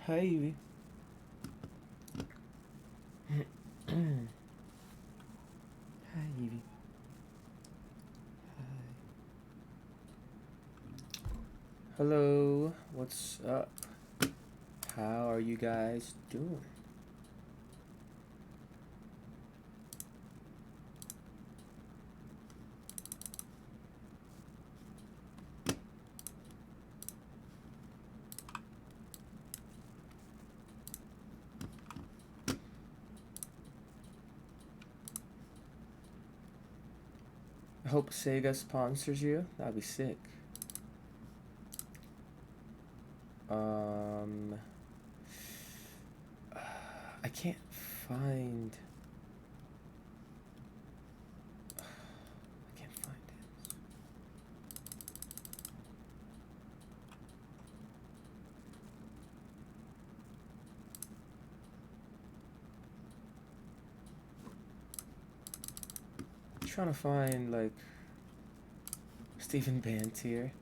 Hi, Evie. Hi, Evie. Hello. What's up? How are you guys doing? I hope Sega sponsors you. That'd be sick. Um, I can't find. I can't find it. I'm trying to find like Stephen Bantier.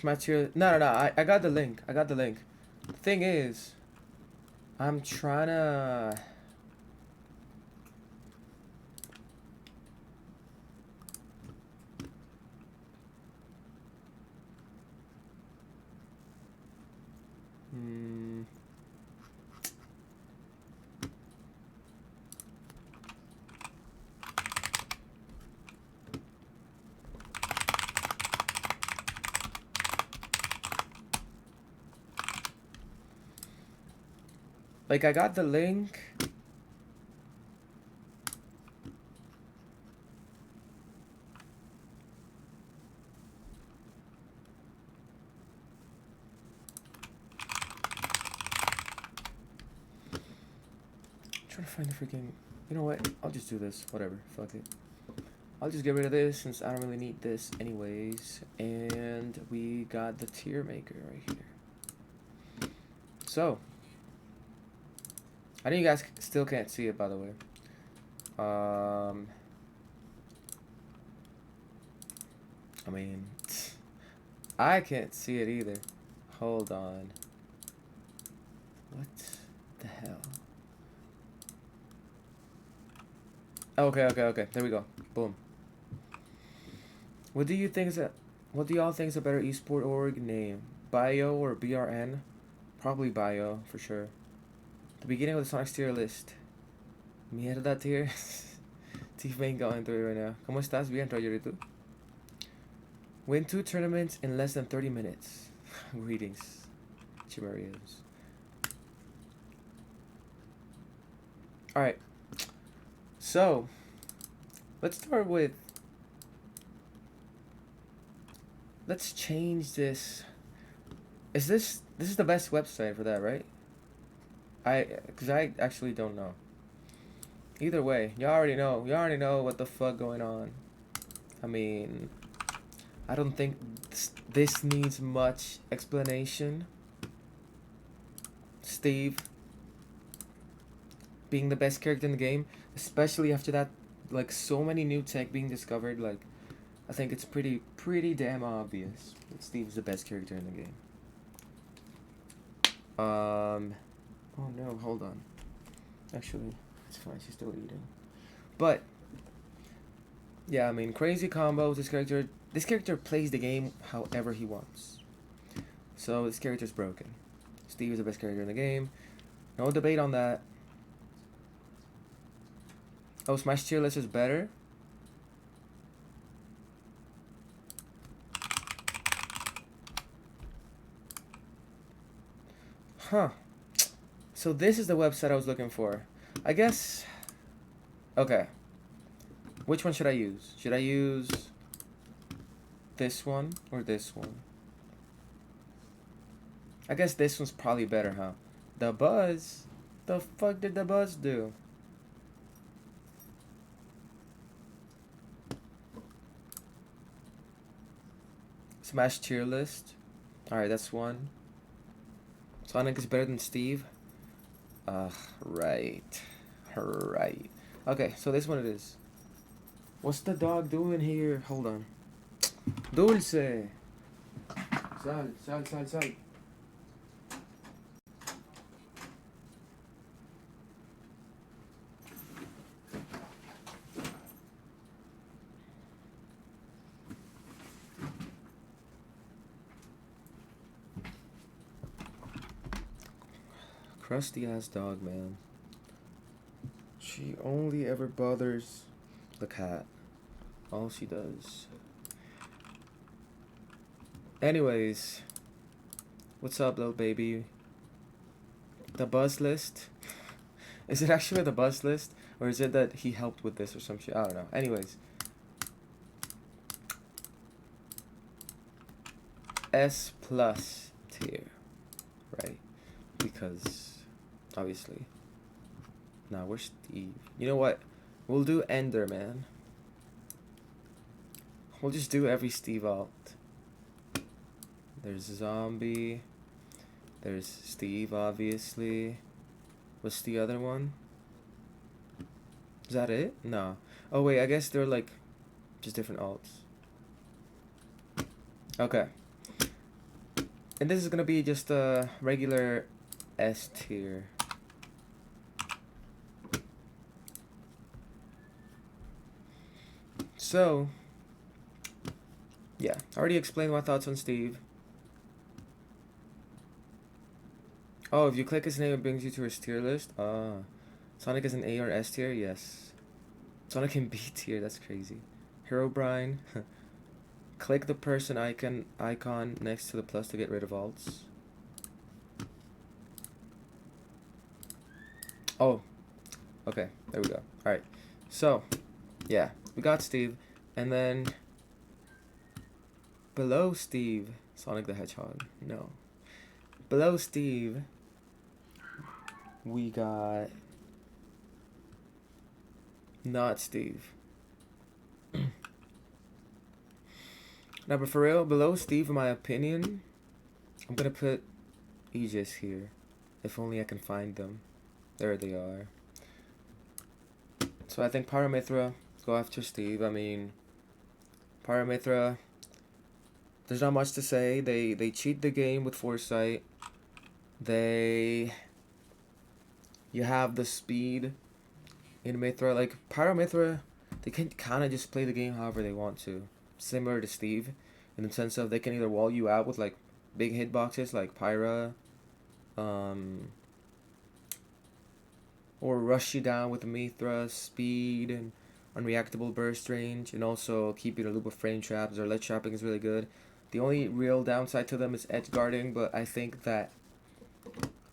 Smash your. No. I got the link. I got the link. The thing is, I'm trying to. Hmm. Like, I got the link. Trying to find the freaking. You know what? I'll just do this. Whatever. Fuck it. I'll just get rid of this since I don't really need this anyways. And we got the tier maker right here. So, I know you guys still can't see it, by the way. I mean, I can't see it either. Hold on. What the hell? Okay. There we go. Boom. What do you think is a what do y'all think is a better esport org name? Bio or BRN? Probably Bio for sure. The beginning of the Sonix tier list. Mierda tier. Steve ain't going through it right now. ¿Cómo estás? Bien, Rogerito. Win 2 tournaments in less than 30 minutes. Greetings, Chimerios. Alright. So, let's start with. Let's change this. This is the best website for that, right? Cause I actually don't know. Either way, you already know. You already know what the fuck going on. I mean, I don't think this needs much explanation. Steve being the best character in the game, especially after that, like so many new tech being discovered. Like, I think it's pretty damn obvious that Steve's the best character in the game. Oh no, hold on. Actually, it's fine. She's still eating. But yeah, I mean, crazy combos. This character plays the game however he wants. So this character's broken. Steve is the best character in the game. No debate on that. Oh, Smash tier list is better. Huh. So this is the website I was looking for. I guess. Okay. Which one should I use? Should I use this one or this one? I guess this one's probably better, huh? The Buzz? The fuck did the Buzz do? Smash tier list. Alright, that's one. Sonic is better than Steve? Right. Right. Okay, so this one it is. What's the dog doing here? Hold on. Dulce! Sal. Crusty ass dog, man. She only ever bothers the cat. All she does. Anyways, what's up, little baby? The Buzz list? Is it actually the Buzz list? Or is it that he helped with this or some shit? I don't know. Anyways. S plus tier. Right? Because, obviously. Nah, where's Steve? You know what? We'll do Enderman. We'll just do every Steve alt. There's Zombie. There's Steve, obviously. What's the other one? Is that it? No. Oh, wait, I guess they're like just different alts. Okay. And this is gonna be just a regular S tier. So, yeah, I already explained my thoughts on Steve. Oh, if you click his name, it brings you to his tier list. Sonic is an A or S tier? Yes. Sonic in B tier, that's crazy. Herobrine. Click the person icon next to the plus to get rid of alts. Oh, okay, there we go. Alright, so, yeah, we got Steve, and then below Steve, Sonic the Hedgehog, no. Below Steve, we got not Steve. Now, but for real, below Steve, in my opinion, I'm gonna put Aegis here. If only I can find them. There they are. So I think Paramithra, go after Steve. I mean, Paramithra, there's not much to say. They cheat the game with Foresight. You have the speed in Mithra. Like, Paramithra, they can kind of just play the game however they want to. Similar to Steve, in the sense of they can either wall you out with, like, big hitboxes like Pyra, or rush you down with Mithra, speed, and unreactable burst range, and also keep you in a loop of frame traps. Their ledge trapping is really good. The only real downside to them is edge guarding, but I think that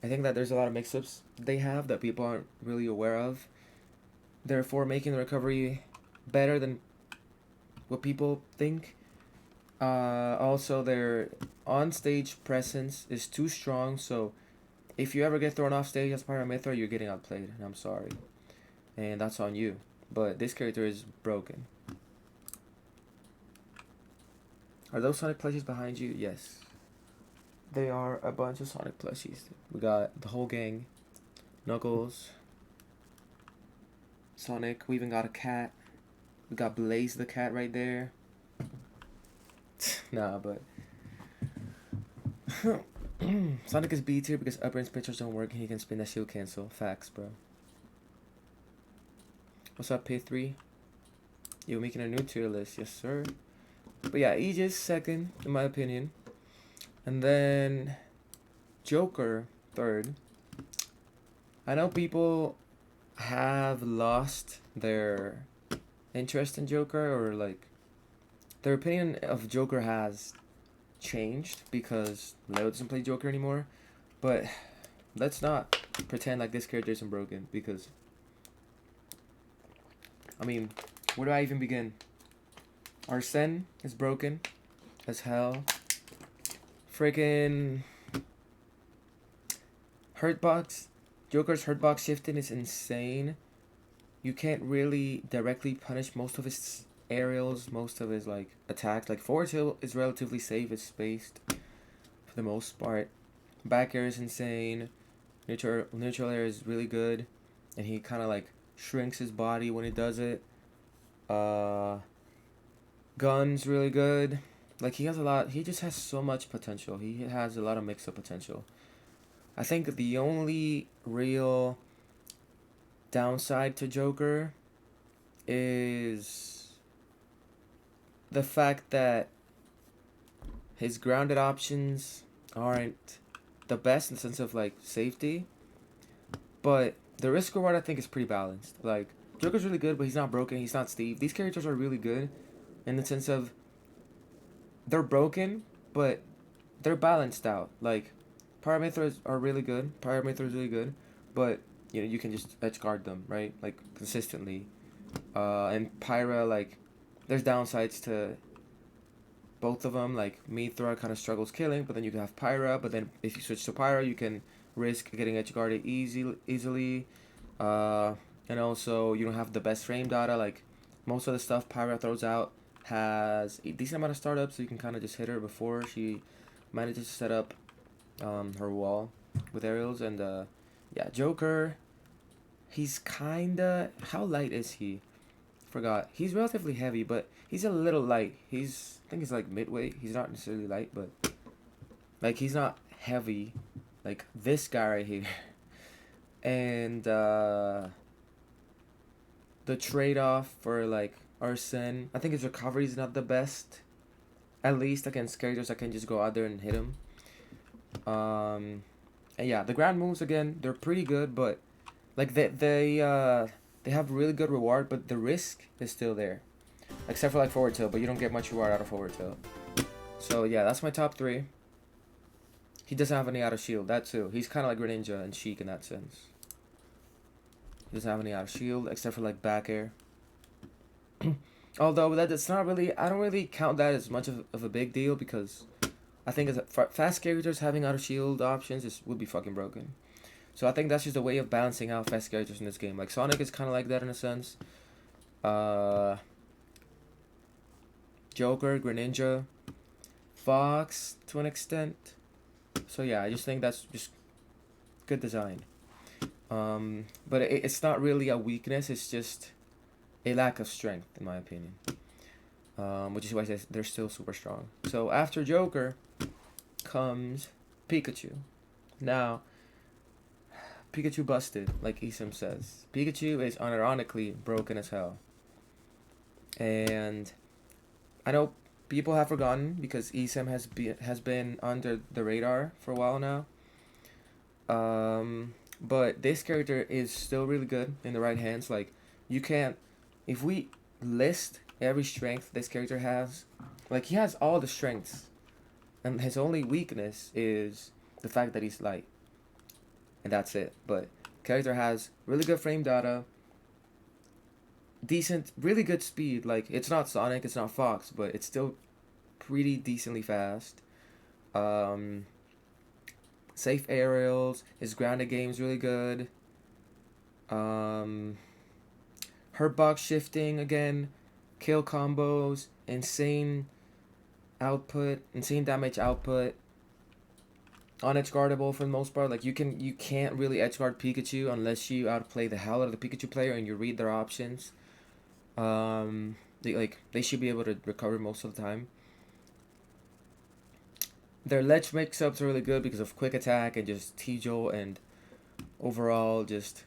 there's a lot of mix-ups they have that people aren't really aware of, therefore making the recovery better than what people think. Also, their on-stage presence is too strong, so if you ever get thrown off stage as Paramithra, you're getting outplayed, and I'm sorry. And that's on you. But this character is broken. Are those Sonic plushies behind you? Yes. They are a bunch of Sonic plushies. We got the whole gang. Knuckles. Sonic. We even got a cat. We got Blaze the cat right there. Nah, but... Sonic is B tier because upper end pictures don't work and he can spin that shield cancel. Facts, bro. What's up, P3? You're making a new tier list. Yes, sir. But yeah, Aegis second, in my opinion. And then Joker third. I know people have lost their interest in Joker, or like their opinion of Joker has changed because Leo doesn't play Joker anymore. But let's not pretend like this character isn't broken, because I mean, where do I even begin? Arsene is broken as hell. Freaking Hurtbox, Joker's hurtbox shifting is insane. You can't really directly punish most of his aerials, most of his like attacks. Like forward tilt is relatively safe, it's spaced for the most part. Back air is insane. Neutral air is really good, and he kind of like shrinks his body when he does it. Uh, Gun's really good. Like he has a lot. He just has so much potential. He has a lot of mix-up potential. I think the only real downside to Joker is the fact that his grounded options aren't the best in the sense of like safety, but the risk reward I think is pretty balanced. Like Joker's really good, but he's not broken. He's not Steve. These characters are really good in the sense of they're broken, but they're balanced out. Like parameters are really good. Parameters really good, but you know you can just edge guard them right like consistently. And Pyra like there's downsides to both of them. Like Mithra kind of struggles killing, but then you can have Pyra. But then if you switch to Pyra, you can risk getting edge guarded easily. Uh, and also you don't have the best frame data. Like most of the stuff Pyra throws out has a decent amount of startups, so you can kind of just hit her before she manages to set up her wall with aerials. And yeah, Joker, he's kinda, how light is he? Forgot. He's relatively heavy, but he's a little light. I think he's like midweight. He's not necessarily light, but like he's not heavy like this guy right here. And the trade-off for like Arsene, I think his recovery is not the best, at least against characters that can just go out there and hit him. And yeah, the ground moves again, they're pretty good, but like they have really good reward, but the risk is still there. Except for like forward tilt, but you don't get much reward out of forward tilt. So yeah, that's my top three. He doesn't have any out of shield, that too. He's kind of like Greninja and Sheik in that sense. He doesn't have any out of shield, except for like back air. Although that's not really, I don't really count that as much of a big deal because I think as fast characters having out of shield options would be fucking broken. So I think that's just a way of balancing out fast characters in this game. Like Sonic is kind of like that in a sense. Joker, Greninja, Fox to an extent. So yeah, I just think that's just good design. But it's not really a weakness. It's just a lack of strength, in my opinion. Which is why they're still super strong. So after Joker comes Pikachu. Now, Pikachu busted, like Isam says. Pikachu is unironically broken as hell. And I know people have forgotten because Isam has been under the radar for a while now. But this character is still really good in the right hands. Like you can't, if we list every strength this character has, like he has all the strengths, and his only weakness is the fact that he's light, and that's it. But character has really good frame data, decent, really good speed. Like it's not Sonic, it's not Fox, but it's still pretty decently fast. Safe aerials. His grounded game's really good. Hurt box shifting again, kill combos, insane output, insane damage output. On edge guardable for the most part. Like you can't really edge guard Pikachu unless you outplay the hell out of the Pikachu player and you read their options. They should be able to recover most of the time. Their ledge mix-ups are really good because of quick attack and just T-Jolt and overall just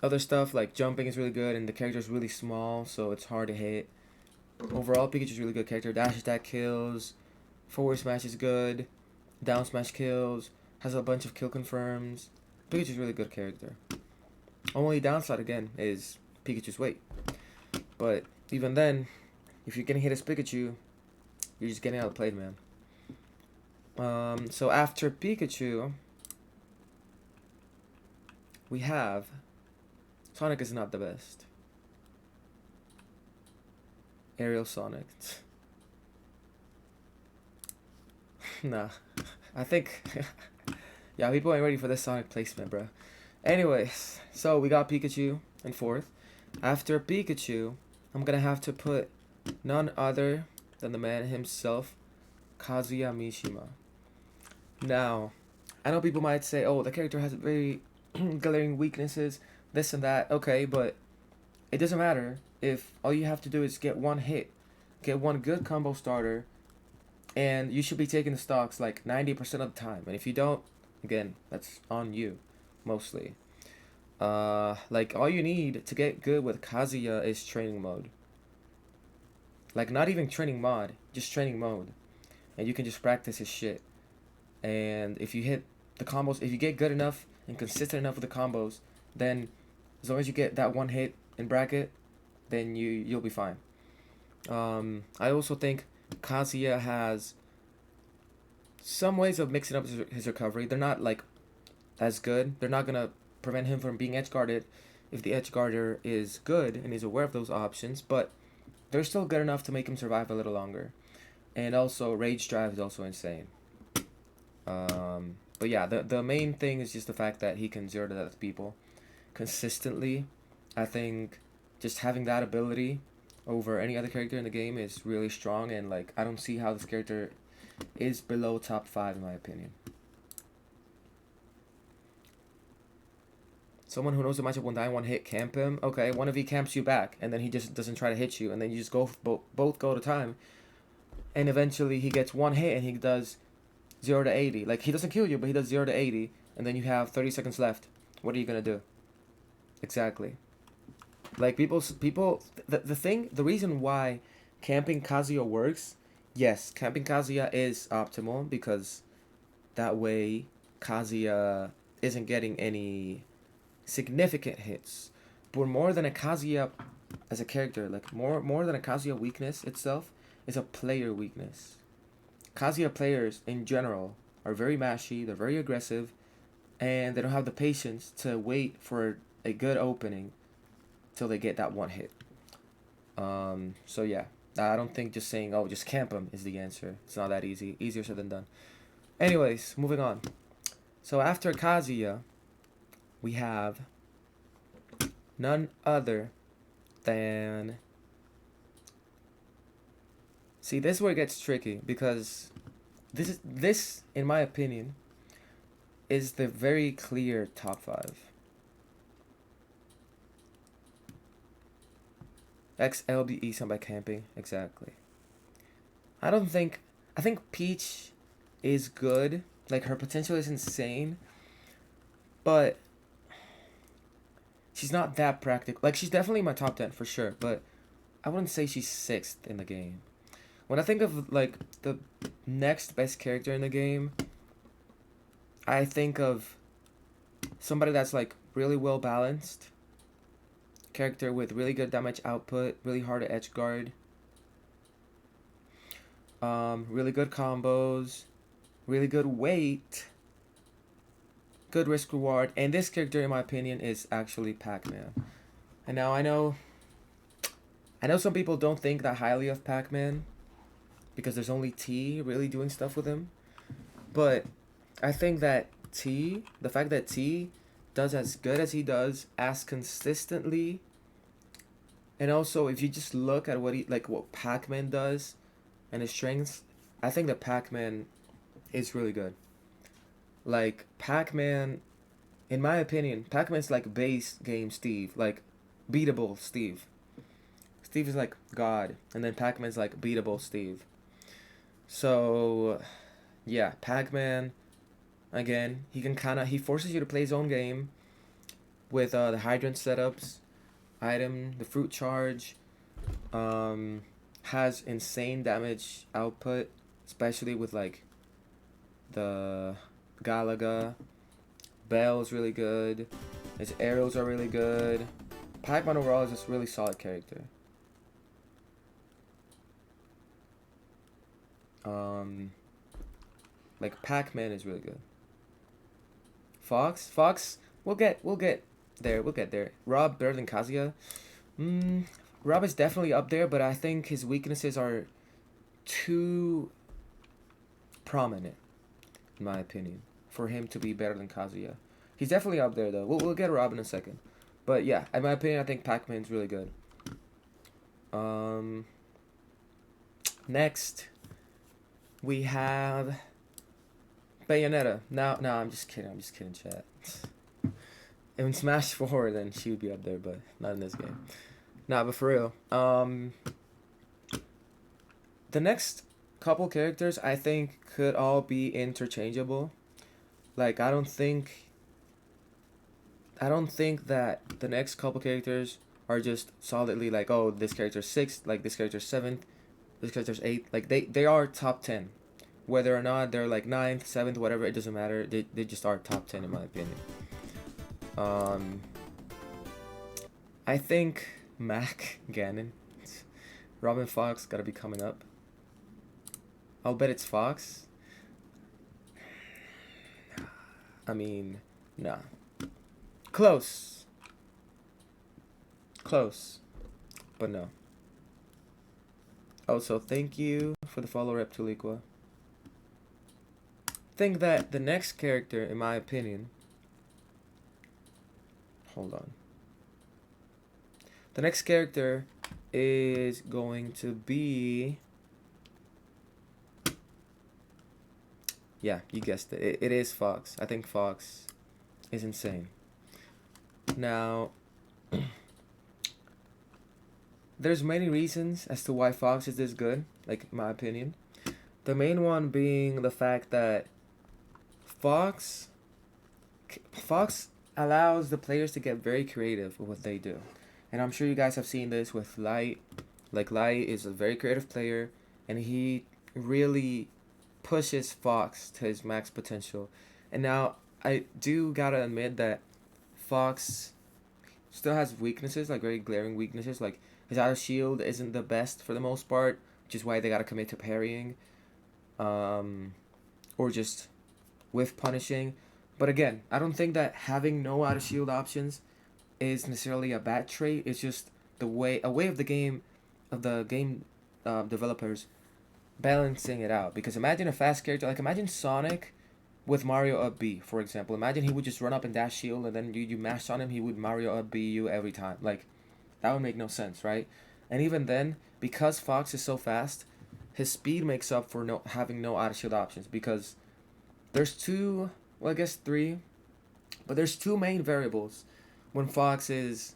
other stuff like jumping is really good and the character is really small so it's hard to hit. Overall Pikachu's really good character. Dash attack kills, forward smash is good, down smash kills, has a bunch of kill confirms. Pikachu's really good character. Only downside again is Pikachu's weight. But even then, if you're getting hit as Pikachu, you're just getting outplayed, man. So after Pikachu, we have Sonic is not the best. Aerial Sonic. Nah. I think Yeah, people ain't ready for this Sonic placement, bro. Anyways, so we got Pikachu in fourth. After Pikachu, I'm gonna have to put none other than the man himself, Kazuya Mishima. Now, I know people might say, oh, the character has very glaring weaknesses, this and that. Okay, but it doesn't matter if all you have to do is get one hit, get one good combo starter, and you should be taking the stocks like 90% of the time. And if you don't, again, that's on you, mostly. Like all you need to get good with Kazuya is training mode. Like not even training mod, just training mode, and you can just practice his shit. And if you hit the combos, if you get good enough and consistent enough with the combos, then as long as you get that one hit in bracket, then you'll be fine. I also think Kazuya has some ways of mixing up his recovery. They're not like as good. They're not gonna prevent him from being edge guarded if the edge guarder is good and is aware of those options, but they're still good enough to make him survive a little longer. And also, Rage Drive is also insane. But yeah, the main thing is just the fact that he can zero to death people consistently. I think just having that ability over any other character in the game is really strong, and like I don't see how this character is below top 5 in my opinion. Someone who knows the matchup will die one hit camp him. Okay, one of he camps you back, and then he just doesn't try to hit you, and then you just go both go to time, and eventually he gets one hit and he does 0 to 80. Like he doesn't kill you, but he does 0 to 80, and then you have 30 seconds left. What are you gonna do? Exactly. Like the reason why camping Kazuya works, yes, camping Kazuya is optimal because that way Kazuya isn't getting any significant hits. But more than a Kazuya as a character, like more than a Kazuya weakness itself, is a player weakness. Kazuya players in general are very mashy, they're very aggressive, and they don't have the patience to wait for a good opening till they get that one hit. So yeah, I don't think just saying, oh, just camp him is the answer. It's not that easy. Easier said than done. Anyways, moving on. So after Kazuya, we have none other than... See, this is where it gets tricky because this in my opinion is the very clear top 5. XLBE some by camping, exactly. I think Peach is good. Like her potential is insane, but she's not that practical. Like she's definitely my top 10 for sure, but I wouldn't say she's 6th in the game. When I think of like the next best character in the game, I think of somebody that's like really well balanced. Character with really good damage output, really hard to edge guard. Really good combos, really good weight, good risk reward, and this character in my opinion is actually Pac-Man. And now I know some people don't think that highly of Pac-Man because there's only T really doing stuff with him. But I think that the fact that T does as good as he does, as consistently, and also if you just look at what Pac-Man does and his strengths, I think that Pac-Man is really good. Like Pac-Man, in my opinion, Pac-Man's like base game Steve, like beatable Steve. Steve is like God, and then Pac-Man's like beatable Steve. So, yeah, Pac-Man, again, he forces you to play his own game with the hydrant setups, the fruit charge, has insane damage output, especially with like the Galaga. Bell's really good. His arrows are really good. Pac-Man overall is just really solid character. Like Pac-Man is really good. Fox, we'll get there. Rob better than Kazuya. Rob is definitely up there, but I think his weaknesses are too prominent, in my opinion. for him to be better than Kazuya. He's definitely up there though. We'll get Robin in a second, but yeah, in my opinion, I think Pac-Man's really good. Next, we have Bayonetta. No, I'm just kidding. I'm just kidding, chat. In Smash 4, then she would be up there, but not in this game. Nah, but for real. The next couple characters I think could all be interchangeable. Like I don't think that the next couple characters are just solidly like, oh, this character's 6th, like this character's 7th, this character's 8th. Like they are top 10. Whether or not they're like 9th, 7th, whatever, it doesn't matter. They just are top 10 in my opinion. I think Mac Ganon, Robin Fox gotta be coming up. I'll bet it's Fox. I mean, nah. Close. Close. But no. Also, thank you for the follow, Reptuliqua. Think that the next character, in my opinion... Hold on. The next character is going to be... Yeah, you guessed it. It is Fox. I think Fox is insane. Now, there's many reasons as to why Fox is this good, like in my opinion. The main one being the fact that Fox allows the players to get very creative with what they do. And I'm sure you guys have seen this with Light. Like, Light is a very creative player, and he really pushes Fox to his max potential. And now, I do gotta admit that Fox still has weaknesses, like very glaring weaknesses. Like, his out of shield isn't the best for the most part, which is why they gotta commit to parrying. Or just whiff punishing. But again, I don't think that having no out of shield options is necessarily a bad trait. It's just a way of the game developers balancing it out. Because imagine a fast character, like imagine Sonic with Mario up B, for example. Imagine he would just run up and dash shield, and then you mash on him, he would Mario up B you every time. Like, that would make no sense, right? And even then, because Fox is so fast, his speed makes up for having no out of shield options. Because there's two, well, I guess three, but there's two main variables when Fox is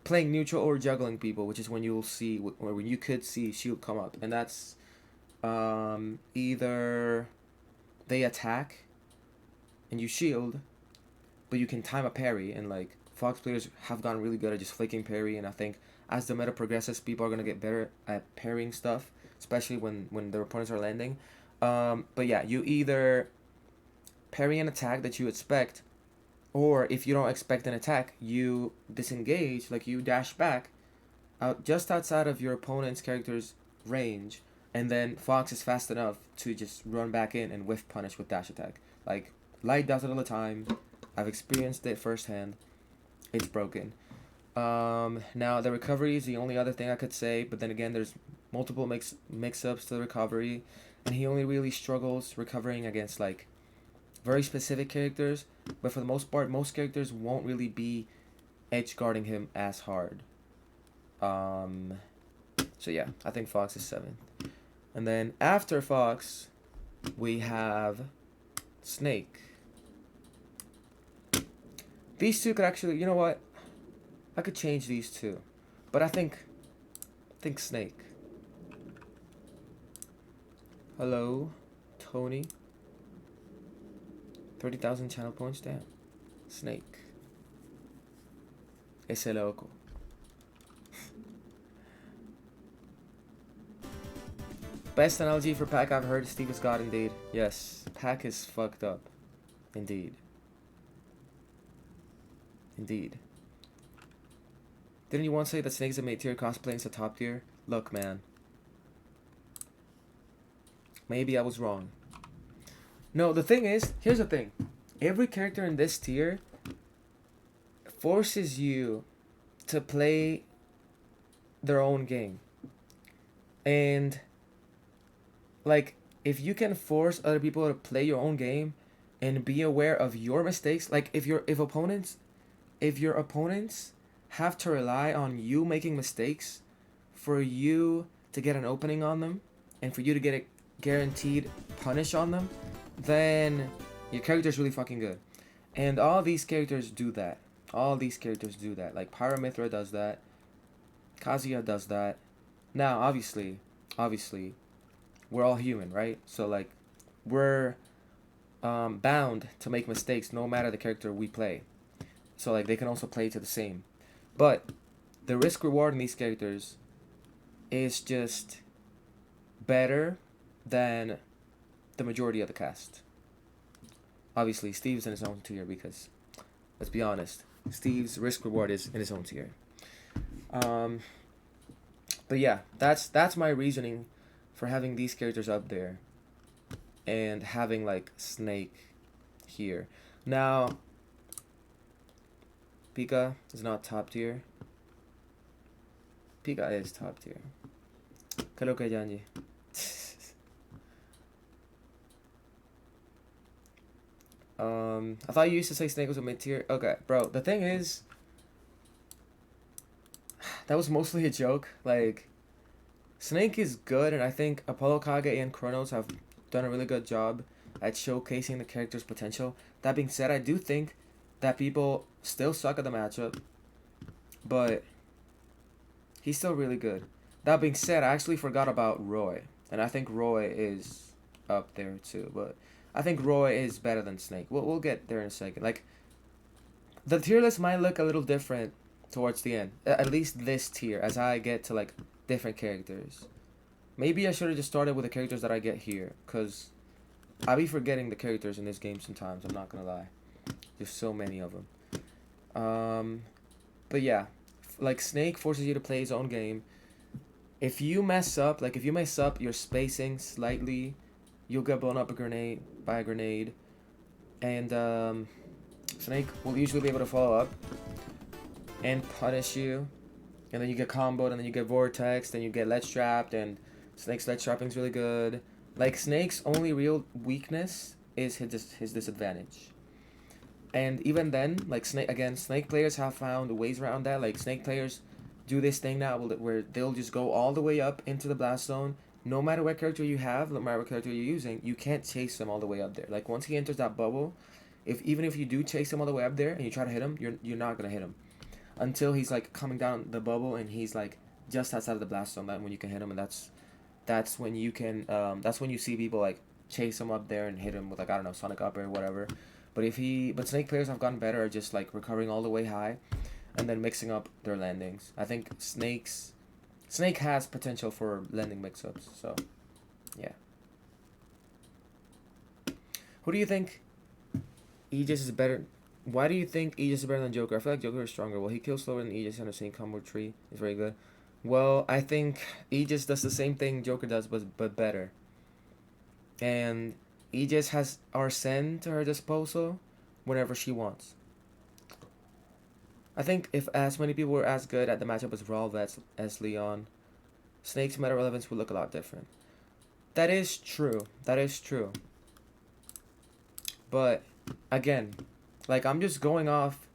playing neutral or juggling people, which is when you'll see, or when you could see shield come up, and that's either they attack and you shield, but you can time a parry, and like Fox players have gotten really good at just flicking parry, and I think as the meta progresses, people are gonna get better at parrying stuff, especially when their opponents are landing. But yeah, you either parry an attack that you expect, or if you don't expect an attack, you disengage, like you dash back just outside of your opponent's character's range, and then Fox is fast enough to just run back in and whiff punish with dash attack. Like, Light does it all the time. I've experienced it firsthand. It's broken. Now, the recovery is the only other thing I could say, but then again, there's multiple mix-ups to the recovery, and he only really struggles recovering against, like, very specific characters, but for the most part, most characters won't really be edge guarding him as hard. So yeah, I think Fox is 7th. And then after Fox, we have Snake. These two could actually, you know what? I could change these two, but I think Snake. Hello, Tony. 30,000 channel points, damn. Snake. Ese loco. Best analogy for Pac I've heard, Steve is God indeed. Yes, Pac is fucked up. Indeed. Indeed. Didn't you once say that Snake's a mid-tier, cosplaying's a top tier? Look, man. Maybe I was wrong. No, the thing is, here's the thing. Every character in this tier forces you to play their own game. And, like, if you can force other people to play your own game, and be aware of your mistakes. Like if your opponents have to rely on you making mistakes for you to get an opening on them and for you to get a guaranteed punish on them, then your character's really fucking good. And all these characters do that. All these characters do that. Like Pyramithra does that. Kazuya does that. Now, obviously, we're all human, right? So like, we're bound to make mistakes no matter the character we play. So like, they can also play to the same. But the risk reward in these characters is just better than the majority of the cast. Obviously, Steve's in his own tier because, let's be honest, Steve's risk reward is in his own tier. But yeah, that's my reasoning for having these characters up there and having like Snake here. Now, Pika is not top tier. Pika is top tier. Kaloke Janji. I thought you used to say Snake was a mid tier. Okay, bro. The thing is, that was mostly a joke. Like, Snake is good, and I think Apollo Kage and Chronos have done a really good job at showcasing the character's potential. That being said, I do think that people still suck at the matchup, but he's still really good. That being said, I actually forgot about Roy, and I think Roy is up there too, but I think Roy is better than Snake. We'll get there in a second. Like, the tier list might look a little different towards the end. At least this tier, as I get to like different characters. Maybe I should have just started with the characters that I get here, cause I be forgetting the characters in this game sometimes. I'm not gonna lie. There's so many of them. But yeah, like Snake forces you to play his own game. If you mess up your spacing slightly, you'll get blown up by a grenade, and Snake will usually be able to follow up and punish you, and then you get comboed, and then you get vortex, then you get ledge trapped, and Snake's ledge trapping is really good. Like, Snake's only real weakness is his disadvantage. And even then, like, Snake players have found ways around that. Like, Snake players do this thing now where they'll just go all the way up into the blast zone. No matter what character you have, no matter what character you're using, you can't chase him all the way up there. Like, once he enters that bubble, even if you do chase him all the way up there and you try to hit him, you're not gonna hit him until he's like coming down the bubble and he's like just outside of the blast zone. That when you can hit him, and that's when you can that's when you see people like chase him up there and hit him with, like, I don't know, Sonic up or whatever. But Snake players have gotten better at just like recovering all the way high and then mixing up their landings. I think Snake has potential for landing mix-ups. So yeah. Who do you think Aegis is better? Why do you think Aegis is better than Joker? I feel like Joker is stronger. Well, he kills slower than Aegis, and the same combo tree is very good. Well, I think Aegis does the same thing Joker does, but better. And Aegis has Arsene to her disposal whenever she wants. I think if as many people were as good at the matchup as Raul as Leon, Snake's meta relevance would look a lot different. That is true. But again, like, I'm just going off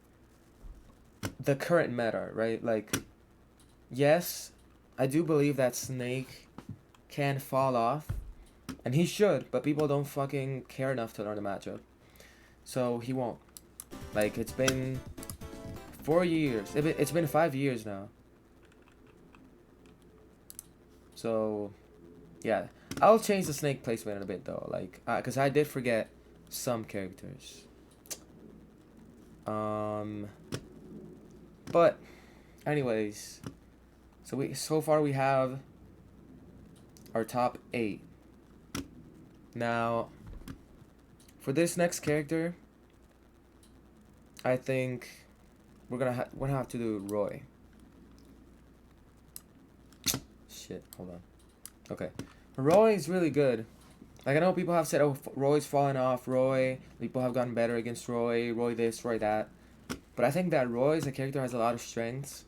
the current meta, right? Like, yes, I do believe that Snake can fall off, and he should, but people don't fucking care enough to learn the matchup. So he won't. Like, it's been 4 years. It's been 5 years now. So, yeah. I'll change the Snake placement in a bit, though. Like, because I did forget some characters. But, anyways. So far we have our top 8. Now, for this next character, I think we're gonna have to do Roy. Shit, hold on. Okay, Roy is really good. Like, I know people have said, oh, Roy's fallen off. People have gotten better against Roy this, Roy that. But I think that Roy as a character has a lot of strengths,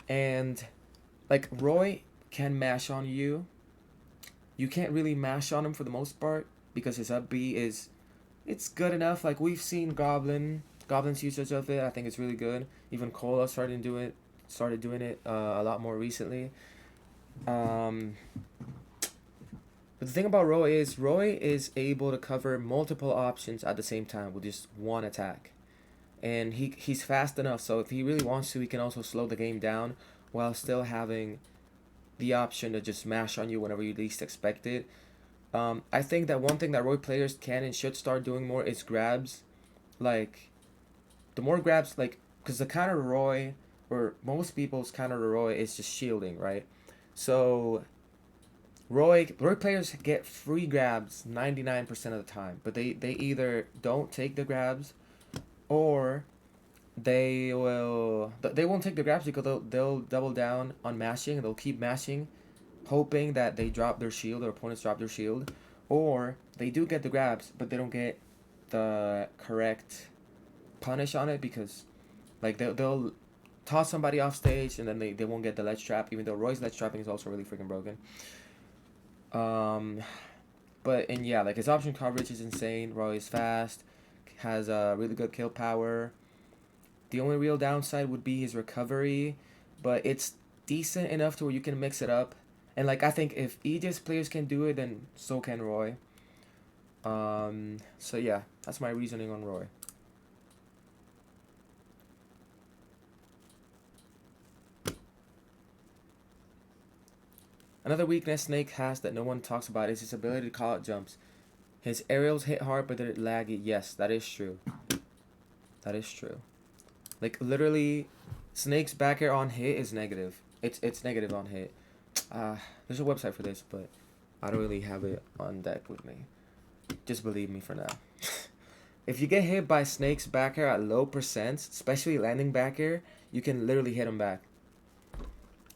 and like, Roy can mash on you. You can't really mash on him for the most part because his up B is it's good enough. Like we've seen Goblin's usage of it. I think it's really good. Even Cola started doing it a lot more recently. Um, but the thing about Roy is able to cover multiple options at the same time with just one attack, and he's fast enough. So if he really wants to, he can also slow the game down while still having the option to just mash on you whenever you least expect it. I think that one thing that Roy players can and should start doing more is grabs. Like the more grabs, like because the counter to Roy or most people's counter to Roy is just shielding, right? So Roy players get free grabs 99% of the time, but they either don't take the grabs or they won't take the grabs because they'll double down on mashing. They'll keep mashing, hoping that they drop their shield or opponents drop their shield, or they do get the grabs but they don't get the correct punish on it because like they'll toss somebody off stage and then they won't get the ledge trap, even though Roy's ledge trapping is also really freaking broken. Um, but and yeah, like his option coverage is insane. Roy is fast, has a really good kill power. The only real downside would be his recovery, but it's decent enough to where you can mix it up. And like I think if Aegis players can do it, then so can Roy. So yeah, that's my reasoning on Roy. Another weakness Snake has that no one talks about is his ability to call out jumps. His aerials hit hard, but they're laggy. Yes, that is true. That is true. Like literally, Snake's back air on hit is negative. It's negative on hit. There's a website for this, but I don't really have it on deck with me. Just believe me for now. If you get hit by Snake's back air at low percents, especially landing back air, you can literally hit him back.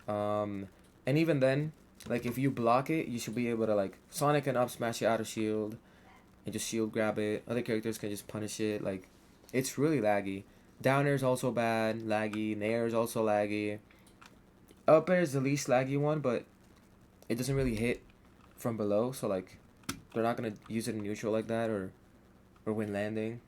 And even then, like if you block it, you should be able to like Sonic and up smash it out of shield, and just shield grab it. Other characters can just punish it. Like, it's really laggy. Down air is also bad, laggy. Nair is also laggy. Up air is the least laggy one, but it doesn't really hit from below, so like they're not gonna use it in neutral like that or when landing,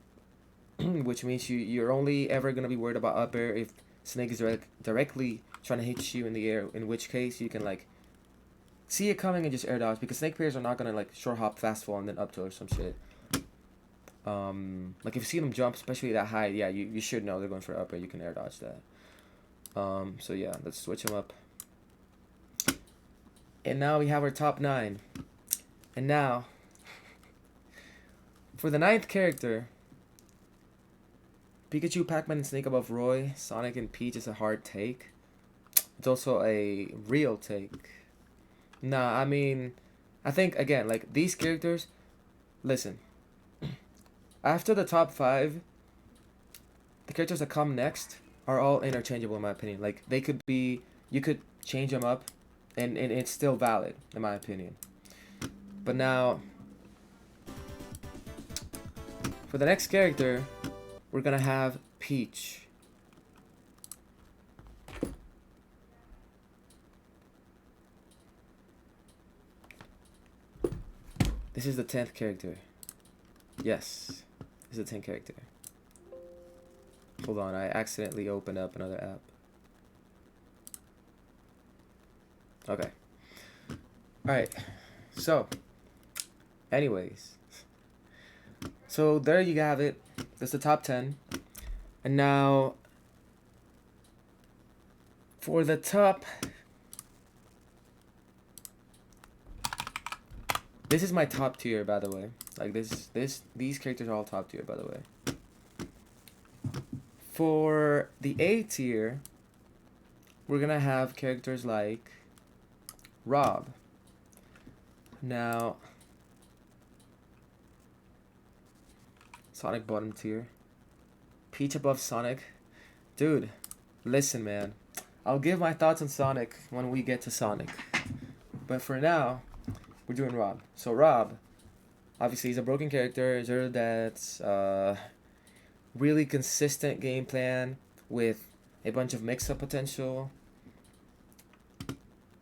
which means you're only ever gonna be worried about up air if Snake is directly trying to hit you in the air. In which case you can like see it coming and just air dodge because Snake players are not gonna like short hop, fast fall, and then up tilt or some shit. Like if you see them jump, especially that high, yeah, you should know they're going for up air. You can air dodge that. So yeah, let's switch them up. And now we have our top 9. And now, for the 9th character, Pikachu, Pac-Man, and Snake above Roy, Sonic, and Peach is a hard take. It's also a real take. Nah, I mean, I think, again, like, these characters, listen, after the top 5, the characters that come next are all interchangeable in my opinion. Like, they could be, you could change them up, and it's still valid, in my opinion. But now, for the next character, we're gonna have Peach. This is the 10th character. Yes, this is the 10th character. Hold on, I accidentally opened up another app. Okay. Alright, so, anyways. So there you have it. That's the top 10. And now, for the top... This is my top tier, by the way. Like these characters are all top tier, by the way. For the A tier, we're gonna have characters like Rob. Now, Sonic bottom tier. Peach above Sonic. Dude, listen, man. I'll give my thoughts on Sonic when we get to Sonic. But for now, we're doing Rob. So Rob, obviously he's a broken character. Zero that's really consistent game plan with a bunch of mix-up potential.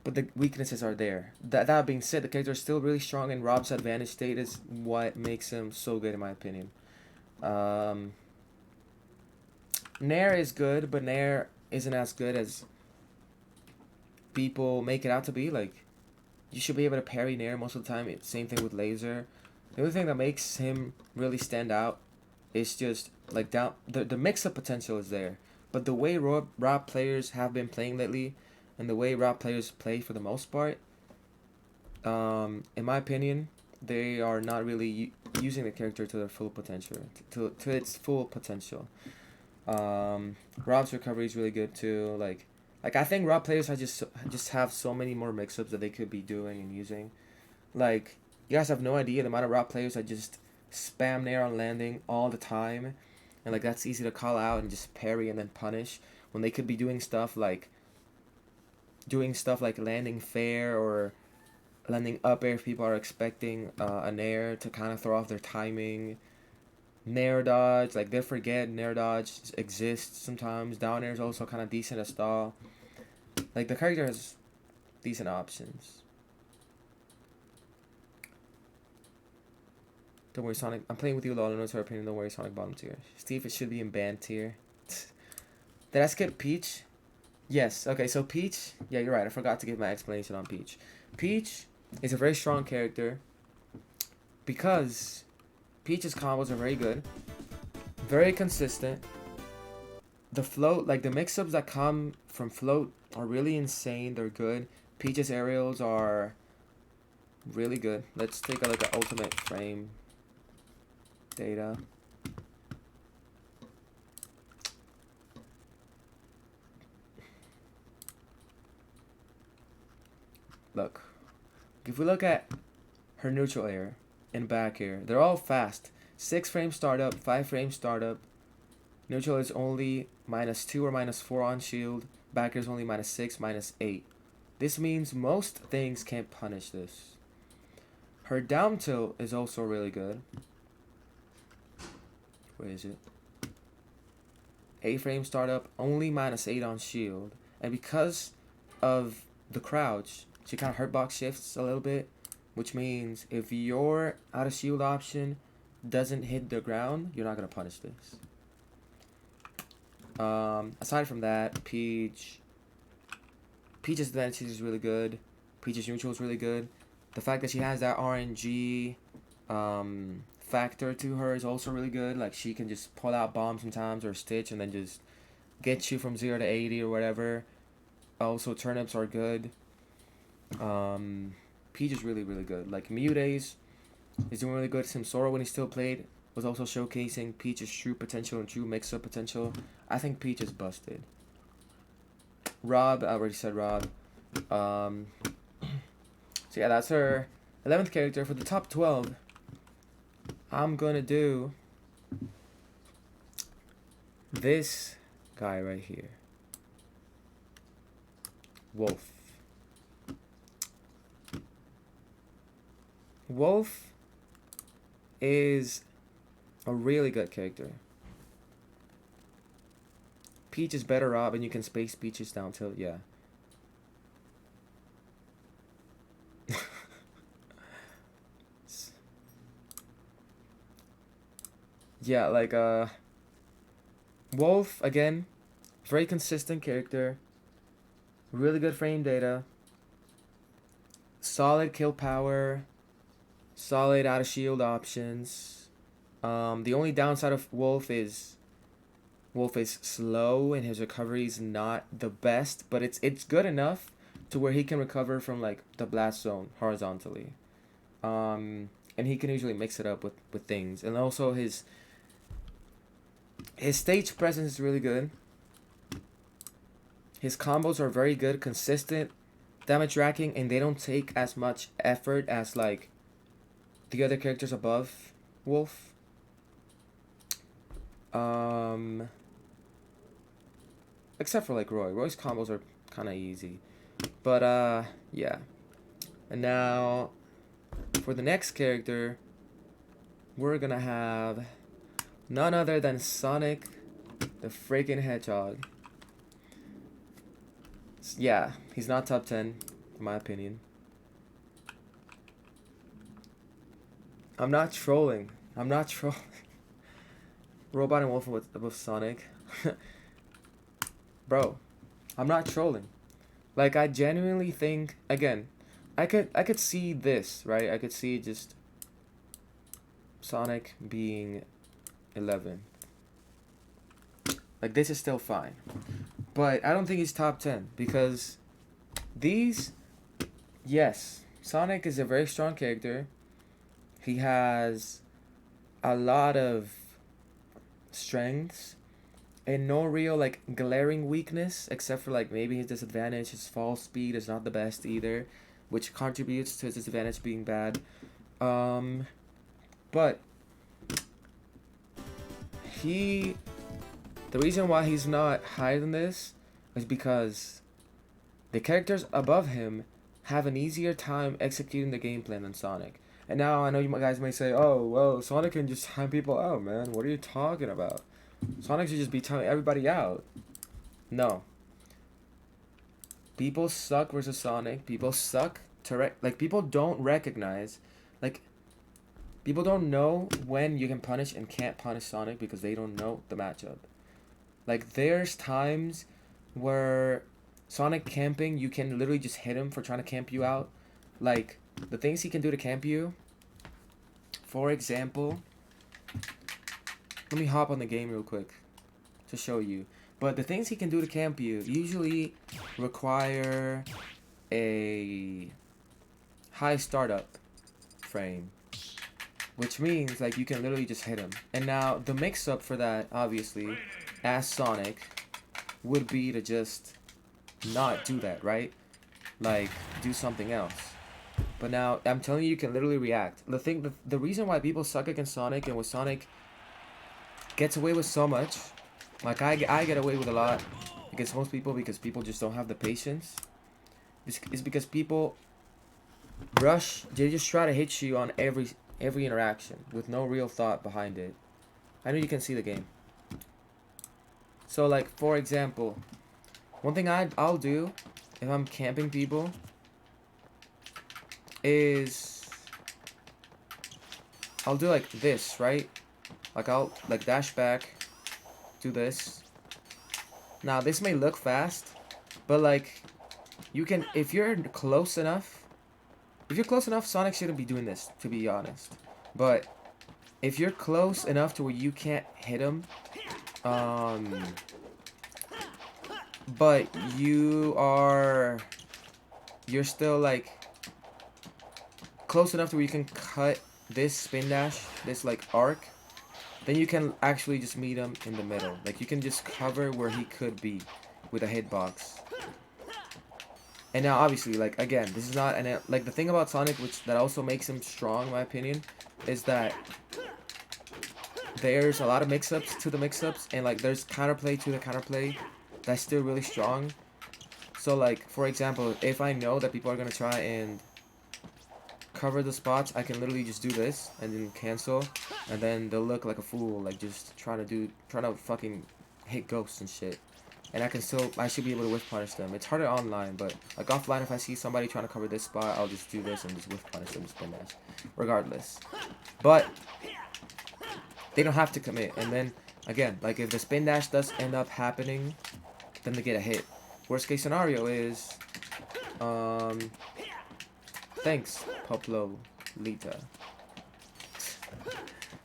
but the weaknesses are there. That being said, the character is still really strong, and Rob's advantage state is what makes him so good in my opinion. Um, Nair is good, but Nair isn't as good as people make it out to be. Like, you should be able to parry Nair most of the time. Same thing with Laser. The only thing that makes him really stand out is just like the mix up potential is there, but the way Rob players have been playing lately, and the way Rob players play for the most part, in my opinion, they are not really using the character to their full potential, to its full potential. Rob's recovery is really good too. Like I think Rob players just have so many more mix-ups that they could be doing and using. Like, you guys have no idea the amount of Rob players that just spam Nair on landing all the time, and like that's easy to call out and just parry and then punish when they could be doing stuff like landing fair or landing up air if people are expecting a Nair to kind of throw off their timing. Nair dodge, like they forget Nair dodge exists sometimes. Down air is also kind of decent to stall. Like, the character has decent options. Don't worry, Sonic. I'm playing with you, Lol. Knows her opinion. Don't worry, Sonic bottom tier. Steve, it should be in band tier. Did I skip Peach? Yes. Okay, so Peach. Yeah, you're right. I forgot to give my explanation on Peach. Peach is a very strong character because Peach's combos are very good, very consistent. The float, like the mix-ups that come from float, are really insane. They're good. Peach's aerials are really good. Let's take a look at ultimate frame data. Look, if we look at her neutral air and back air, they're all fast. 6 frame startup, 5 frame startup. Neutral is only -2 or -4 on shield. Back air is only -6, -8. This means most things can't punish this. Her down tilt is also really good. Where is it? 8 frame startup, only -8 on shield. And because of the crouch, she kind of hurt box shifts a little bit, which means if your out of shield option doesn't hit the ground, you're not going to punish this. Aside from that, Peach's advantage is really good. Peach's neutral is really good. The fact that she has that RNG factor to her is also really good. Like, she can just pull out bomb sometimes or stitch and then just get you from 0 to 80 or whatever. Also, turnips are good. Peach is really, really good. Like, Mutaze is doing really good. Simsora, when he still played, was also showcasing Peach's true potential and true mix-up potential. I think Peach is busted. Rob, I already said Rob. So yeah, that's her 11th character. For the top 12, I'm gonna do this guy right here. Wolf. Wolf is a really good character. Peach is better Rob, and you can space Peach's down tilt, yeah. Yeah, like, Wolf, again, very consistent character. Really good frame data. Solid kill power. Solid out of shield options. The only downside of Wolf is slow and his recovery is not the best, but it's good enough to where he can recover from like the blast zone horizontally. And he can usually mix it up with things. And also his stage presence is really good. His combos are very good, consistent, damage racking, and they don't take as much effort as like the other characters above Wolf. Except for like Roy. Roy's combos are kind of easy. But yeah. And now for the next character, we're gonna have none other than Sonic the freaking Hedgehog. Yeah, he's not top 10. in my opinion. I'm not trolling. I'm not trolling. Robot and Wolf with Sonic. Bro, I'm not trolling. Like, I genuinely think, again, I could see this, right? I could see just Sonic being 11. Like, this is still fine. But I don't think he's top 10 because these, yes, Sonic is a very strong character. He has a lot of strengths and no real like glaring weakness except for like maybe his disadvantage. His fall speed is not the best either, which contributes to his disadvantage being bad. But the reason why he's not higher than this is because the characters above him have an easier time executing the game plan than Sonic. And now I know you guys may say, oh, well, Sonic can just time people out, man. What are you talking about? Sonic should just be timing everybody out. No. People suck versus Sonic. People suck to like, people don't recognize, like, people don't know when you can punish and can't punish Sonic because they don't know the matchup. Like, there's times where Sonic camping, you can literally just hit him for trying to camp you out. Like, the things he can do to camp you, for example, let me hop on the game real quick to show you. But the things he can do to camp you usually require a high startup frame, which means like you can literally just hit him. And now the mix-up for that, obviously, as Sonic, would be to just not do that, right? Like, do something else. But now, I'm telling you can literally react. The reason why people suck against Sonic and with Sonic gets away with so much, like I get away with a lot against most people because people just don't have the patience. It's because people rush, they just try to hit you on every interaction with no real thought behind it. I know you can see the game. So like, for example, one thing I'll do if I'm camping people is I'll do like this, right? Like I'll like dash back, do this. Now this may look fast, but like you can, if you're close enough, Sonic shouldn't be doing this, to be honest. But if you're close enough to where you can't hit him, but you're still like close enough to where you can cut this spin dash, this like arc, then you can actually just meet him in the middle. Like you can just cover where he could be with a hitbox. And now obviously, like again, this is not an, like the thing about Sonic which that also makes him strong in my opinion is that there's a lot of mix-ups to the mix-ups and like there's counterplay to the counterplay that's still really strong. So like, for example, if I know that people are gonna try and cover the spots, I can literally just do this and then cancel, and then they'll look like a fool, like just trying to fucking hit ghosts and shit. And I should be able to whiff punish them. It's harder online, but like offline, if I see somebody trying to cover this spot, I'll just do this and just whiff punish them, spin dash, regardless. But they don't have to commit. And then again, like if the spin dash does end up happening, then they get a hit. Worst case scenario is, thanks, Poplo Lita.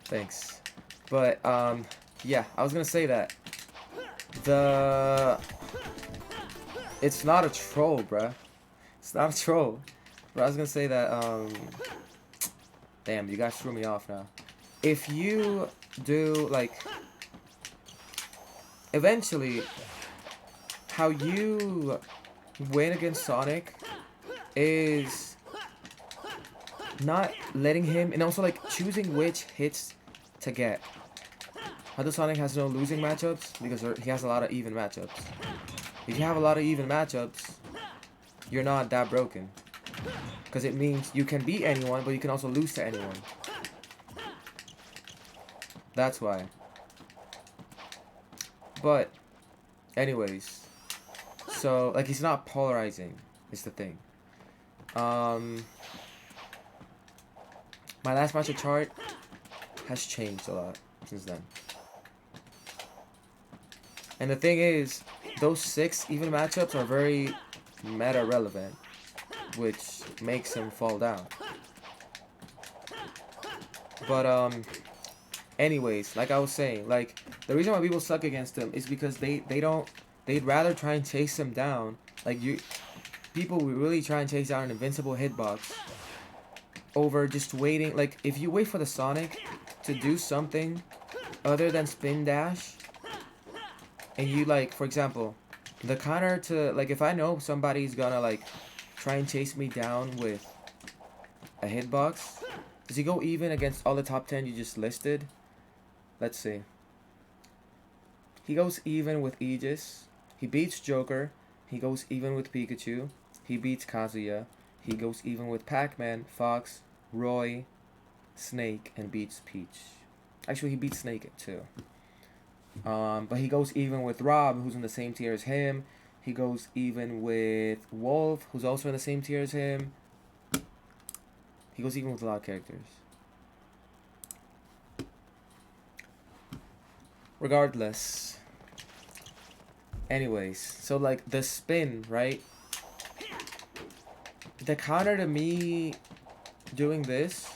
Thanks. But, yeah, I was gonna say that. It's not a troll, bruh. It's not a troll. But I was gonna say that, damn, you guys threw me off now. If you do, like, eventually, how you win against Sonic is not letting him, and also like choosing which hits to get. How the Sonic has no losing matchups because he has a lot of even matchups. If you have a lot of even matchups, you're not that broken, because it means you can beat anyone, but you can also lose to anyone. That's why. But anyways, so like he's not polarizing is the thing. My last matchup chart has changed a lot since then. And the thing is, those 6 even matchups are very meta relevant, which makes him fall down. But anyways, like I was saying, like the reason why people suck against him is because they'd rather try and chase him down. Like people will really try and chase down an invincible hitbox over just waiting. Like if you wait for the Sonic to do something other than spin dash, and you like, for example, the counter to, like, if I know somebody's gonna like try and chase me down with a hitbox, does he go even against all the top 10 you just listed? Let's see. He goes even with Aegis. He beats Joker. He goes even with Pikachu. He beats Kazuya. He goes even with Pac-Man, Fox, Roy, Snake, and beats Peach. Actually, he beats Snake too. But he goes even with Rob, who's in the same tier as him. He goes even with Wolf, who's also in the same tier as him. He goes even with a lot of characters. Regardless. Anyways, so like the spin, right? The counter to me doing this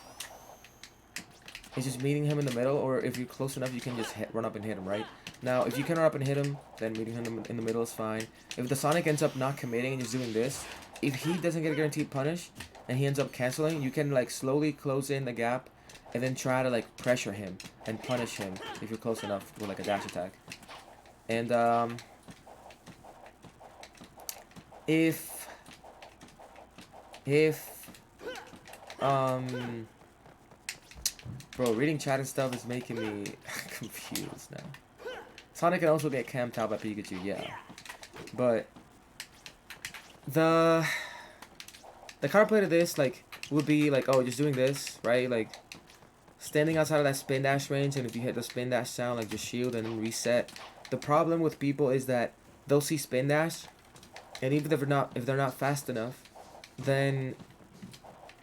is just meeting him in the middle, or if you're close enough, you can just run up and hit him, right? Now, if you can run up and hit him, then meeting him in the middle is fine. If the Sonic ends up not committing and just doing this, if he doesn't get a guaranteed punish, and he ends up canceling, you can like slowly close in the gap, and then try to like pressure him and punish him if you're close enough with like a dash attack. And if bro, reading chat and stuff is making me confused now. Sonic can also get camped out by Pikachu, yeah. But the counterplay to this, like, would be like, oh, just doing this, right? Like standing outside of that spin dash range, and if you hit the spin dash sound, like just shield and then reset. The problem with people is that they'll see spin dash, and even if they're not fast enough, then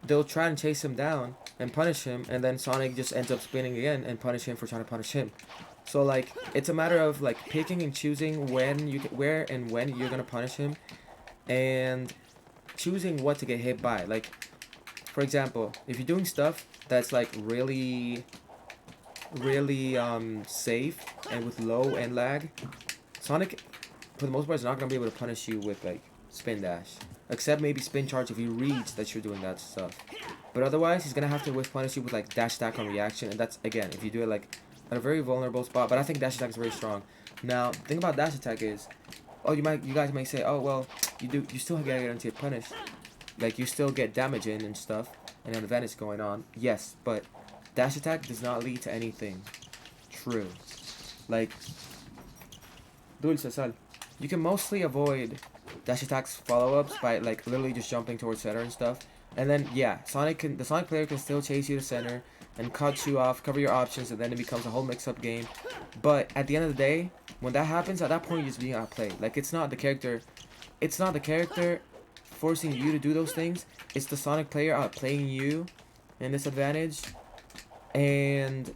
they'll try and chase him down and punish him, and then Sonic just ends up spinning again and punish him for trying to punish him. So like it's a matter of like picking and choosing where and when you're gonna punish him, and choosing what to get hit by. Like, for example, if you're doing stuff that's like really safe and with low end lag, Sonic for the most part is not gonna be able to punish you with like spin dash, except maybe spin charge if he reads that you're doing that stuff. But otherwise, he's gonna have to whiff punish you with like dash attack on reaction, and that's again if you do it like at a very vulnerable spot. But I think dash attack is very strong. Now, the thing about dash attack is, oh, you guys might say, oh well, you still get a guaranteed punish, like you still get damage in and stuff, and an advantage going on. Yes, but dash attack does not lead to anything true. Like, Dulce Sal, you can mostly avoid dash attacks follow-ups by like literally just jumping towards center and stuff. And then yeah, the Sonic player can still chase you to center and cut you off, cover your options, and then it becomes a whole mix-up game. But at the end of the day, when that happens, at that point you're just being outplayed. Like it's not the character forcing you to do those things. It's the Sonic player outplaying you in this advantage, and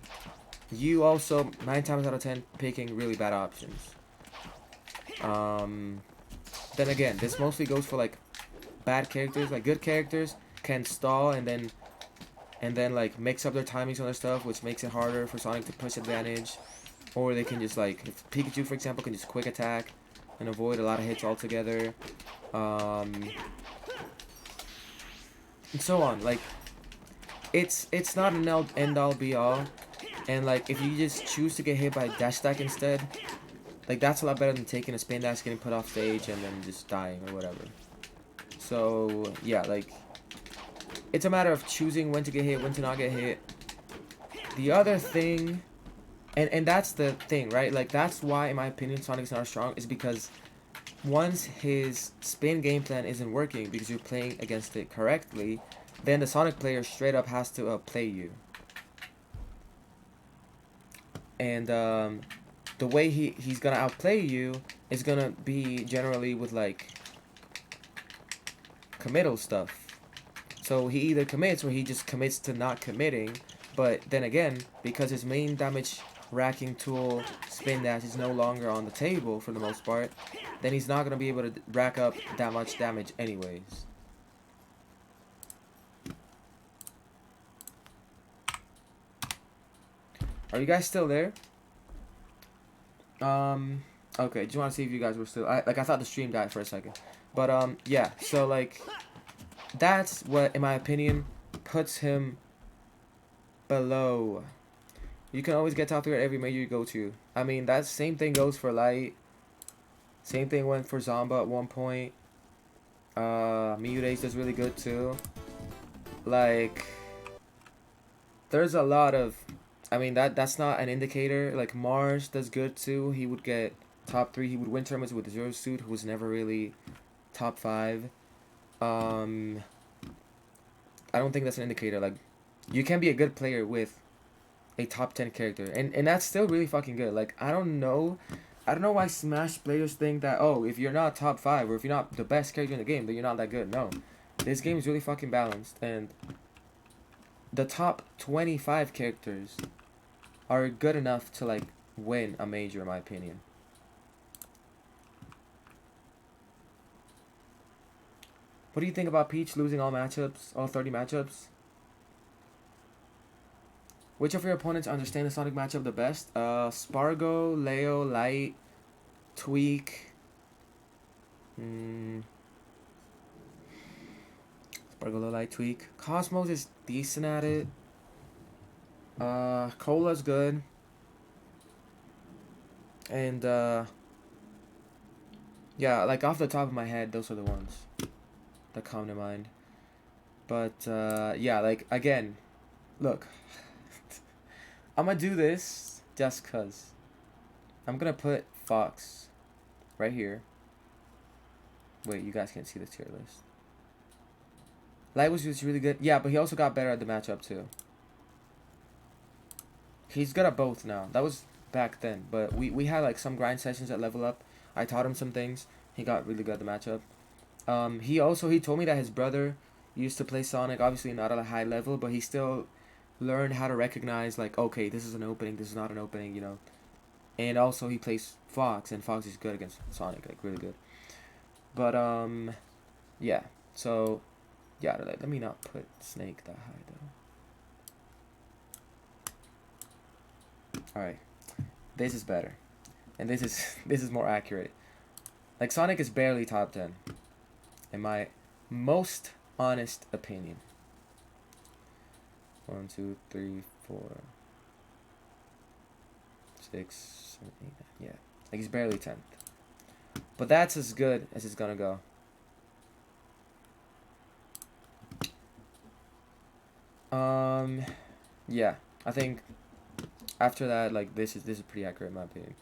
you also 9 times out of 10 picking really bad options. Then again, this mostly goes for like bad characters. Like good characters can stall and then like mix up their timings on their stuff, which makes it harder for Sonic to push advantage. Or they can just like, if Pikachu for example can just quick attack and avoid a lot of hits altogether. And so on. Like it's not an end all be all. And like if you just choose to get hit by dash attack instead, like that's a lot better than taking a spin dash, getting put off stage, and then just dying or whatever. So yeah, like it's a matter of choosing when to get hit, when to not get hit. The other thing, and that's the thing, right? Like that's why, in my opinion, Sonic's not strong, is because once his spin game plan isn't working because you're playing against it correctly, then the Sonic player straight up has to outplay you. And the way he's gonna outplay you is gonna be generally with like committal stuff. So he either commits or he just commits to not committing. But then again, because his main damage racking tool, spin dash, is no longer on the table for the most part, then he's not going to be able to rack up that much damage anyways. Are you guys still there? Okay, just want to see if you guys were still... I thought the stream died for a second. But, yeah, so, like, that's what, in my opinion, puts him below. You can always get top 3 at every major you go to. I mean, that same thing goes for Light. Same thing went for Zomba at one point. Miyure's does really good, too. Like, there's a lot of... I mean, that's not an indicator. Like, Mars does good, too. He would get top 3. He would win tournaments with Zero Suit, who was never really top 5. I don't think that's an indicator. Like, you can be a good player with a top 10 character, and that's still really fucking good. Like, I don't know why Smash players think that, oh, if you're not top 5 or if you're not the best character in the game, then you're not that good. No, this game is really fucking balanced, and the top 25 characters are good enough to, like, win a major, in my opinion. What do you think about Peach losing all 30 matchups? Which of your opponents understand the Sonic matchup the best? Spargo, Leo, Light, Tweak. Spargo, Leo, Light, Tweak. Cosmos is decent at it. Cola's good. And, yeah, like, off the top of my head, those are the ones that come to mind. But, yeah, like, again, look. I'm gonna do this just cause. I'm gonna put Fox right here. Wait, you guys can't see the tier list. Light was just really good. Yeah, but he also got better at the matchup too. He's good at both now. That was back then, but we had like some grind sessions at Level Up. I taught him some things. He got really good at the matchup. He told me that his brother used to play Sonic, obviously not at a high level, but he still learned how to recognize, like, okay, this is an opening, this is not an opening, you know. And also he plays Fox, and Fox is good against Sonic, like, really good. But, yeah. So, yeah, let me not put Snake that high, though. Alright. This is better. And this is more accurate. Like, Sonic is barely top 10. In my most honest opinion. 1, 2, 3, 4, 6, 7, 8, 9. Yeah. Like, he's barely 10th. But that's as good as it's gonna go. Yeah. I think after that, like, this is pretty accurate in my opinion.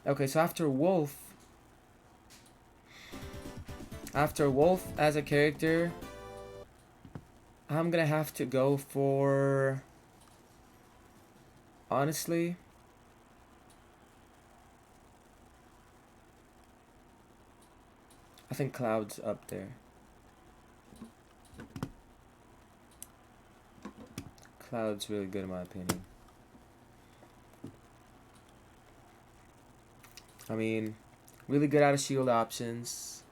Okay, so after Wolf as a character, I'm gonna have to go for, honestly, I think Cloud's up there. Cloud's really good in my opinion. I mean, really good out of shield options.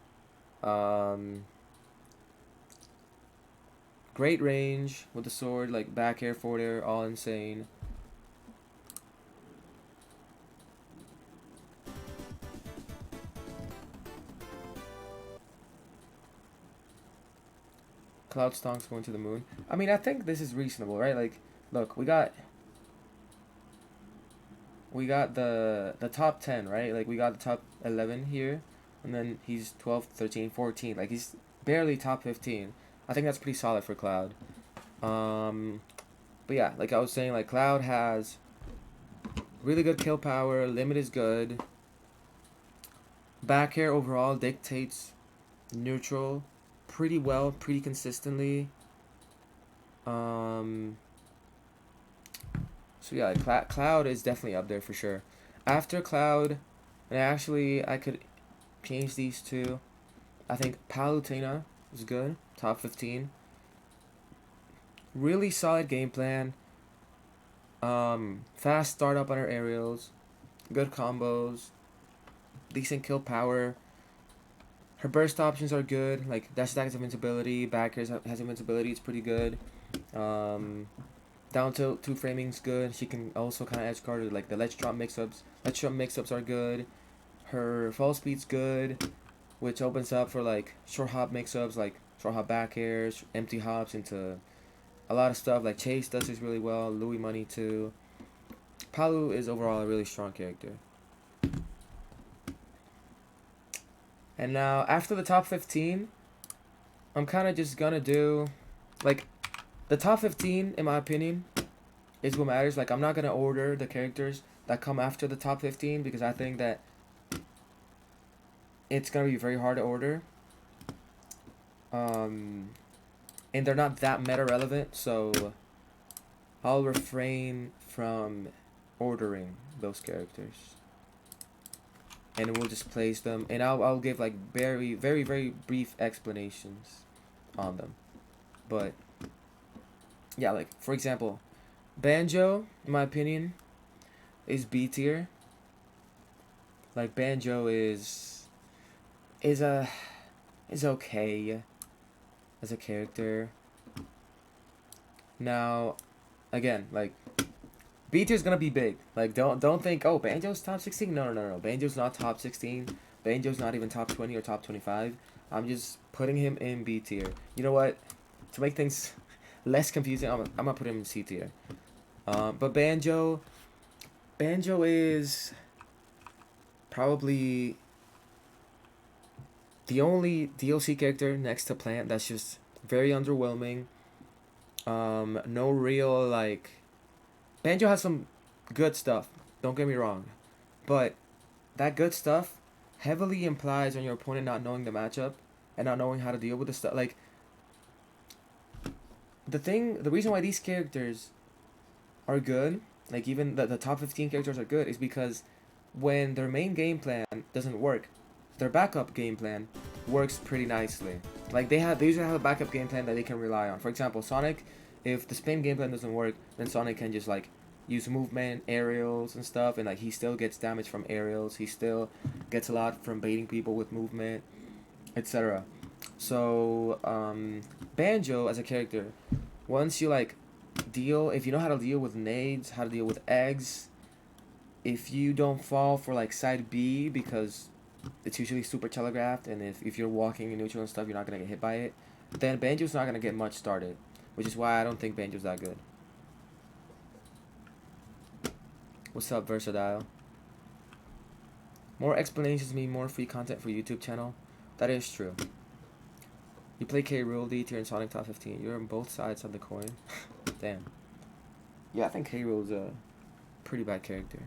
Great range with the sword, like back air, forward air, all insane. Cloud Stonks going to the moon. I mean, I think this is reasonable, right? Like, look, we got the top 10, right? Like, we got the top 11 here, and then he's 12, 13, 14. Like, he's barely top 15. I think that's pretty solid for Cloud. But yeah, like I was saying, like, Cloud has really good kill power, limit is good. Back air overall dictates neutral pretty well, pretty consistently. So yeah, like, Cloud is definitely up there for sure. After Cloud, and actually I could change these two. I think Palutena is good. Top 15. Really solid game plan. Fast startup on her aerials. Good combos. Decent kill power. Her burst options are good. Like dash attack has invincibility. Backers has invincibility. It's pretty good. Um, down tilt two framing's good. She can also kind of edge guard like the ledge drop mix-ups. Ledge drop mix-ups are good. Her fall speed's good, which opens up for like short hop mix-ups, like short hop back airs, empty hops into a lot of stuff. Like Chase does this really well. Louis Money too. Palu is overall a really strong character. And now after the top 15, I'm kind of just gonna do like the top 15 in my opinion is what matters. Like I'm not gonna order the characters that come after the top 15 because I think that it's gonna be very hard to order. And they're not that meta relevant, so I'll refrain from ordering those characters. And we'll just place them, and I'll give like very brief explanations on them. But yeah, like for example, Banjo, in my opinion, is B tier. Like Banjo is okay as a character. Now, again, like B tier is gonna be big. Like don't think Banjo's top 16. No. Banjo's not top 16. Banjo's not even top 20 or top 25. I'm just putting him in B tier. You know what? To make things less confusing, I'm gonna put him in C tier. But Banjo is probably the only DLC character next to Plant that's just very underwhelming. No real like. Banjo has some good stuff. Don't get me wrong, but that good stuff heavily implies on your opponent not knowing the matchup and not knowing how to deal with the stuff. Like the reason why these characters are good, like even the top 15 characters are good, is because when their main game plan doesn't work, their backup game plan works pretty nicely. Like they usually have a backup game plan that they can rely on. For example, Sonic, if the spam game plan doesn't work, then Sonic can just like use movement, aerials and stuff, and like he still gets damage from aerials. He still gets a lot from baiting people with movement, etc. So Banjo as a character, once you like if you know how to deal with nades, how to deal with eggs, if you don't fall for like side B because it's usually super telegraphed, and if you're walking in neutral and stuff, you're not gonna get hit by it, then Banjo's not gonna get much started, which is why I don't think Banjo's that good. What's up, Versatile? More explanations mean more free content for YouTube channel. That is true. You play K. Rool, D tier, and Sonic top 15. You're on both sides of the coin. Damn. Yeah, I think K. Rool's a pretty bad character.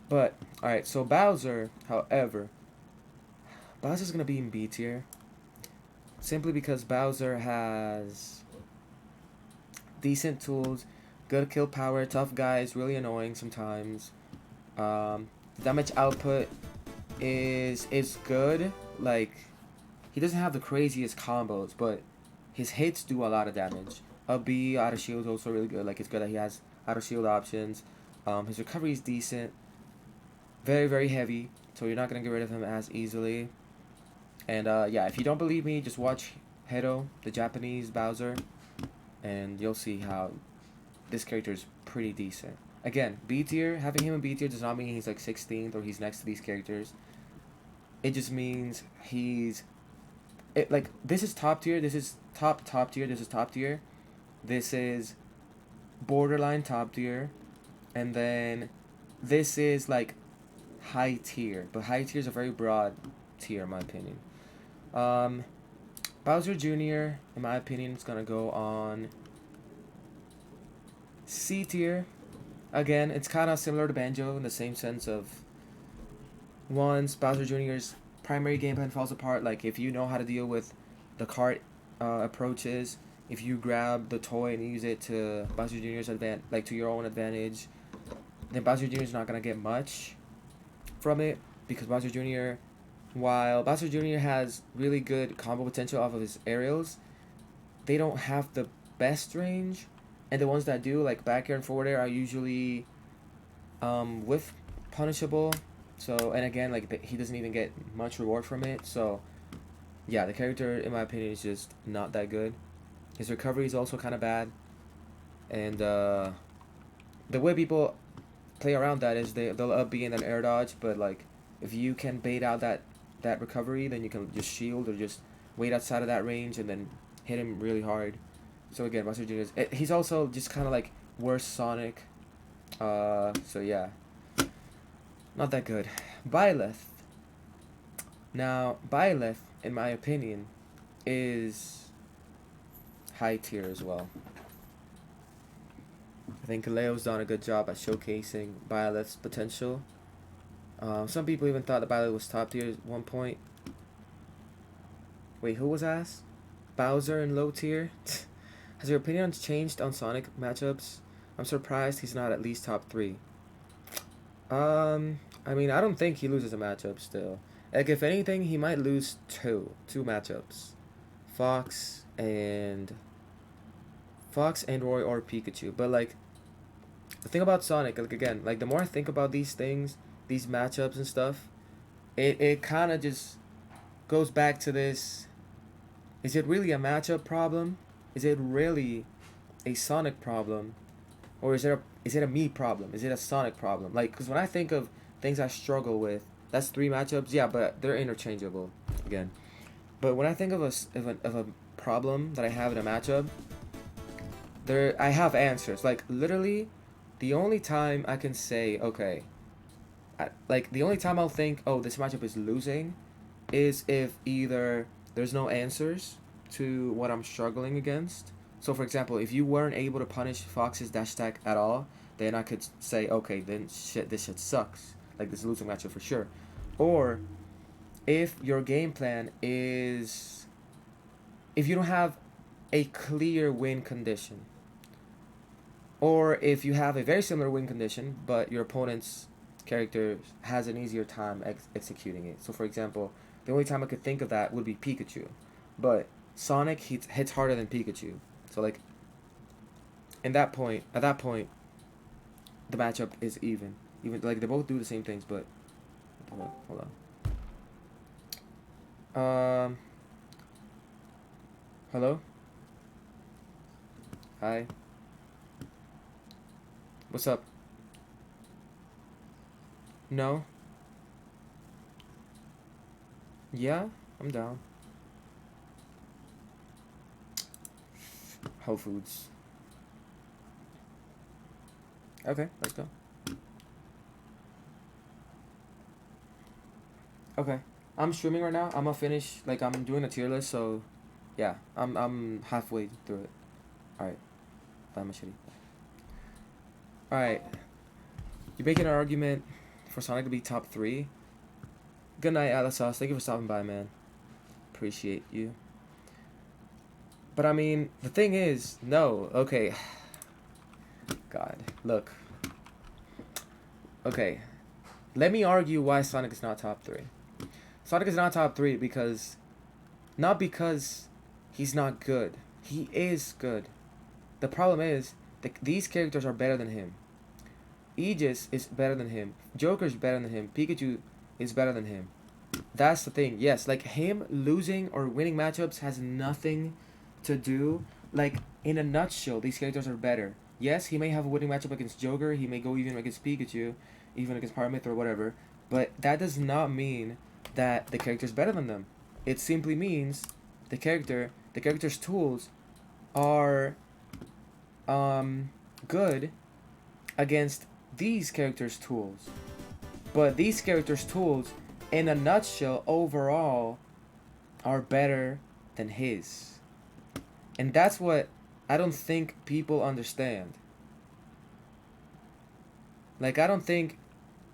But, alright, so Bowser, however, Bowser's gonna be in B tier. Simply because Bowser has decent tools, good kill power, tough guys, really annoying sometimes. Damage output is good. Like, he doesn't have the craziest combos, but his hits do a lot of damage. A B out of shield is also really good. Like, it's good that he has out of shield options. His recovery is decent. Very heavy, so you're not gonna get rid of him as easily. And yeah, if you don't believe me, just watch Hero, the Japanese Bowser, and you'll see how this character is pretty decent. Again, B tier, having him in B tier does not mean he's like 16th or he's next to these characters. It just means like this is top tier, this is top tier, this is top tier, this is borderline top tier, and then this is like high tier, but high tier is a very broad tier in my opinion. Bowser Jr., in my opinion, is gonna go on C tier. Again, it's kind of similar to Banjo in the same sense of once Bowser Jr.'s primary game plan falls apart, like if you know how to deal with the cart approaches, if you grab the toy and use it to Bowser Jr.'s to your own advantage, then Bowser Jr. is not gonna get much from it because Bowser Jr. While Bowser Jr. has really good combo potential off of his aerials, they don't have the best range, and the ones that do, like back air and forward air, are usually with punishable. So, and again, like he doesn't even get much reward from it. So yeah, the character in my opinion is just not that good. His recovery is also kind of bad, and the way people play around that is they'll up B and then air dodge, but like if you can bait out that recovery, then you can just shield or just wait outside of that range and then hit him really hard. So again, Buster Jr. He's also just kind of like worse Sonic. So yeah, not that good. Byleth. Now Byleth, in my opinion, is high tier as well. I think Kaleo's done a good job at showcasing Byleth's potential. Some people even thought that Byleth was top tier at one point. Wait, who was asked? Bowser in low tier? Has your opinion changed on Sonic matchups? I'm surprised he's not at least top 3. I mean, I don't think he loses a matchup still. Like, if anything, he might lose two matchups. Fox and Roy or Pikachu. But, like, the thing about Sonic, like, again, like, the more I think about these things, these matchups and stuff, it kind of just goes back to this. Is it really a matchup problem? Is it really a Sonic problem? Or is it a me problem? Is it a Sonic problem? Like, because when I think of things I struggle with, that's 3 matchups. Yeah, but they're interchangeable again. But when I think of a problem that I have in a matchup, I have answers. Like, literally, the only time I can say, okay, like the only time I'll think, oh, this matchup is losing, is if either there's no answers to what I'm struggling against. So, for example, if you weren't able to punish Fox's dash attack at all, then I could say, okay, then this shit sucks. Like, this is a losing matchup for sure. Or, if your game plan is... if you don't have a clear win condition. Or if you have a very similar win condition, but your opponent's character has an easier time executing it. So, for example, the only time I could think of that would be Pikachu. But Sonic hits harder than Pikachu. So, like, at that point, the matchup is even. Even, like, they both do the same things, but... hold on. Hello? Hi. What's up? No? Yeah? I'm down. Whole Foods. Okay, let's go. Okay. I'm streaming right now. I'm gonna finish, like, I'm doing a tier list, so yeah, I'm halfway through it. Alright. Bye, Machete. Alright. You're making an argument for Sonic to be top 3. Good night, Alisos. Thank you for stopping by, man. Appreciate you. But I mean, the thing is, no, okay. God, look. Okay. Let me argue why Sonic is not top 3. Sonic is not top 3 because... not because he's not good. He is good. The problem is, these characters are better than him. Aegis is better than him. Joker's better than him. Pikachu is better than him. That's the thing. Yes, like, him losing or winning matchups has nothing to do. Like, in a nutshell, these characters are better. Yes, he may have a winning matchup against Joker. He may go even against Pikachu, even against Pyramith or whatever. But that does not mean that the character's better than them. It simply means the character's tools are good against these characters' tools. But these characters' tools, in a nutshell, overall, are better than his. And that's what I don't think people understand. Like, I don't think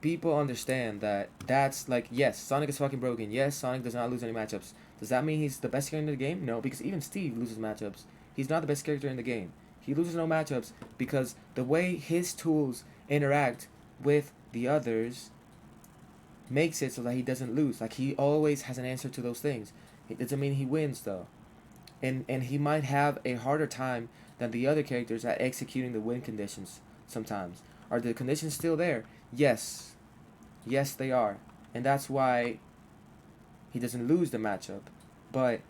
people understand that's, like, yes, Sonic is fucking broken. Yes, Sonic does not lose any matchups. Does that mean he's the best character in the game? No, because even Steve loses matchups. He's not the best character in the game. He loses no matchups because the way his tools interact with the others makes it so that he doesn't lose. Like, he always has an answer to those things. It doesn't mean he wins though, and he might have a harder time than the other characters at executing the win conditions sometimes. Are the conditions still there? Yes. Yes, they are. And that's why he doesn't lose the matchup. But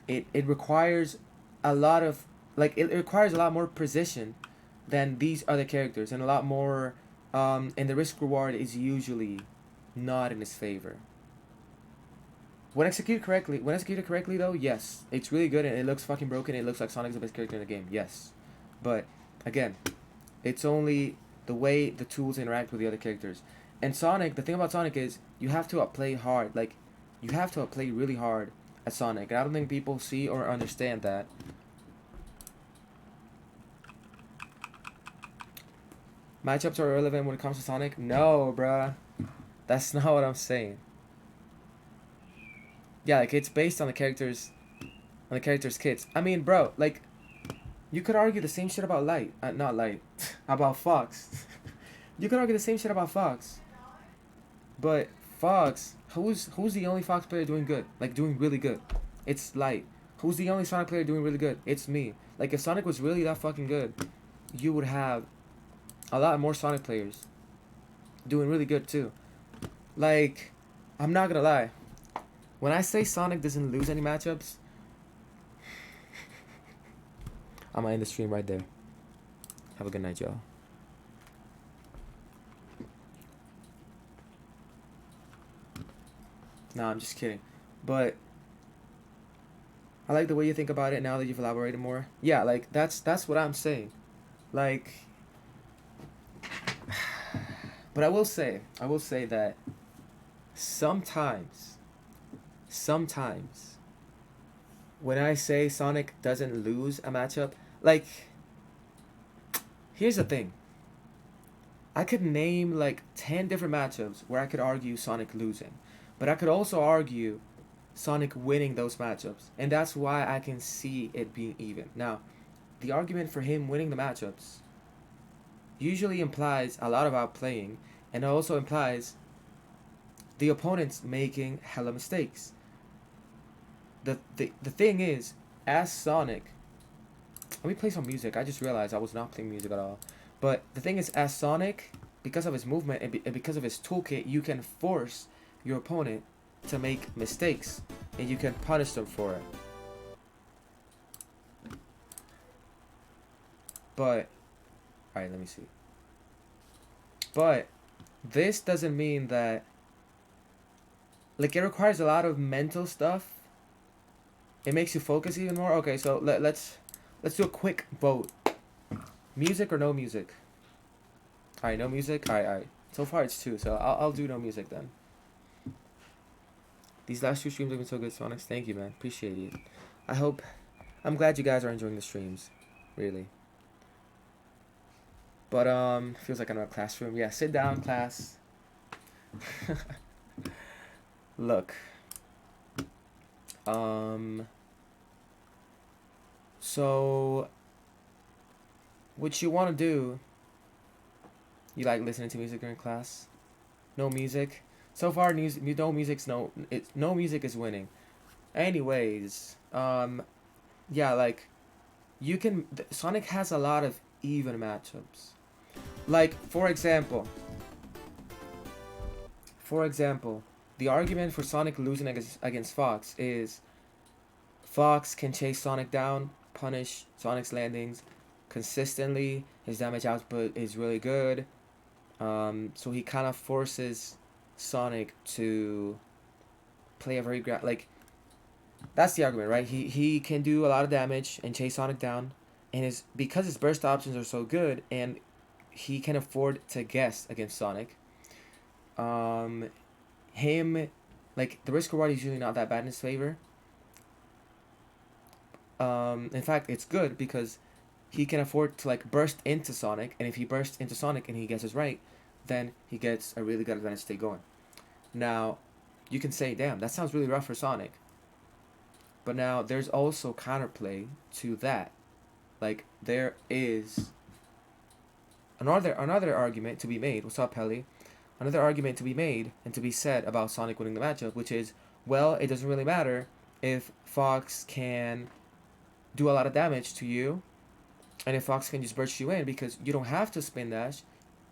it requires a lot of, like, it requires a lot more precision than these other characters, and a lot more and the risk reward is usually not in his favor. When executed correctly though, yes, it's really good and it looks fucking broken. It looks like Sonic's the best character in the game, yes. But again, it's only the way the tools interact with the other characters. And Sonic, the thing about Sonic is you have to play hard. Like, you have to play really hard at Sonic. And I don't think people see or understand that. Matchups are irrelevant when it comes to Sonic? No, bruh. That's not what I'm saying. Yeah, like, it's based on the characters' kits. I mean, bro, like, you could argue the same shit about Light. Not Light. About Fox. You could argue the same shit about Fox. But Fox, who's the only Fox player doing good? Like, doing really good? It's Light. Who's the only Sonic player doing really good? It's me. Like, if Sonic was really that fucking good, you would have a lot more Sonic players doing really good too. Like, I'm not gonna lie. When I say Sonic doesn't lose any matchups, I'm gonna end the stream right there. Have a good night, y'all. Nah, I'm just kidding. But I like the way you think about it now that you've elaborated more. Yeah, like, that's what I'm saying. Like, but I will say that sometimes when I say Sonic doesn't lose a matchup, like, here's the thing. I could name like 10 different matchups where I could argue Sonic losing, but I could also argue Sonic winning those matchups, and that's why I can see it being even. Now, the argument for him winning the matchups usually implies a lot of outplaying, and it also implies the opponents making hella mistakes. The thing is, as Sonic, let me play some music. I just realized I was not playing music at all. But the thing is, as Sonic, because of his movement and because of his toolkit, you can force your opponent to make mistakes, and you can punish them for it. But, alright, let me see. But this doesn't mean that, like, it requires a lot of mental stuff. It makes you focus even more. Okay, so let's do a quick vote. Music or no music? Alright, no music? Alright. So far it's 2, so I'll do no music then. These last 2 streams have been so good, Sonix. Thank you, man. Appreciate it. I'm glad you guys are enjoying the streams. Really. But, feels like I'm in a classroom. Yeah, sit down, class. Look. So, what you want to do, you like listening to music during class? No music? So far, no music is winning. Anyways, yeah, like, Sonic has a lot of even matchups. Like, for example, the argument for Sonic losing against Fox is Fox can chase Sonic down, punish Sonic's landings consistently. His damage output is really good. So he kind of forces Sonic to play a very like, that's the argument, right? He can do a lot of damage and chase Sonic down, and because his burst options are so good, and he can afford to guess against Sonic. Like, the risk reward is usually not that bad in his favor. In fact, it's good because he can afford to, like, burst into Sonic, and if he bursts into Sonic and he guesses right, then he gets a really good advantage to stay going. Now, you can say, damn, that sounds really rough for Sonic. But now, there's also counterplay to that. Like, there is another argument to be made. What's up, Pelly? another argument to be made and to be said about Sonic winning the matchup, which is, well, it doesn't really matter if Fox can do a lot of damage to you, and if Fox can just burst you in, because you don't have to spin dash,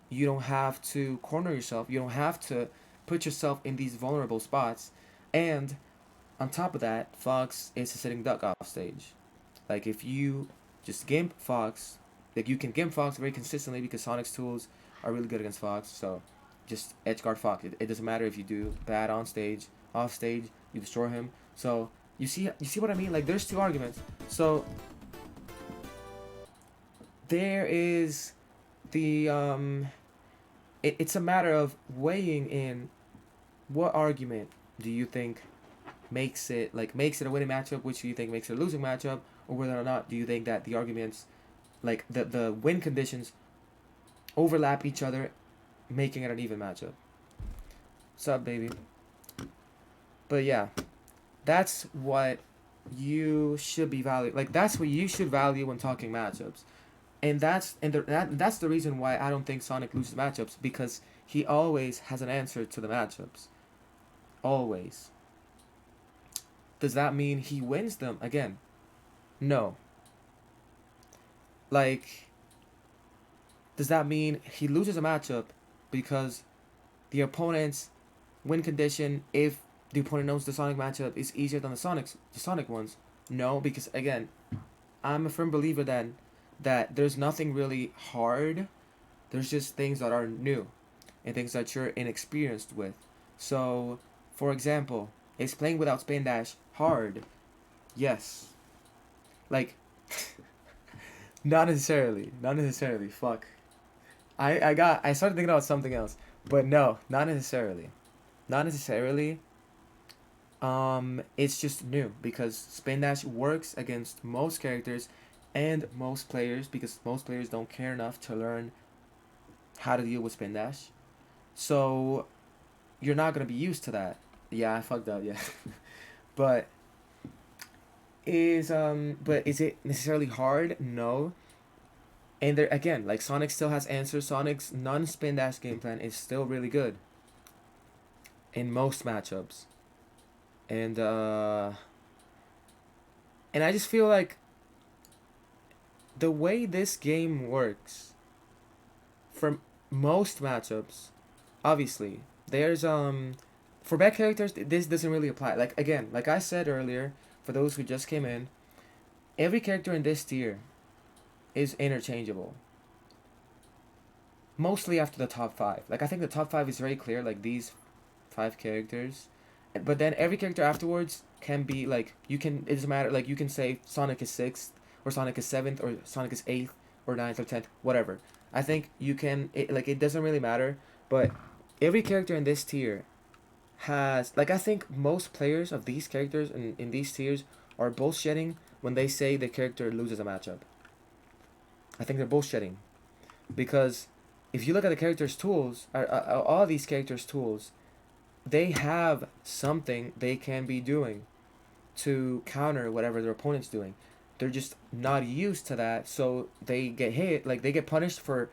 you don't have to corner yourself, you don't have to put yourself in these vulnerable spots, and on top of that, Fox is a sitting duck off stage. Like if you just gimp Fox, like you can gimp Fox very consistently because Sonic's tools are really good against Fox. So just edge guard Fox. It doesn't matter if you do bad on stage, off stage, you destroy him. So you see what I mean? Like there's two arguments. So there is the it's a matter of weighing in what argument do you think makes it a winning matchup, which do you think makes it a losing matchup, or whether or not do you think that the arguments like the win conditions overlap each other, making it an even matchup. What's up, baby? But yeah, that's what you should be value. Like that's what you should value when talking matchups, and that's the reason why I don't think Sonic loses matchups, because he always has an answer to the matchups. Always. Does that mean he wins them again? No. Like, does that mean he loses a matchup because the opponent's win condition, if the opponent knows the Sonic matchup, is easier than the Sonic ones? No, because again, I'm a firm believer then that there's nothing really hard. There's just things that are new and things that you're inexperienced with. So, for example, is playing without spin dash hard? Yes. Like, not necessarily. Not necessarily. Fuck. I started thinking about something else, but no, not necessarily. Not necessarily. It's just new because spin dash works against most characters and most players, because most players don't care enough to learn how to deal with spin dash. So you're not gonna be used to that. Yeah, I fucked up. Yeah, but is it necessarily hard? No. And there again, like Sonic still has answers. Sonic's non-spin dash game plan is still really good in most matchups, and and I just feel like the way this game works for most matchups, obviously there's for bad characters this doesn't really apply. Like again, like I said earlier, for those who just came in, every character in this tier is interchangeable. Mostly after the top five. Like I think the top five is very clear, like these five characters. But then every character afterwards can be like it doesn't matter, like you can say Sonic is sixth or Sonic is seventh or Sonic is eighth or ninth or tenth, whatever. I think you can it doesn't really matter, but every character in this tier has like I think most players of these characters in these tiers are bullshitting when they say the character loses a matchup. I think they're bullshitting because if you look at the character's tools, all these characters' tools, they have something they can be doing to counter whatever their opponent's doing. They're just not used to that, so they get hit, like they get punished for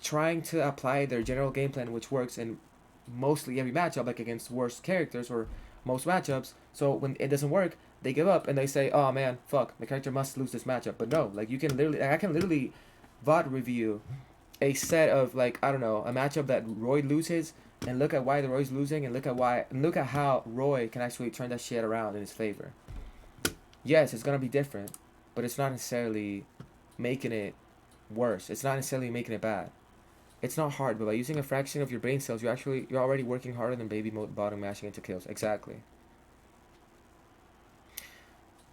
trying to apply their general game plan, which works in mostly every matchup, like against worst characters or most matchups. So when it doesn't work, they give up and they say, "Oh man, fuck, the character must lose this matchup." But no, like I can literally VOD review a set of like I don't know a matchup that Roy loses and look at why the Roy's losing and look at how Roy can actually turn that shit around in his favor. Yes, it's gonna be different, but it's not necessarily making it worse. It's not necessarily making it bad. It's not hard, but by using a fraction of your brain cells, you're already working harder than baby mode bottom mashing into kills. Exactly.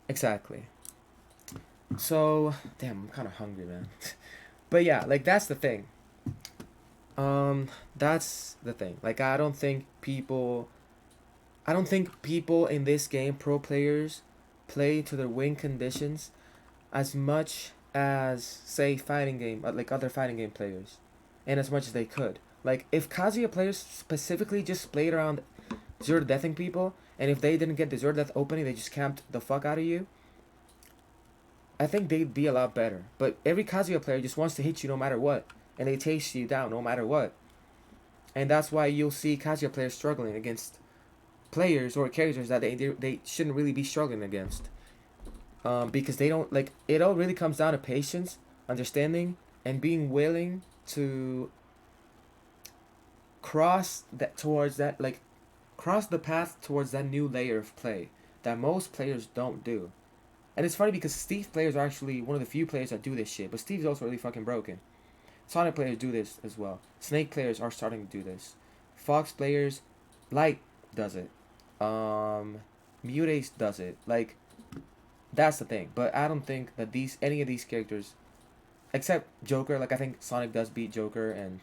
Exactly. So, damn, I'm kind of hungry, man. But yeah, like that's the thing. That's the thing. Like I don't think people in this game, pro players, play to their win conditions as much as say fighting game, like other fighting game players, and as much as they could. Like if Kazuya players specifically just played around zero deathing people, and if they didn't get the zero death opening, they just camped the fuck out of you. I think they'd be a lot better. But every Kazuya player just wants to hit you no matter what, and they chase you down no matter what. And that's why you'll see Kazuya players struggling against players or characters that they shouldn't really be struggling against. Because they don't like it. All really comes down to patience, understanding, and being willing to cross that towards that like cross the path towards that new layer of play that most players don't do. And it's funny because Steve players are actually one of the few players that do this shit, but Steve's also really fucking broken. Sonic players do this as well. Snake players are starting to do this. Fox players, Light does it. Mutace does it. Like, that's the thing. But I don't think that any of these characters, except Joker, like I think Sonic does beat Joker, and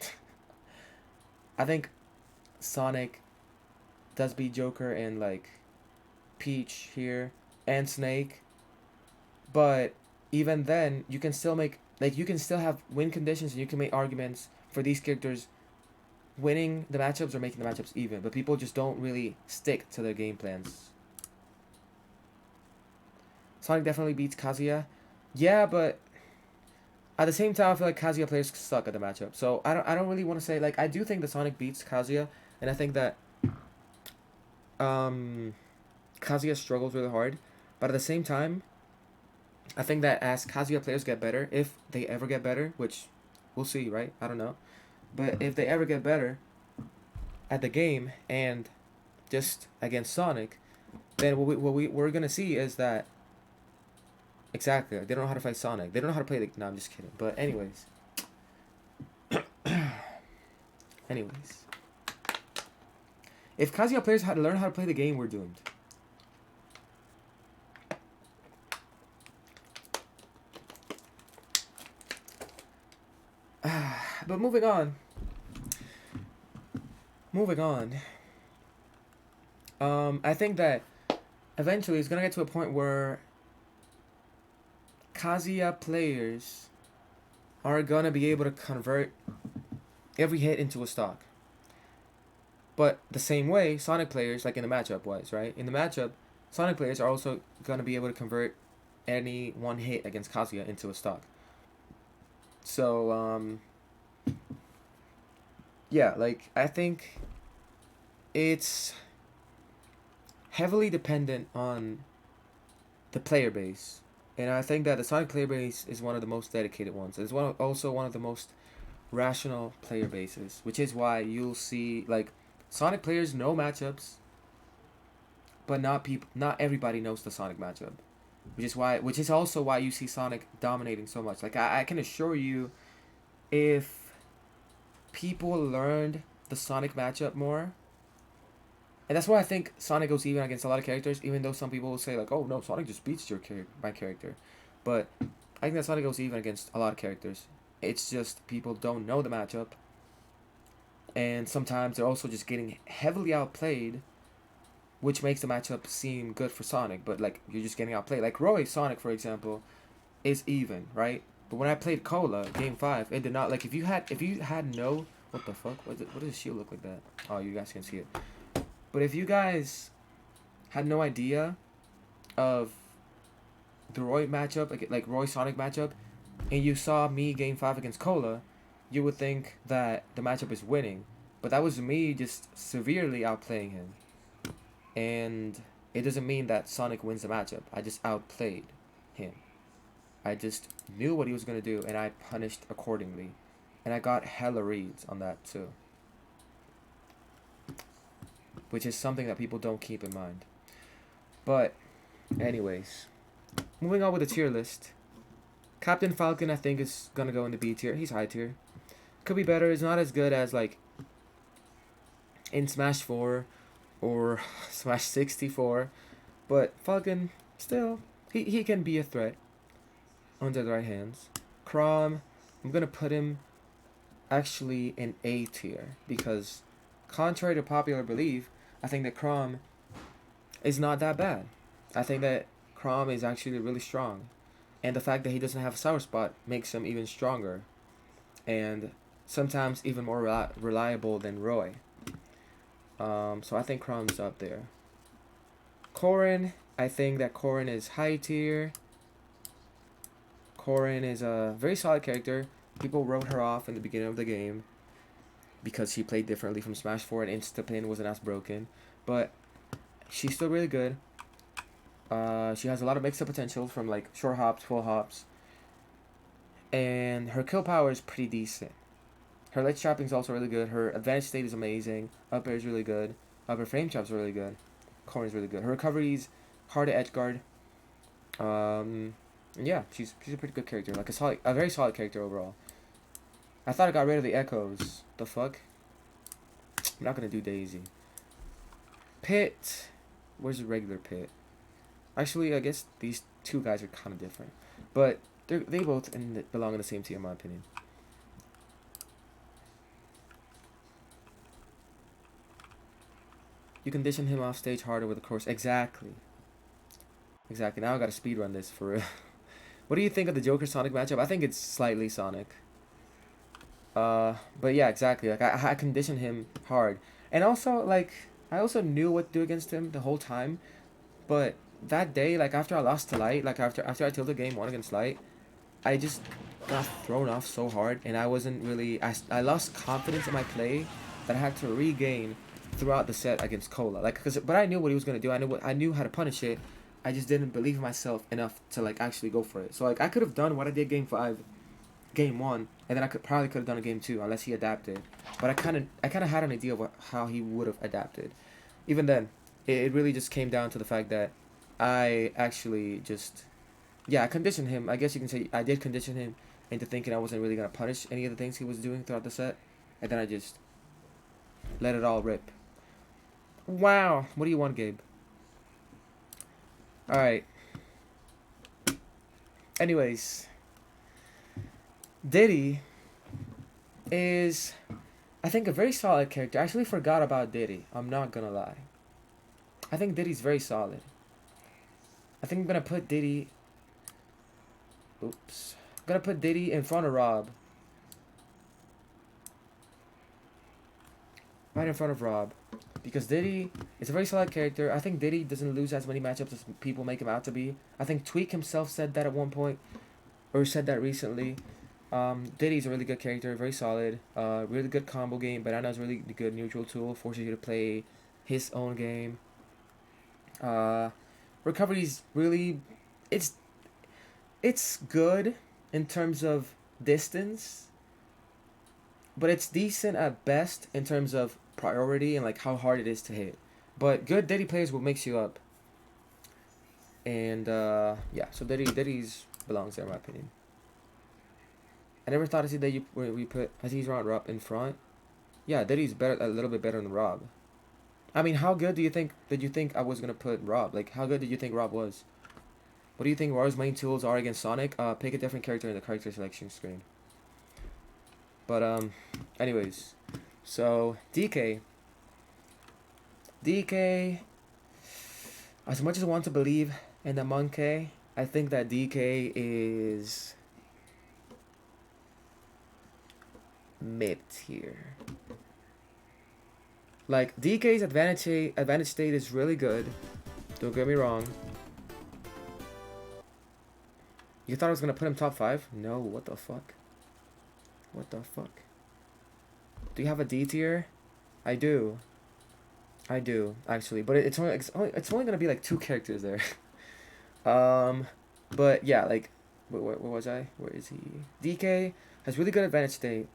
I think Sonic does beat Joker and like Peach here and Snake. But even then, you can still make you can still have win conditions and you can make arguments for these characters winning the matchups or making the matchups even. But people just don't really stick to their game plans. Sonic definitely beats Kazuya. Yeah, but at the same time, I feel like Kazuya players suck at the matchup. So I don't really want to say like I do think that Sonic beats Kazuya, and I think that Kazuya struggles really hard. But at the same time, I think that as Kazuya players get better, if they ever get better, which we'll see, right? I don't know. But if they ever get better at the game and just against Sonic, then we're going to see is that exactly, they don't know how to fight Sonic. They don't know how to play the... No, I'm just kidding. But anyways. Anyways. If Kazuya players had to learn how to play the game, we're doomed. But moving on. I think that eventually it's gonna get to a point where Kazuya players are gonna be able to convert every hit into a stock. But the same way, Sonic players, like in the matchup was, right? In the matchup, Sonic players are also gonna be able to convert any one hit against Kazuya into a stock. So, yeah, like, I think it's heavily dependent on the player base. And I think that the Sonic player base is one of the most dedicated ones. It's also one of the most rational player bases, which is why you'll see, like, Sonic players know matchups, but not everybody knows the Sonic matchup. Which is also why you see Sonic dominating so much. Like, I can assure you, if people learned the Sonic matchup more, and that's why I think Sonic goes even against a lot of characters, even though some people will say like, oh no, Sonic just beats my character. But I think that Sonic goes even against a lot of characters. It's just people don't know the matchup, and sometimes they're also just getting heavily outplayed, which makes the matchup seem good for Sonic, but like you're just getting outplayed. Like Roy Sonic, for example, is even, right? But when I played Cola Game 5, it did not, like, if you had no, what the fuck? What does the shield look like that? Oh, you guys can see it. But if you guys had no idea of the Roy matchup, like Roy Sonic matchup, and you saw me Game 5 against Cola, you would think that the matchup is winning. But that was me just severely outplaying him. And it doesn't mean that Sonic wins the matchup. I just outplayed him. I just knew what he was going to do, and I punished accordingly. And I got hella reads on that too. Which is something that people don't keep in mind. But, anyways. Moving on with the tier list. Captain Falcon, I think, is going to go in the B tier. He's high tier. Could be better. It's not as good as, like, in Smash 4 or Smash 64. But Falcon, still, he can be a threat under the right hands. Chrom, I'm going to put him actually in A tier. Because, contrary to popular belief, I think that Chrom is not that bad. I think that Chrom is actually really strong. And the fact that he doesn't have a sour spot makes him even stronger. And sometimes even more reliable than Roy. So I think Chrom's up there. Corrin, I think that Corrin is high tier. Corrin is a very solid character. People wrote her off in the beginning of the game. because she played differently from Smash 4 and Instapin wasn't as broken. But she's still really good. She has a lot of mix-up potential from like short hops, full hops. And her kill power is pretty decent. Her ledge trapping is also really good. Her advanced state is amazing. Up air is really good. Up air frame trap is really good. Corner is really good. Her recovery is hard to edge guard. And yeah, she's a pretty good character. Like a very solid character overall. I thought I got rid of the echoes. The fuck? I'm not gonna do Daisy. Pit. Where's the regular Pit? Actually, I guess these two guys are kind of different, but they both belong in the same tier, in my opinion. You condition him off stage harder with the course. Exactly. Exactly. Now I gotta speedrun this for real. What do you think of the Joker Sonic matchup? I think it's slightly Sonic. But yeah, exactly. Like I conditioned him hard, and also like I also knew what to do against him the whole time, but that day, like after I lost to Light, like after I tilted game 1 against Light, I just got thrown off so hard, and I wasn't really I lost confidence in my play that I had to regain throughout the set against Cola. Like but I knew what he was gonna do. I knew how to punish it. I just didn't believe in myself enough to like actually go for it. So like I could have done what I did game 5, game 1, and then I probably could have done a game 2 unless he adapted. But I kind of had an idea of how he would have adapted. Even then, it really just came down to the fact that I actually just I conditioned him. I guess you can say I did condition him into thinking I wasn't really gonna punish any of the things he was doing throughout the set, and then I just let it all rip. Wow, what do you want, Gabe? All right. Anyways, Diddy is, I think, a very solid character. I actually forgot about Diddy. I'm not gonna lie. I think Diddy's very solid. I think I'm gonna put Diddy. Oops. I'm gonna put Diddy in front of Rob. Right in front of Rob. Because Diddy is a very solid character. I think Diddy doesn't lose as many matchups as people make him out to be. I think Tweak himself said that at one point. Or said that recently. Diddy's a really good character. Very solid. Really good combo game. Banana's really good neutral tool. Forces you to play his own game. Recovery's really... It's good in terms of distance. But it's decent at best in terms of priority and like how hard it is to hit. But good Diddy players will mix you up. And yeah, so Diddy's belongs there in my opinion. I never thought to see that we put Aziz Rob in front. Yeah, Diddy's better, a little bit better than Rob. I mean, how good did you think I was gonna put Rob? Like, how good did you think Rob was? What do you think Rob's main tools are against Sonic? Pick a different character in the character selection screen. But anyways, so DK, as much as I want to believe in the monkey, I think that DK is mid tier. Like DK's advantage state is really good. Don't get me wrong. You thought I was gonna put him top 5? No, what the fuck? What the fuck? Do you have a D tier? I do. I do, actually. But it's only gonna be like 2 characters there. But yeah, like, where was I? Where is he? DK has really good advantage state.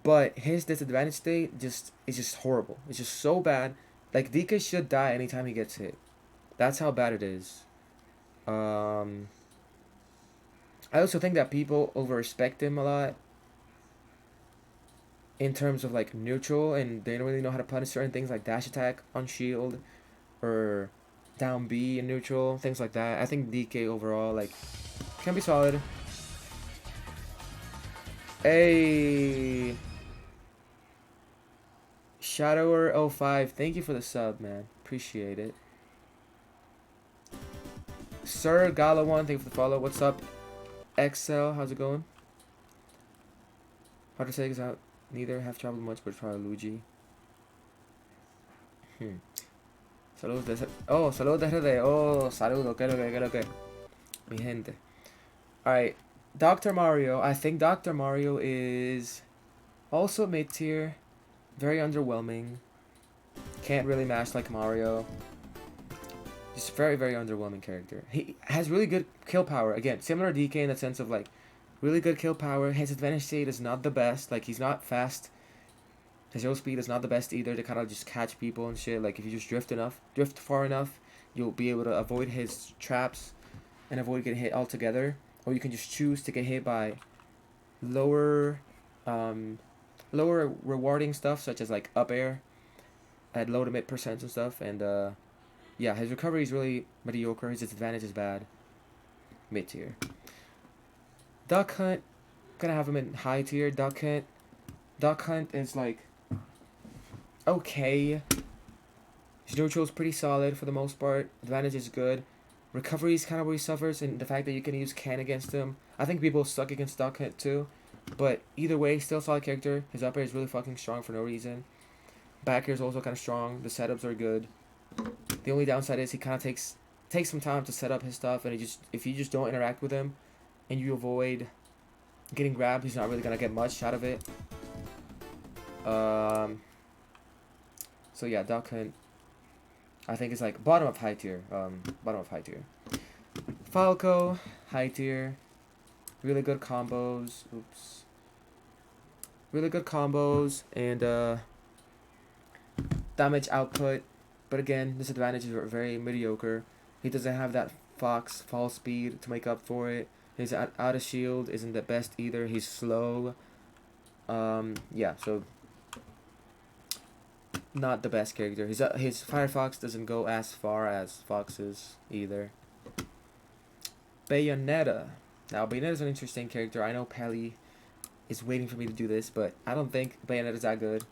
But his disadvantage state is just horrible. It's just so bad. Like, DK should die anytime he gets hit. That's how bad it is. I also think that people over-respect him a lot in terms of like neutral, and they don't really know how to punish certain things like dash attack on shield or down B in neutral, things like that. I think DK overall like can be solid. Hey, Shadower05, thank you for the sub, man. Appreciate it. Sir Gala1, thank you for the follow. What's up? XL, how's it going? Hard to say because I neither have traveled much, but try Luigi. Saludos de... Oh, saludos de... Oh, saludos. ¿Qué lo que? Mi gente. Alright. Dr. Mario. I think Dr. Mario is Also mid tier, very underwhelming. Can't really mash like Mario. Just very, very underwhelming character. He has really good kill power. Again, similar to DK in the sense of like really good kill power. His advantage state is not the best. Like he's not fast. His arrow speed is not the best either to kind of just catch people and shit. Like if you just drift far enough, you'll be able to avoid his traps and avoid getting hit altogether. Or you can just choose to get hit by lower, um, lower rewarding stuff such as like up air at low to mid percents and stuff. And yeah, his recovery is really mediocre. His disadvantage is bad. Mid tier. Duck Hunt, gonna have him in high tier. Duck Hunt is like okay. His neutral is pretty solid for the most part. Advantage is good. Recovery is kind of where he suffers, and the fact that you can use can against him. I think people suck against Duck Hunt too, but either way, still solid character. His up air is really fucking strong for no reason. Back air is also kind of strong. The setups are good. The only downside is he kind of takes some time to set up his stuff, and if you just don't interact with him, and you avoid getting grabbed, he's not really gonna get much out of it. So yeah, Duck Hunt, I think it's like bottom of high tier. Falco, high tier. Really good combos. Oops. Really good combos and damage output. But again, disadvantages are very mediocre. He doesn't have that Fox fall speed to make up for it. His out of shield isn't the best either. He's slow. Yeah, so not the best character. His Firefox doesn't go as far as Fox's either. Bayonetta. Now, Bayonetta's an interesting character. I know Pelly is waiting for me to do this, but I don't think Bayonetta's that good.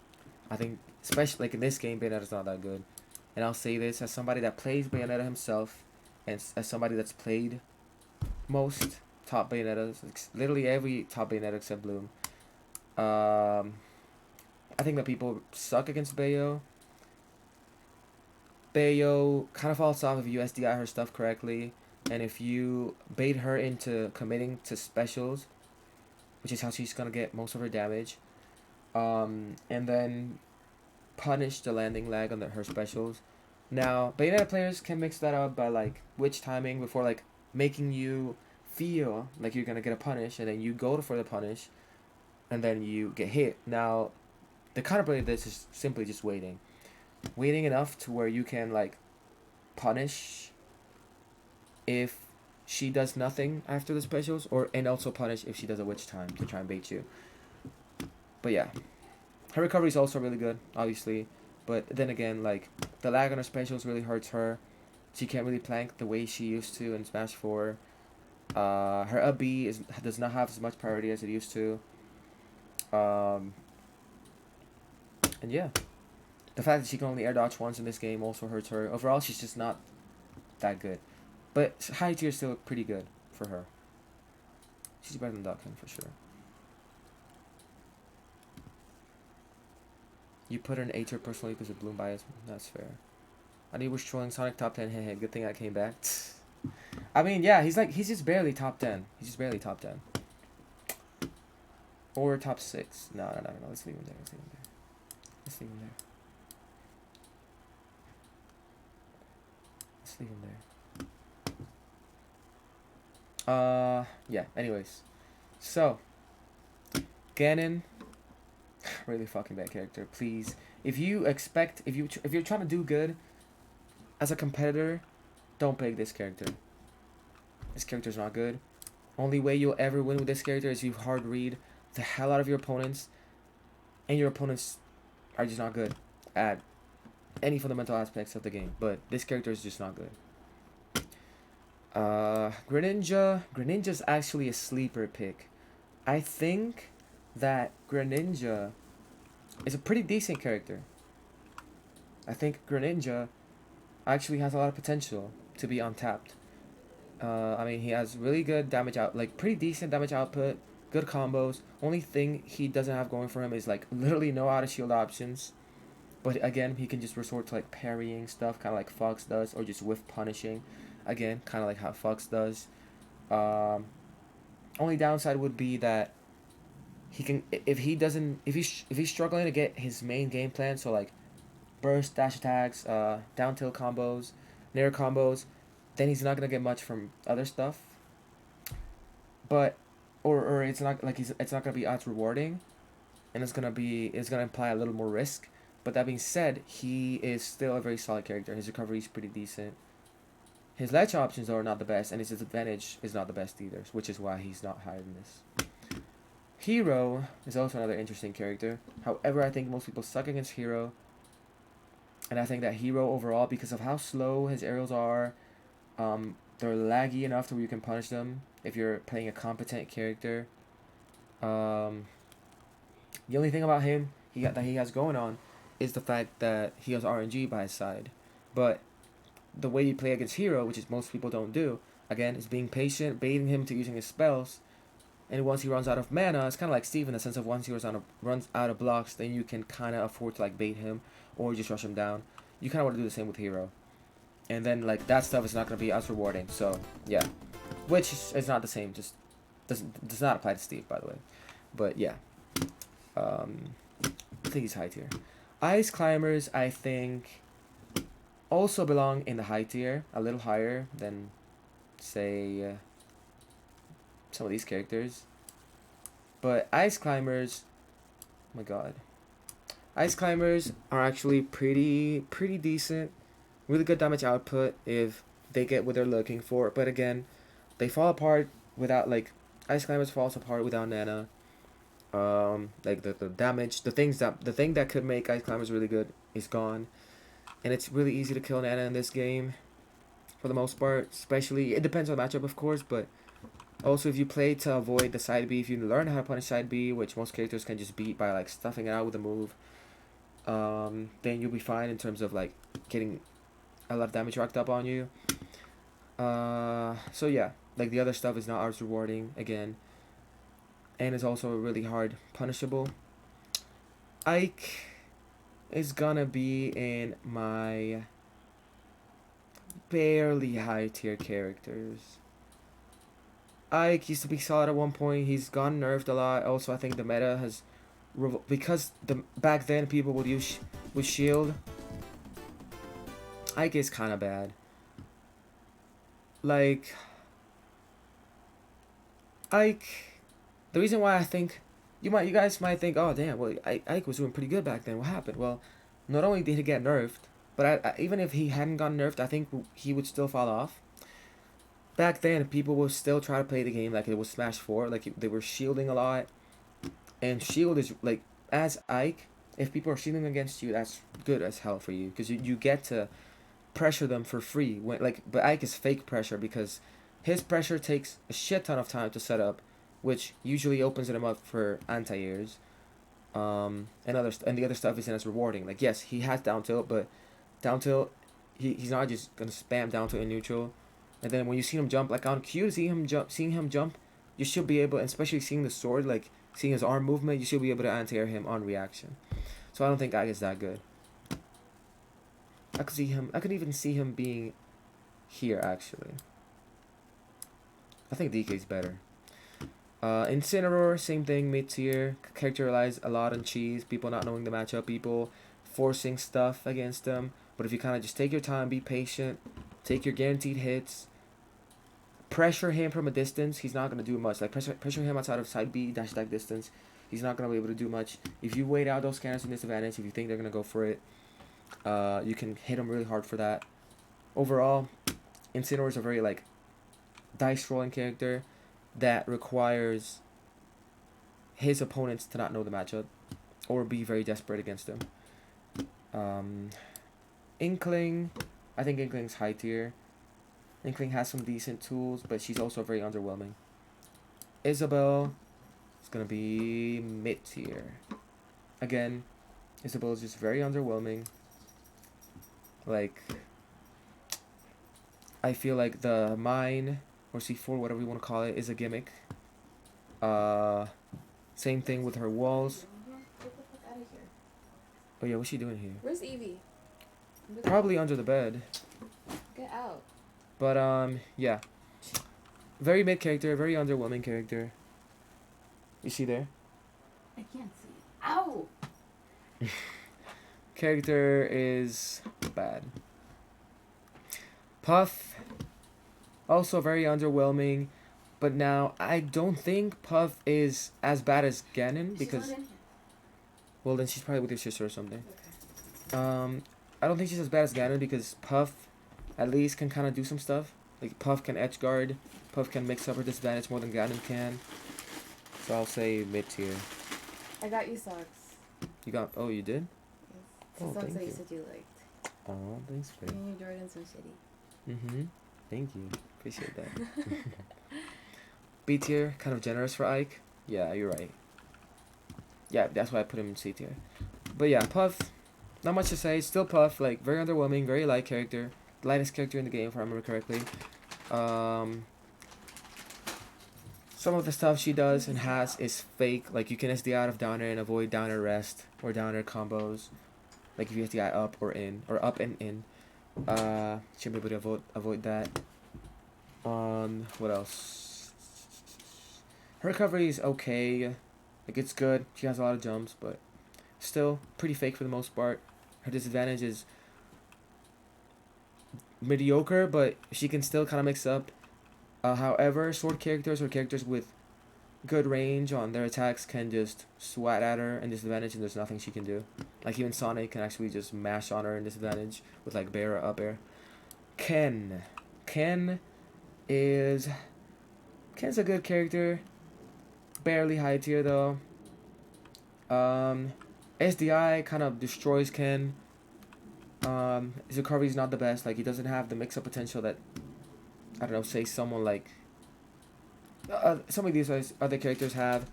I think, especially like in this game, Bayonetta's not that good. And I'll say this as somebody that plays Bayonetta himself, and as somebody that's played most top Bayonettas, like literally every top Bayonetta except Bloom. I think that people suck against Bayo. Bayo kind of falls off if you SDI her stuff correctly, and if you bait her into committing to specials, which is how she's gonna get most of her damage, and then punish the landing lag on her specials. Now, Bayonetta players can mix that up by like witch timing before like making you feel like you're gonna get a punish, and then you go for the punish, and then you get hit. Now, the counterplay of this is simply just waiting enough to where you can like punish if she does nothing after the specials, and also punish if she does a witch time to try and bait you. But yeah, her recovery is also really good, obviously, but then again, like the lag on her specials really hurts her. She can't really plank the way she used to in Smash 4. Her up B does not have as much priority as it used to. And yeah, the fact that she can only air dodge once in this game also hurts her. Overall, she's just not that good. But high tier is still pretty good for her. She's better than Duckman for sure. You put her in A tier personally because of Bloom bias. That's fair. I knew he was trolling Sonic top 10. Hey, good thing I came back. I mean, yeah, he's just barely top 10. He's just barely top 10. Or top 6. No. Let's leave him there. Let's leave him there. Yeah, anyways. So, Ganon, really fucking bad character. Please, if you're trying to do good as a competitor, don't pick this character. This character's not good. Only way you'll ever win with this character is you hard read the hell out of your opponents, and your opponents are just not good at any fundamental aspects of the game. But this character is just not good. Greninja's actually a sleeper pick. I think that Greninja is a pretty decent character. I think Greninja actually has a lot of potential to be untapped. I mean, he has really good damage pretty decent damage output, good combos. Only thing he doesn't have going for him is like literally no out of shield options. But again, he can just resort to like parrying stuff, kind of like Fox does, or just whiff punishing. Again, kind of like how Fox does. Only downside would be that he can, if he doesn't, if he's struggling to get his main game plan, so like burst, dash attacks, down tilt combos, nair combos, then he's not gonna get much from other stuff. But, or it's not like it's not gonna be as rewarding, and it's gonna imply a little more risk. But that being said, he is still a very solid character. His recovery is pretty decent. His ledge options are not the best, and his disadvantage is not the best either, which is why he's not higher than this. Hero is also another interesting character. However, I think most people suck against Hero. And I think that Hero overall, because of how slow his aerials are, they're laggy enough to where you can punish them if you're playing a competent character. The only thing about him that he has going on is the fact that he has RNG by his side. But the way you play against Hero, which is most people don't do, again, is being patient, baiting him to using his spells. And once he runs out of mana, it's kind of like Steve in the sense of once he runs out of blocks, then you can kind of afford to like bait him or just rush him down. You kind of want to do the same with Hero. And then like that stuff is not going to be as rewarding. So yeah, which is not the same. Just does not apply to Steve, by the way. But yeah, I think he's high tier. Ice climbers, I think, also belong in the high tier, a little higher than, say, some of these characters. But ice climbers, oh my god, ice climbers are actually pretty decent. Really good damage output if they get what they're looking for. But again, they fall apart without, like, ice climbers falls apart without Nana. Like the damage, the thing that could make ice climbers really good is gone. And it's really easy to kill Nana in this game for the most part. Especially, it depends on the matchup, of course, but also if you play to avoid the side B, if you learn how to punish side B, which most characters can just beat by like stuffing it out with a move, then you'll be fine in terms of like getting a lot of damage racked up on you. So yeah, like the other stuff is not as rewarding again, and is also really hard punishable. Ike is gonna be in my barely high tier characters. Ike used to be solid at one point. He's gone nerfed a lot. Also, I think the meta has, because back then people would use with shield. Ike is kind of bad. Like, Ike, the reason why I think you guys might think, oh damn, well Ike was doing pretty good back then. What happened? Well, not only did he get nerfed, but even if he hadn't gotten nerfed, I think he would still fall off. Back then, people would still try to play the game like it was Smash 4, like they were shielding a lot. And shield is, like, as Ike, if people are shielding against you, that's good as hell for you. Because you get to pressure them for free. But Ike is fake pressure because his pressure takes a shit ton of time to set up, which usually opens him up for anti-airs. And the other stuff isn't as rewarding. Like, yes, he has down tilt, but down tilt, he's not just going to spam down tilt in neutral. And then when you see him jump, like on cue, seeing him jump, you should be able, especially seeing the sword, like seeing his arm movement, you should be able to anti-air him on reaction. So I don't think Ike is that good. I could even see him being here actually. I think DK is better. Incineroar, same thing, mid tier. Character relies a lot on cheese, people not knowing the matchup, people forcing stuff against them. But if you kind of just take your time, be patient, take your guaranteed hits, pressure him from a distance, he's not going to do much. Like, pressure him outside of side B, dash attack distance, he's not going to be able to do much. If you wait out those scanners in disadvantage, if you think they're going to go for it, you can hit him really hard for that. Overall, Incineroar is a very, like, dice rolling character that requires his opponents to not know the matchup or be very desperate against him. Inkling, I think Inkling's high tier. Inkling has some decent tools, but she's also very underwhelming. Isabel is going to be mid tier. Again, Isabel is just very underwhelming. Like, I feel like the mine or C4, whatever you want to call it, is a gimmick. Same thing with her walls. Get the fuck out of here. Oh yeah, what's she doing here? Where's Evie? Probably under the bed. Get out. But yeah. Very mid character, very underwhelming character. You see there? I can't see. Ow! Character is bad. Puff, also very underwhelming. But now I don't think Puff is as bad as Ganon because She's not in here. well then she's probably with your sister or something. Okay. I don't think she's as bad as Ganon because Puff at least can kind of do some stuff. Like Puff can edge guard, Puff can mix up her disadvantage more than Ganon can. So I'll say mid tier. I got you socks. You got you did? Yes. Oh, The socks thank that you you. said you liked. Oh, thanks, babe. And your Jordans are shitty. Mm-hmm. Thank you. Appreciate that. B tier, kind of generous for Ike. Yeah, you're right. Yeah, that's why I put him in C tier. But yeah, Puff, not much to say. Still Puff, like very underwhelming, very light character, lightest character in the game if I remember correctly. Some of the stuff she does and has is fake. Like you can SD out of downer and avoid downer rest or downer combos. Like if you SD up or in or up and in. Should be able to avoid that. What else? Her recovery is okay. Like it's good. She has a lot of jumps, but still pretty fake for the most part. Her disadvantage is mediocre, but she can still kind of mix up. However, sword characters or characters with good range on their attacks can just swat at her and disadvantage, and there's nothing she can do. Like even Sonic can actually just mash on her and disadvantage with like bair or up air. Ken is Ken's a good character. Barely high tier though. SDI kind of destroys Ken. His recovery is not the best. Like he doesn't have the mix-up potential that I don't know. Say someone like some of these other characters have.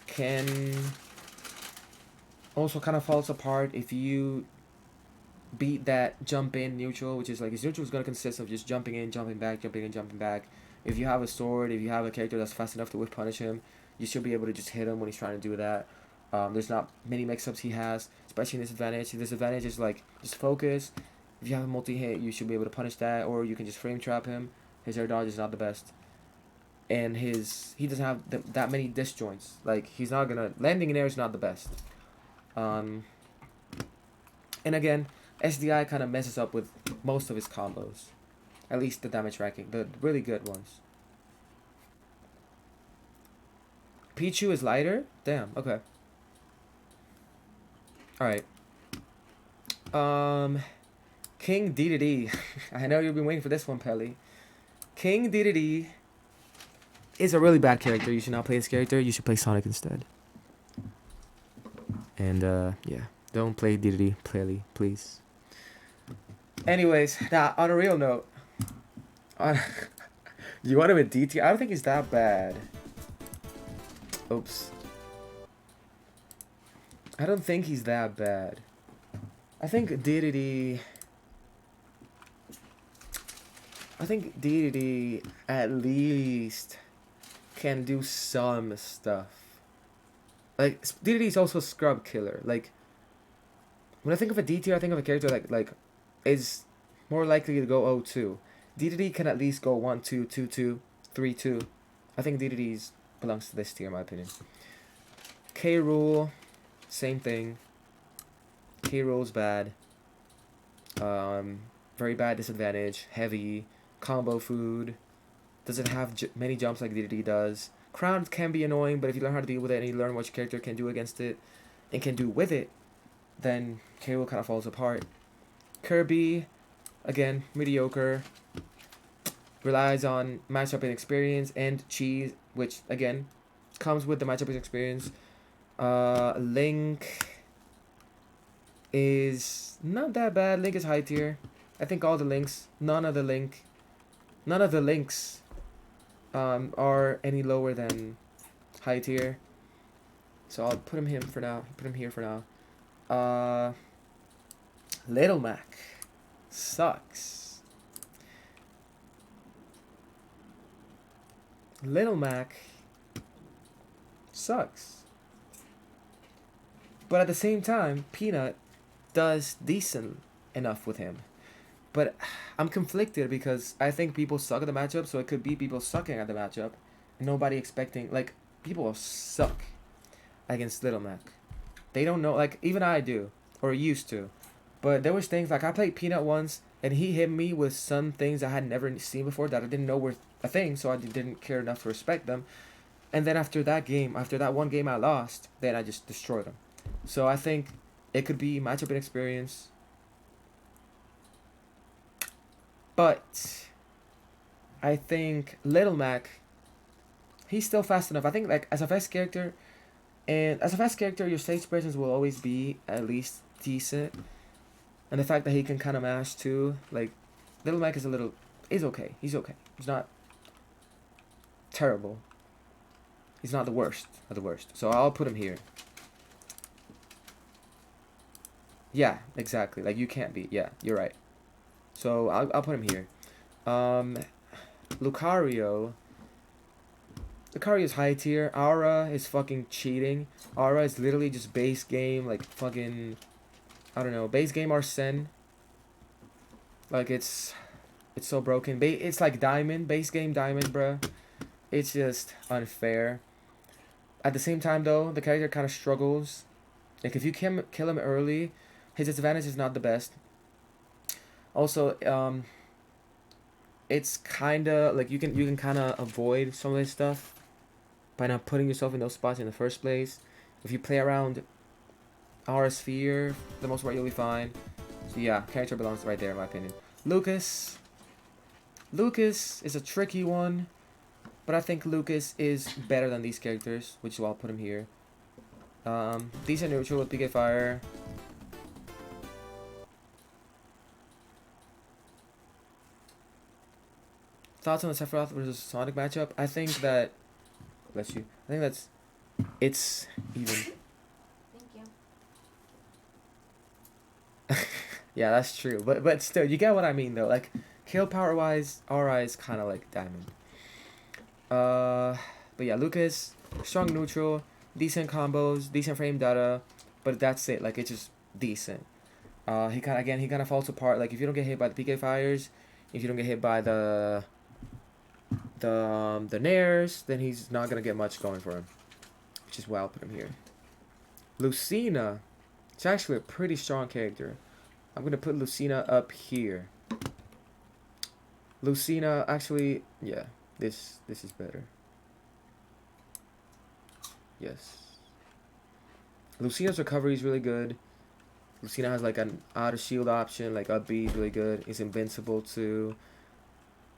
Ken also kind of falls apart if you beat that jump in neutral, which is like his neutral is going to consist of just jumping in, jumping back, jumping in, jumping back. If you have a sword, if you have a character that's fast enough to whip punish him, you should be able to just hit him when he's trying to do that. There's not many mix-ups he has, especially in disadvantage. Disadvantage is like just focus. If you have a multi-hit, you should be able to punish that, or you can just frame trap him. His air dodge is not the best, and he doesn't have that many disjoints. Like he's not gonna landing in air is not the best. And again, SDI kind of messes up with most of his combos, at least the damage ranking, the really good ones. Pichu is lighter? Damn, okay. Alright. King Dedede. I know you've been waiting for this one, Pelly. King Dedede is a really bad character. You should not play this character. You should play Sonic instead. And, yeah. Don't play Dedede, Pelly, please. Anyways, now, on a real note. You want him in DT? I don't think he's that bad. Oops. I don't think he's that bad. I think Dedede at least can do some stuff. Like Dedede is also scrub killer. Like when I think of a D tier, I think of a character like is more likely to go 0-2. Dedede can at least go 1-2, 2-2, 3-2. I think Dedede belongs to this tier in my opinion. K. Rool, same thing. K. Rool's bad. Very bad disadvantage. Heavy. Combo food. Doesn't have many jumps like Dedede does. Crown can be annoying, but if you learn how to deal with it and you learn what your character can do against it and can do with it, then K. Rool kind of falls apart. Kirby, again, mediocre. Relies on matchup and experience and cheese, which again comes with the matchup and experience. Link is not that bad. Link is high tier. I think all the links, none of the links are any lower than high tier. So I'll put him here for now. Little Mac sucks. Little Mac sucks. But at the same time, Peanut does decent enough with him. But I'm conflicted because I think people suck at the matchup, so it could be people sucking at the matchup. And nobody expecting, like, people suck against Little Mac. They don't know, like, even I do, or used to. But there was things, like, I played Peanut once, and he hit me with some things I had never seen before that I didn't know were a thing, so I didn't care enough to respect them. And then after that one game I lost, then I just destroyed him. So I think it could be matchup inexperience. But I think Little Mac, he's still fast enough. I think, like, as a fast character, your stage presence will always be at least decent. And the fact that he can kind of mash too, like, Little Mac is okay. He's okay. He's not terrible. He's not the worst of the worst. So I'll put him here. Yeah, exactly. Like, you can't beat. Yeah, you're right. So I'll put him here. Lucario. Lucario's high tier. Aura is fucking cheating. Aura is literally just base game, like, fucking, I don't know, base game Arsene. Like, it's so broken. It's like Diamond, base game Diamond, bruh. It's just unfair. At the same time, though, the character kind of struggles. Like, if you kill him early, his disadvantage is not the best. Also, it's kind of like you can kind of avoid some of this stuff by not putting yourself in those spots in the first place. If you play around Aura Sphere, for the most part, you'll be fine. So yeah, character belongs right there in my opinion. Lucas is a tricky one, but I think Lucas is better than these characters, which is why I'll put him here. Decent neutral with PK Fire. Thoughts on the Sephiroth versus Sonic matchup? I think that, bless you. I think it's even. Thank you. Yeah, that's true. But still, you get what I mean though. Like, kill power wise, Aura is kind of like Diamond. But yeah, Lucas, strong neutral, decent combos, decent frame data, but that's it. Like, it's just decent. He kind of falls apart. Like, if you don't get hit by the PK fires, if you don't get hit by the nairs, then he's not gonna get much going for him, which is why I'll put him here. Lucina, it's actually a pretty strong character. I'm gonna put Lucina up here. Lucina, actually, yeah, this is better. Yes. Lucina's recovery is really good. Lucina has like an out of shield option, like up B is really good. It's invincible too.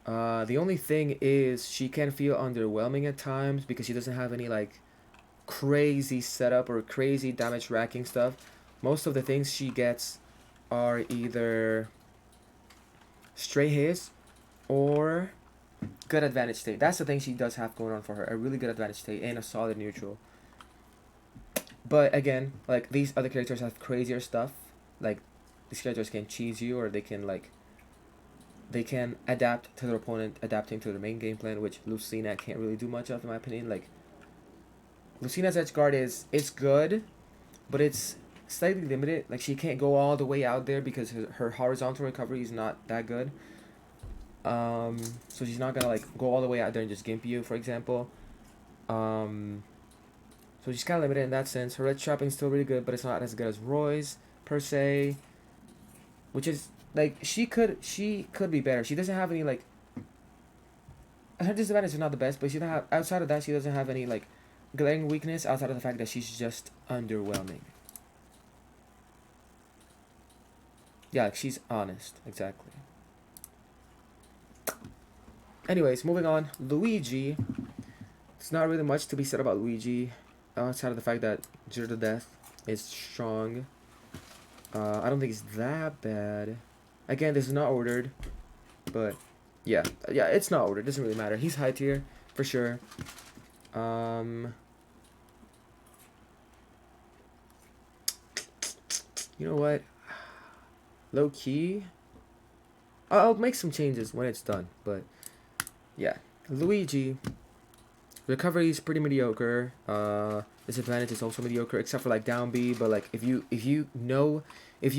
The only thing is she can feel underwhelming at times because she doesn't have any like crazy setup or crazy damage racking stuff. Most of the things she gets are either stray hits or good advantage state. That's the thing she does have going on for her. A really good advantage state and a solid neutral. But again, like, these other characters have crazier stuff. Like, these characters can cheese you, or they can adapt to their opponent, adapting to their main game plan, which Lucina can't really do much of, in my opinion. Like, Lucina's edge guard it's good, but it's slightly limited. Like, she can't go all the way out there because her horizontal recovery is not that good. So she's not gonna like go all the way out there and just gimp you, for example. So she's kind of limited in that sense. Her red trapping is still really good, but it's not as good as Roy's per se. Which is like she could be better. She doesn't have any like. Her disadvantage is not the best, but she doesn't have, outside of that, she doesn't have any like glaring weakness outside of the fact that she's just underwhelming. Yeah, like, she's honest, exactly. Anyways, moving on. Luigi. It's not really much to be said about Luigi, outside of the fact that Zero to Death is strong. I don't think it's that bad. Again, this is not ordered, but yeah, it's not ordered. It doesn't really matter. He's high tier for sure. You know what? Low key, I'll make some changes when it's done. But yeah, Luigi. Recovery is pretty mediocre. Disadvantage is also mediocre, except for like down B. But like if you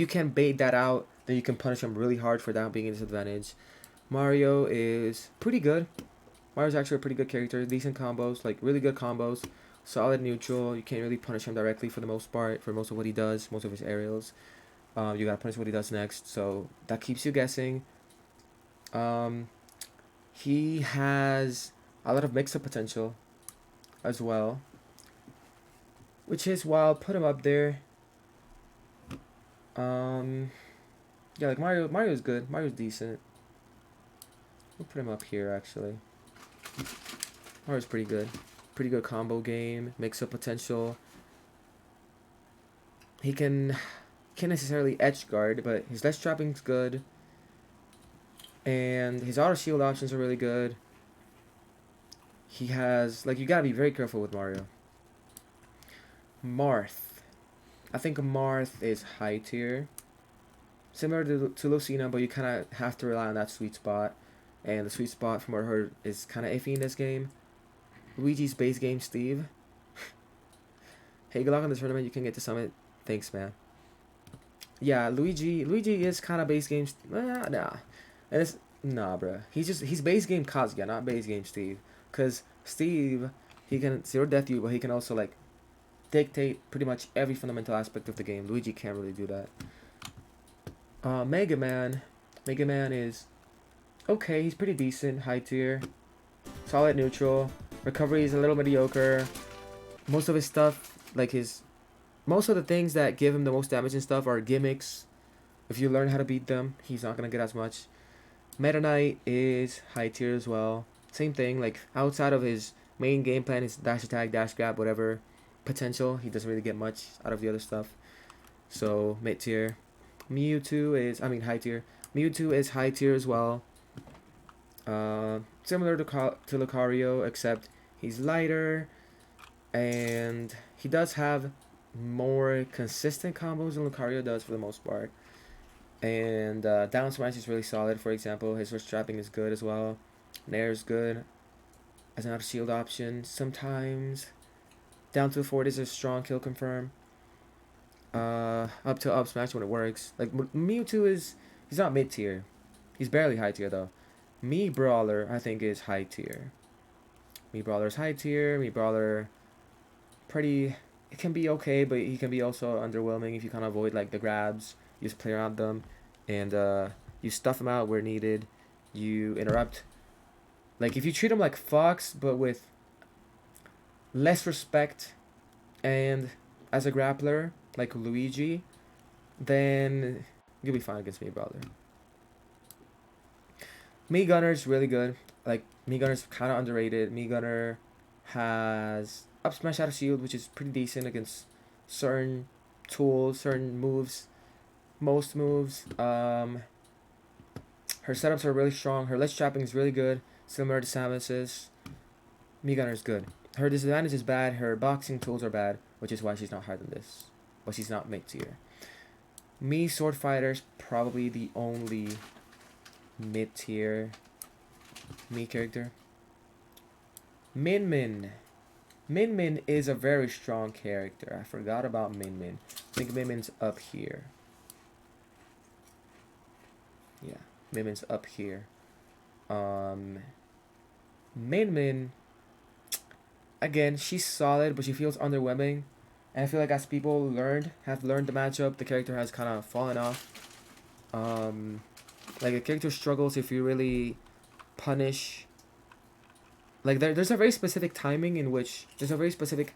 can bait that out, then you can punish him really hard for down being a disadvantage. Mario is pretty good. Mario's actually a pretty good character. Decent combos, like really good combos. Solid neutral. You can't really punish him directly for the most part, for most of what he does, most of his aerials. You gotta punish what he does next, so that keeps you guessing. Um, he has a lot of mix-up potential as well, which is why I'll put him up there. Yeah, like Mario's good. Mario's decent. We'll put him up here actually. Mario's pretty good. Pretty good combo game, mix-up potential. He can't necessarily edge guard, but his ledge trapping's good. And his auto shield options are really good. He has, like, you gotta be very careful with Mario. Marth. I think Marth is high tier. Similar to Lucina, but you kind of have to rely on that sweet spot. And the sweet spot, from what I heard, is kind of iffy in this game. Luigi's base game, Steve. Hey, good luck on this tournament. You can get to Summit. Thanks, man. Yeah, Luigi is kind of base game. Nah. And it's, nah, bruh. He's base game Kazuya, not base game Steve. Because Steve, he can zero death you, but he can also, like, dictate pretty much every fundamental aspect of the game. Luigi can't really do that. Mega Man. Mega Man is okay. He's pretty decent, high tier. Solid neutral. Recovery is a little mediocre. Most of his stuff, like most of the things that give him the most damage and stuff are gimmicks. If you learn how to beat them, he's not gonna get as much. Meta Knight is high tier as well. Same thing, like outside of his main game plan, his dash attack, dash grab, whatever potential, he doesn't really get much out of the other stuff. So mid tier. Mewtwo is, high tier. Mewtwo is high tier as well. Similar to Lucario, except he's lighter, and he does have more consistent combos than Lucario does for the most part. And down smash is really solid. For example, his switch trapping is good as well. Nair is good as an auto shield option. Sometimes down to forward is a strong kill confirm. Up to up smash when it works. Like Mewtwo he's not mid tier. He's barely high tier though. Mii Brawler I think is high tier. Mii Brawler is high tier. Mii Brawler it can be okay, but he can be also underwhelming if you kind of avoid like the grabs. You just play around them, and you stuff them out where needed. You interrupt. Like if you treat him like Fox, but with less respect, and as a grappler like Luigi, then you'll be fine against Mii Brawler. Mii Gunner's really good. Like Mii Gunner's kind of underrated. Mii Gunner has up smash out of shield, which is pretty decent against certain tools, certain moves, most moves. Her setups are really strong. Her ledge trapping is really good, similar to Samus's. Mii Gunner is good. Her disadvantage is bad. Her boxing tools are bad, which is why she's not higher than this. But she's not mid tier. Mii Sword Fighter's probably the only mid tier Mii character. Min Min. Min Min is a very strong character. I forgot about Min Min. I think Min Min's up here. Yeah, Min Min's up here. Min Min, again, she's solid, but she feels underwhelming. And I feel like as people have learned the matchup, the character has kind of fallen off. Like the character struggles if you really punish. Like there's a very specific timing in which there's a very specific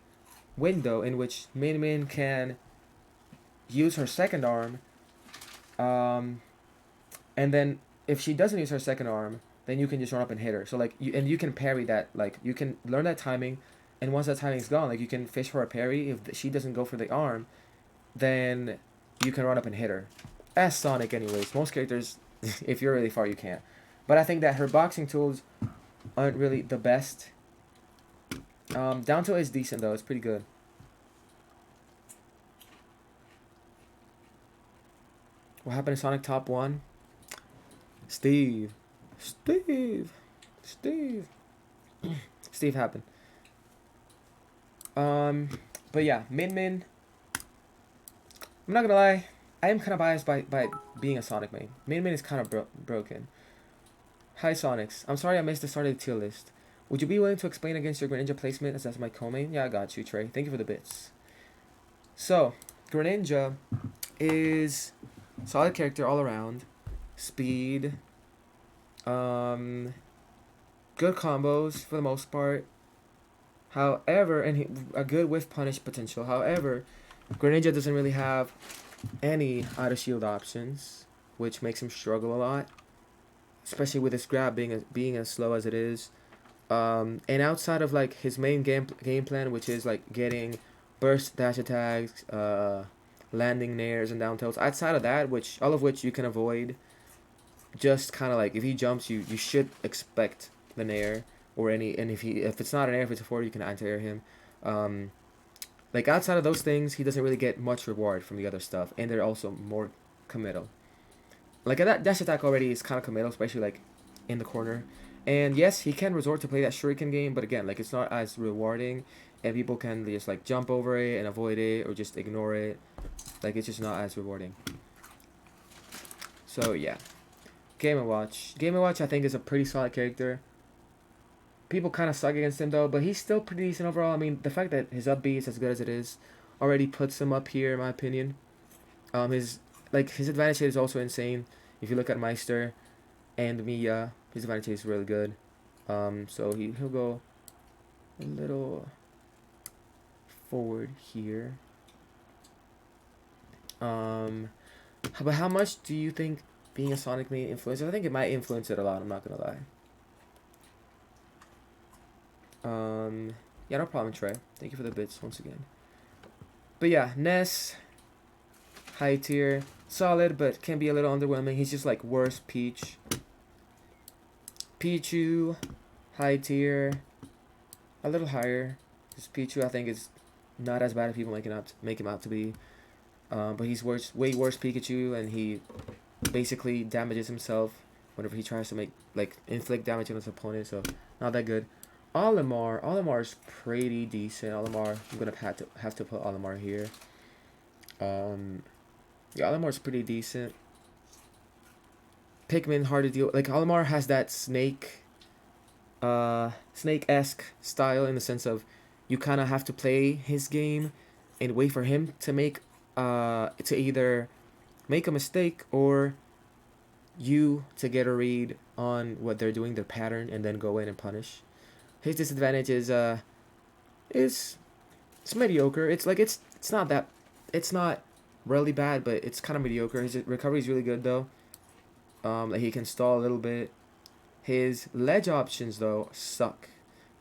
window in which Min Min can use her second arm. And then if she doesn't use her second arm, then you can just run up and hit her. So like you can parry that. Like you can learn that timing, and once that timing's gone, like you can fish for a parry. If she doesn't go for the arm, then you can run up and hit her. As Sonic, anyways. Most characters, if you're really far, you can't. But I think that her boxing tools aren't really the best. Down tilt is decent though. It's pretty good. What happened to Sonic Top 1? Steve happened. But yeah, Min Min. I'm not gonna lie, I am kind of biased by being a Sonic main. Min Min is kind of broken. Hi Sonix. I'm sorry I missed the start of the tier list. Would you be willing to explain against your Greninja placement as that's my co-main? Yeah, I got you, Trey. Thank you for the bits. So, Greninja is solid character all around. Speed. Um, good combos for the most part. However, a good whiff punish potential. However, Greninja doesn't really have any out of shield options, which makes him struggle a lot, especially with his grab being as slow as it is. And outside of like his main game plan, which is like getting burst dash attacks, landing nairs and down tilts. Outside of that, which all of which you can avoid, just kind of like if he jumps, you should expect the nair or any. And if it's not an air, if it's a forward, you can anti-air him. Like outside of those things, he doesn't really get much reward from the other stuff, and they're also more committal. Like that dash attack already is kind of committal, especially like in the corner. And yes, he can resort to play that shuriken game, but again, like it's not as rewarding, and people can just like jump over it and avoid it or just ignore it. Like it's just not as rewarding. So yeah, Game and Watch. Game and Watch, I think, is a pretty solid character. People kind of suck against him though, but he's still pretty decent overall. I mean, the fact that his up B is as good as it is already puts him up here in my opinion. His advantage hit is also insane. If you look at Meister and Mia, his advantage is really good. So he'll go a little forward here. But how much do you think being a Sonic may influence it? I think it might influence it a lot, I'm not gonna lie. Yeah, no problem, Trey. Thank you for the bits once again. But yeah, Ness, high tier, solid, but can be a little underwhelming. He's just like worse Peach. Pichu, high tier, a little higher. This Pichu, I think, is not as bad as people make him out to be. But he's way worse Pikachu, and he basically damages himself whenever he tries to inflict damage on his opponent. So not that good. Olimar is pretty decent. Olimar, I'm gonna have to put Olimar here. Yeah, Olimar is pretty decent. Pikmin hard to deal. Like Olimar has that snake-esque style in the sense of you kind of have to play his game and wait for him to to either make a mistake or you to get a read on what they're doing, their pattern, and then go in and punish. His disadvantage is it's mediocre. It's not really bad, but it's kind of mediocre. His recovery is really good though. Like he can stall a little bit. His ledge options though suck,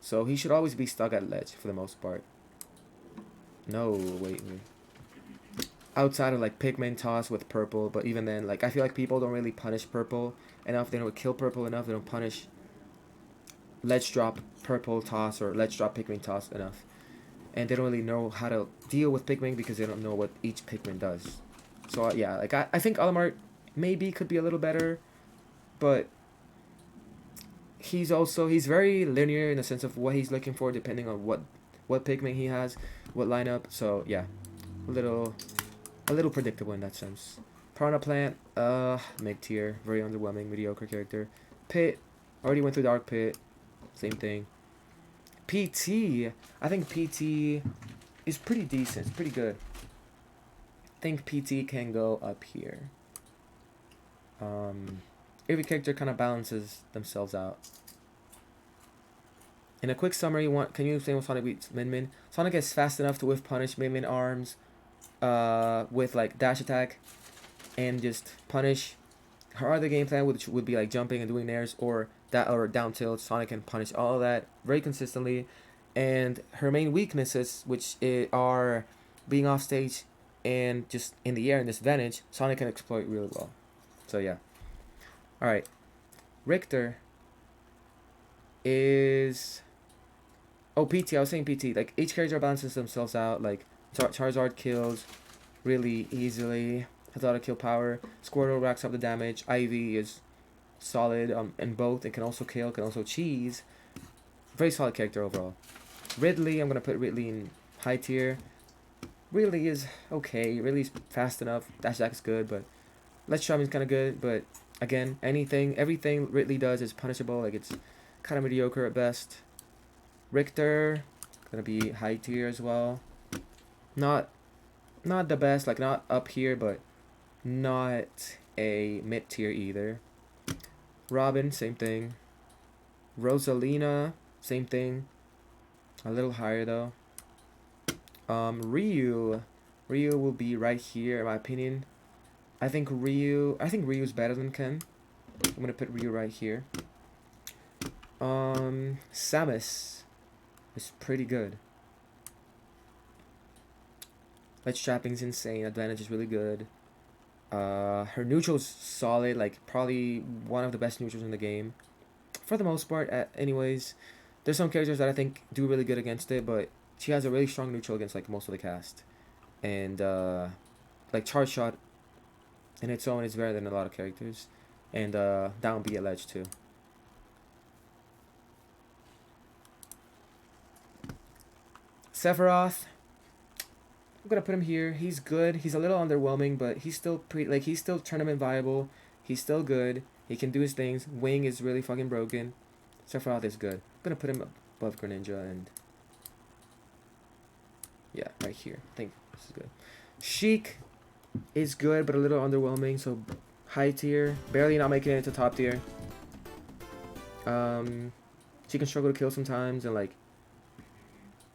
so he should always be stuck at ledge for the most part. No, wait. Outside of like Pikmin toss with purple, but even then, like I feel like people don't really punish purple enough. They don't kill purple enough. They don't punish ledge drop purple toss or ledge drop Pikmin toss enough, and they don't really know how to deal with Pikmin because they don't know what each Pikmin does. So yeah, like I think Olimar maybe could be a little better, but he's very linear in the sense of what he's looking for depending on what Pikmin he has, what lineup. So yeah, a little predictable in that sense. Piranha Plant, mid tier, very underwhelming, mediocre character. Pit, already went through Dark Pit, same thing. PT, I think PT is pretty decent, it's pretty good. I think PT can go up here. Every character kind of balances themselves out. In a quick summary, can you explain what Sonic beats Min Min? Sonic is fast enough to whiff punish Min Min arms with like dash attack and just punish. Her other game plan which would be like jumping and doing nairs or down tilt. Sonic can punish all of that very consistently. And her main weaknesses, which are being off stage and just in the air and disadvantage, Sonic can exploit really well. So yeah. Alright. Richter is... Oh, PT. I was saying PT. Like, each character balances themselves out. Like, Charizard kills really easily. Has a lot of kill power. Squirtle racks up the damage. Ivy is solid in both. It can also kill. Can also cheese. Very solid character overall. Ridley. I'm going to put Ridley in high tier. Ridley is okay. Ridley's fast enough. Dash attack is good, but Let's Drum is kind of good. But again, everything Ridley does is punishable. Like, it's kind of mediocre at best. Richter, gonna be high tier as well. Not the best, like not up here, but not a mid tier either. Robin, same thing. Rosalina, same thing. A little higher though. Ryu will be right here in my opinion. I think Ryu's better than Ken. I'm gonna put Ryu right here. Samus is pretty good. Ledge trapping's insane. Advantage is really good. Her neutral's solid. Like probably one of the best neutrals in the game, for the most part. Anyways, there's some characters that I think do really good against it, but she has a really strong neutral against like most of the cast, and like charge shot in its own is better than a lot of characters, and down B at ledge too. Sephiroth, I'm gonna put him here. He's good. He's a little underwhelming, but he's still he's still tournament viable. He's still good. He can do his things. Wing is really fucking broken. Sephiroth is good. I'm gonna put him above Greninja and yeah, right here. I think this is good. Sheik is good, but a little underwhelming. So high tier, barely not making it to top tier. She can struggle to kill sometimes, and like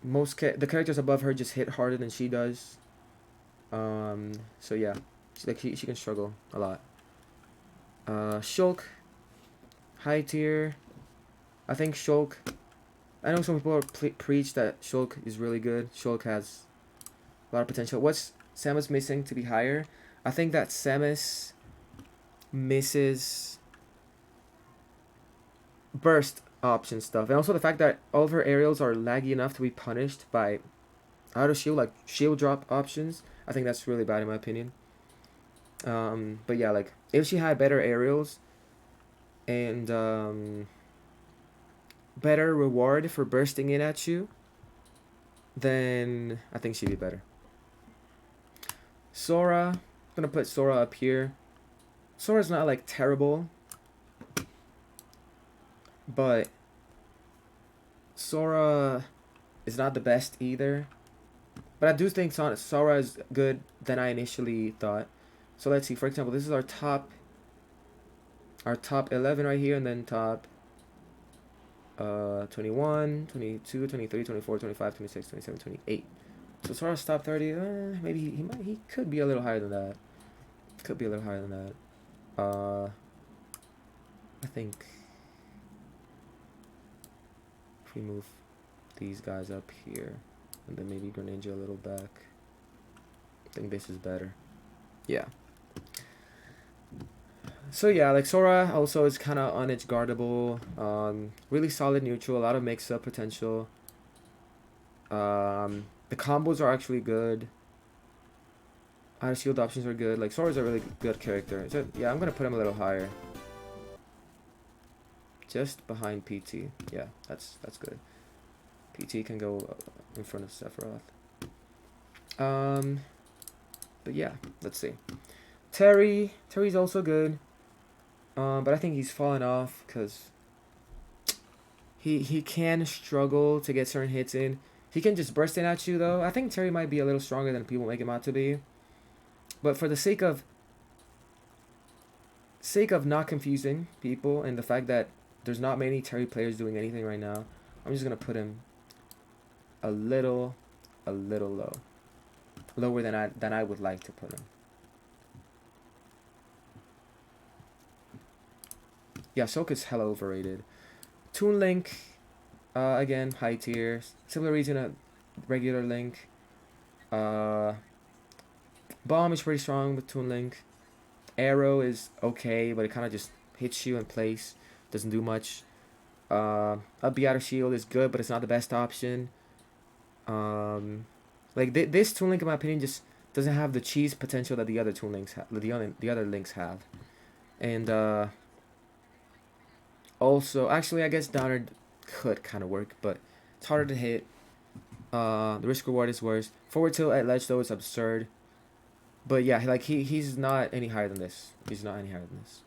the characters above her just hit harder than she does. So yeah, she can struggle a lot. Shulk, high tier. I think Shulk. I know some people preach that Shulk is really good. Shulk has a lot of potential. What's Samus missing to be higher? I think that Samus misses burst option stuff, and also the fact that all of her aerials are laggy enough to be punished by auto shield, like shield drop options. I think that's really bad in my opinion. But yeah, like if she had better aerials and better reward for bursting in at you, then I think she'd be better. Sora, I'm gonna put Sora up here. Sora's not like terrible, but Sora is not the best either. But I do think Sora is good than I initially thought. So let's see. For example, this is our top 11 right here, and then top 21, 22, 23, 24, 25, 26, 27, 28. So Sora's top 30. Maybe he could be a little higher than that. Could be a little higher than that. I think if we move these guys up here, and then maybe Greninja a little back, I think this is better. Yeah. So yeah, like Sora also is kind of on edge guardable. Really solid neutral, a lot of mix-up potential. The combos are actually good. Auto shield options are good. Like Sora's a really good character. So yeah, I'm gonna put him a little higher. Just behind PT. Yeah, that's good. PT can go in front of Sephiroth. But yeah, let's see. Terry's also good. But I think he's fallen off because he can struggle to get certain hits in. He can just burst in at you though. I think Terry might be a little stronger than people make him out to be. But for the sake of not confusing people and the fact that there's not many Terry players doing anything right now, I'm just gonna put him a little low. Lower than I would like to put him. Yeah, Shulk is hella overrated. Toon Link, again, high tier. Similar reason a regular Link. Bomb is pretty strong with Toon Link. Arrow is okay, but it kind of just hits you in place. Doesn't do much. A Beater Shield is good, but it's not the best option. Like this Toon Link, in my opinion, just doesn't have the cheese potential that the other Toon Links the other Links have. And also, actually, I guess Downer could kind of work, but it's harder to hit. The risk reward is worse. Forward tilt at ledge though is absurd. But yeah, like he's not any higher than this. He's not any higher than this.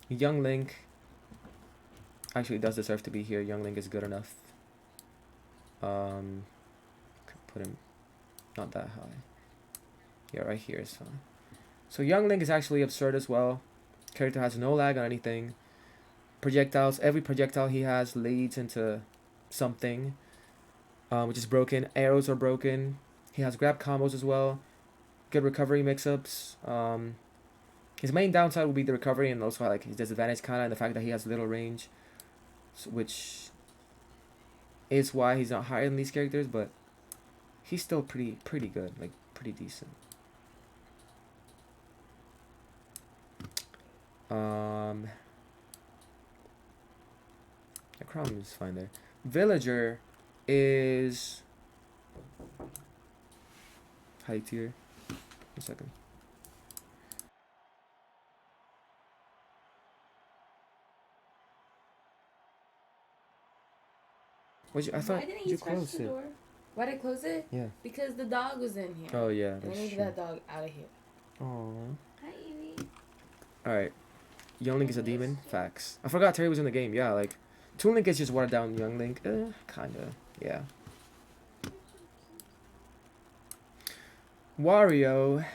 Young Link actually does deserve to be here. Young Link is good enough. Could put him not that high. Yeah, right here is fine. So Young Link is actually absurd as well. Character has no lag on anything. Projectiles, every projectile he has leads into something, which is broken. Arrows are broken. He has grab combos as well. Good recovery mix-ups. His main downside will be the recovery and also like his disadvantage kind of and the fact that he has little range, which is why he's not higher than these characters, but he's still pretty good, like pretty decent. The Crown is fine there. Villager is high tier. 1 second. I thought Why didn't you you scratch closed the it. door? Why did I close it? Yeah. Because the dog was in here. Oh yeah, And I that's need true. that dog out of here. Aww. Hi, Evie. Alright. Young Link is a demon? Facts. I forgot Terry was in the game. Yeah, like Toon Link is just watered down Young Link. Kinda. Yeah. Wario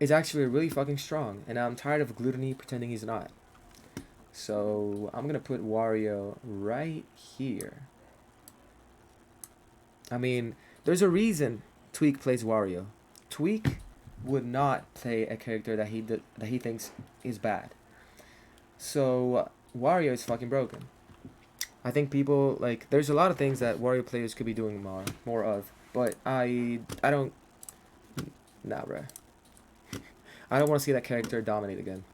is actually really fucking strong, and I'm tired of Gluttony pretending he's not. So I'm gonna put Wario right here. I mean, there's a reason Tweak plays Wario. Tweak would not play a character that he thinks is bad. So Wario is fucking broken. I think people like there's a lot of things that Wario players could be doing more of, but I don't. Nah, bruh. I don't want to see that character dominate again.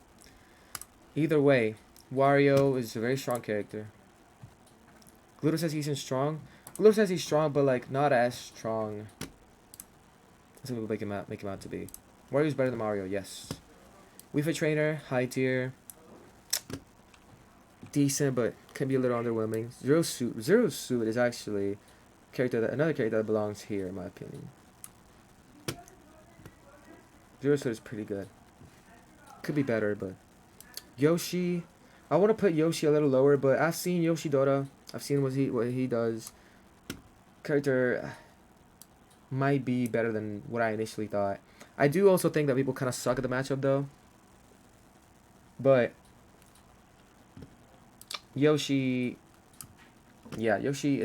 Either way, Wario is a very strong character. Gluto says he's strong. Gluto says he's strong, but like not as strong as people make him out to be. Wario's better than Mario, yes. Wii Fit Trainer, high tier. Decent, but can be a little underwhelming. Zero Suit is actually another character that belongs here, in my opinion. Zero Suit is pretty good. Could be better, but Yoshi, I want to put Yoshi a little lower, but I've seen Yoshi Dota. I've seen what he does. Character might be better than what I initially thought. I do also think that people kind of suck at the matchup though. But Yoshi, yeah, Yoshi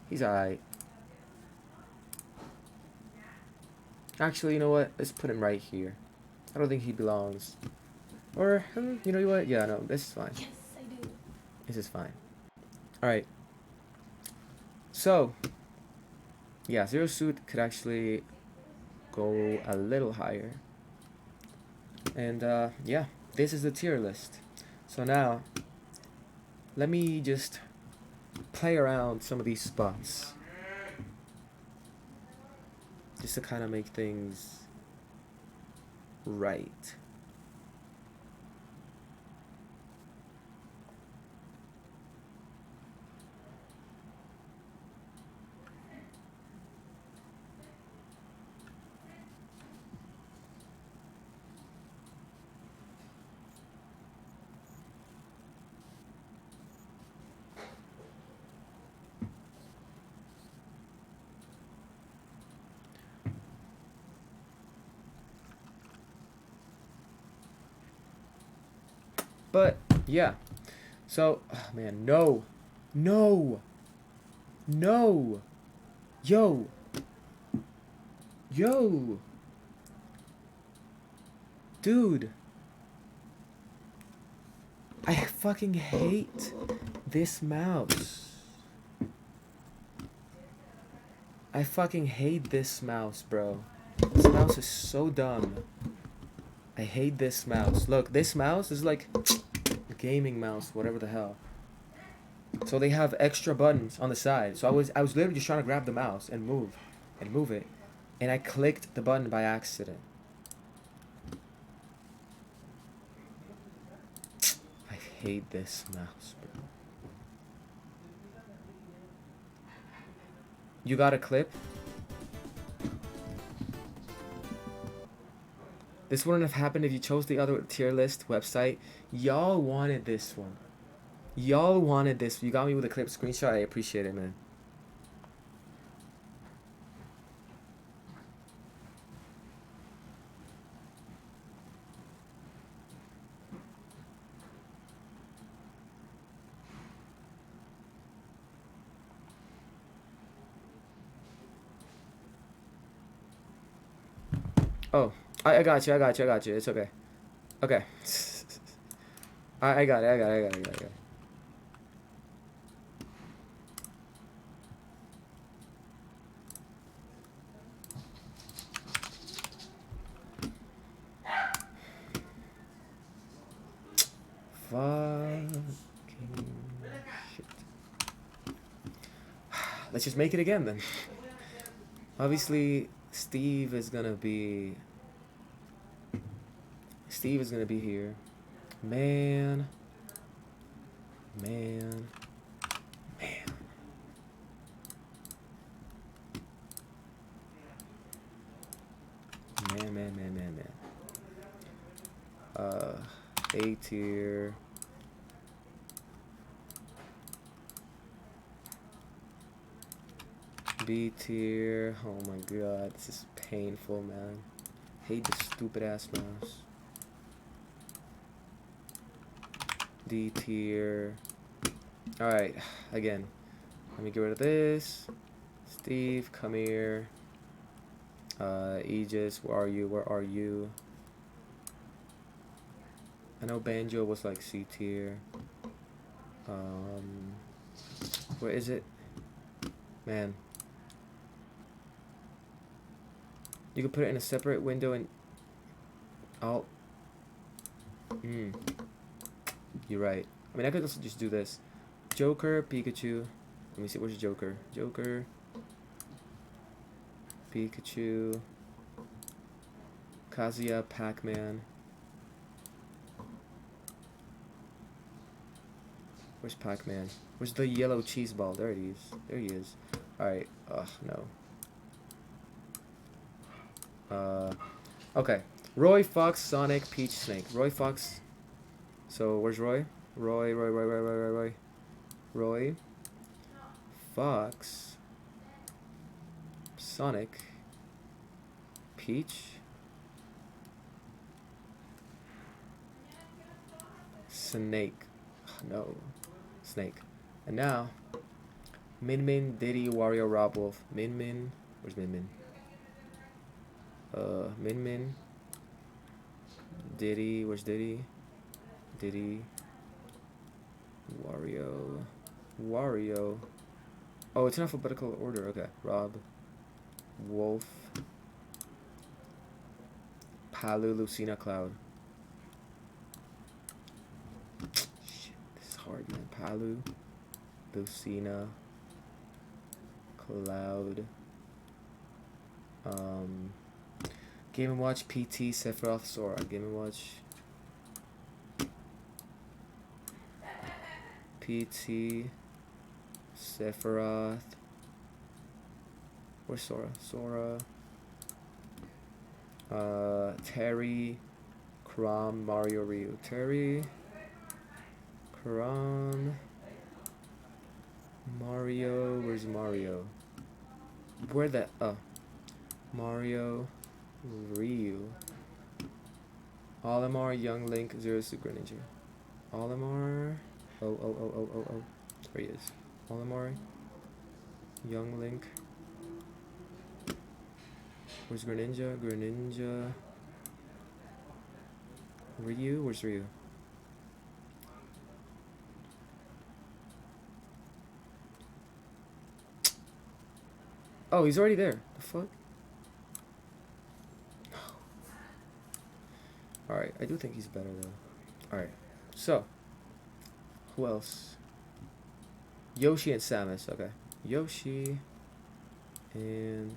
he's alright. Actually, you know what? Let's put him right here. I don't think he belongs. Or, you know what? Yeah, no, this is fine. Yes, I do. This is fine. Alright. So, yeah, Zero Suit could actually go a little higher. And, yeah, this is the tier list. So now, let me just play around some of these spots. Just to kind of make things right. But, yeah. So, oh man, no. No. No. Yo. Yo. Dude. I fucking hate this mouse. I fucking hate this mouse, bro. This mouse is so dumb. I hate this mouse. Look, this mouse is like a gaming mouse, whatever the hell. So they have extra buttons on the side. So I was literally just trying to grab the mouse and move it, and I clicked the button by accident. I hate this mouse, bro. You got a clip? This wouldn't have happened if you chose the other tier list website. Y'all wanted this one. Y'all wanted this. You got me with a clip screenshot. I appreciate it, man. Oh, I got you. I got you. I got you. It's okay. Okay. I got it. I got it. I got it. I got it. Fucking shit. Let's just make it again then. Obviously, Steve is gonna be here. Man. Man. Man. Man, man, man, man, man. A tier. B tier. Oh my god, this is painful, man. Hate this stupid ass mouse. D tier. Alright, again. Let me get rid of this. Steve, come here. Aegis, where are you? Where are you? I know Banjo was like C tier. Where is it? Man. You could put it in a separate window and... Oh. You're right. I mean, I could also just do this. Joker, Pikachu. Let me see, where's Joker? Joker. Pikachu. Kazuya, Pac-Man. Where's Pac-Man? Where's the yellow cheese ball? There he is. There he is. Alright. Ugh, no. Okay. Roy, Fox, Sonic, Peach, Snake. Roy, Fox. So, where's Roy? Roy. Fox. Sonic. Peach. Snake. No. Snake. And now, Min, Diddy, Wario, Rob Wolf. Min. Where's Min? Min. Diddy. Where's Diddy? Diddy. Wario. Oh, it's in alphabetical order. Okay. Rob. Wolf. Palu, Lucina, Cloud. Shit, this is hard, man. Palu, Lucina, Cloud. Game & Watch, PT, Sephiroth, Sora. Game & Watch. PT, Sephiroth. Where's Sora? Terry, Kram, Mario, Ryu. Terry, Kram, Mario. Where's Mario? Where the? Oh, Mario, Ryu. Olimar, Young Link, Zero Suit Greninja. Olimar. Oh. There he is. Olimar, Young Link. Where's Greninja? Ryu? Where's Ryu? Oh, he's already there. The fuck? No. Alright, I do think he's better though. Alright, so. Who else? Yoshi and Samus. Okay. Yoshi and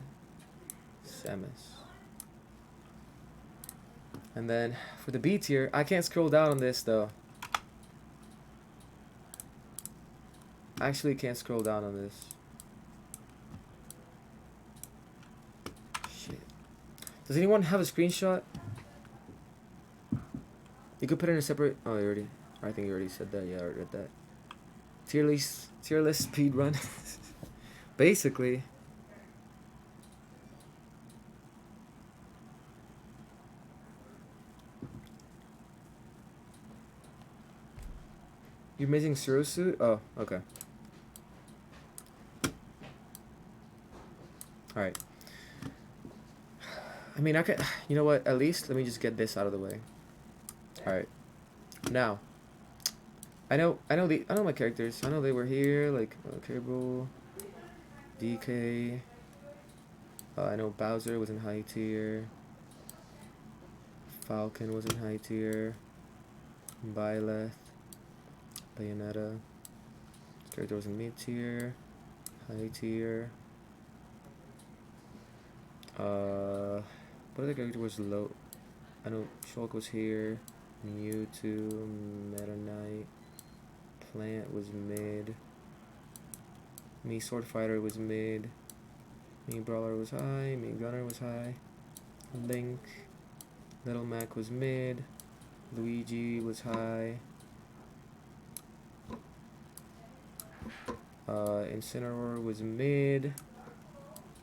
Samus. And then for the B tier, I can't scroll down on this though. I actually can't scroll down on this. Shit. Does anyone have a screenshot? You could put it in a separate... Oh, you already... I think you already said that. Yeah, I read that. Tier list speed run. Basically. You're missing Zero Suit? Oh, okay. Alright. I mean, I could. You know what? At least let me just get this out of the way. All right. Now, I know my characters. I know they were here. Like Cable, DK. I know Bowser was in high tier. Falcon was in high tier. Byleth, Bayonetta. This character was in mid tier. High tier. What other character was low? I know Shulk was here. Mewtwo, Meta Knight. Plant was mid. Me Sword Fighter was mid. Me Brawler was high. Me Gunner was high. Link. Little Mac was mid. Luigi was high. Incineroar was mid.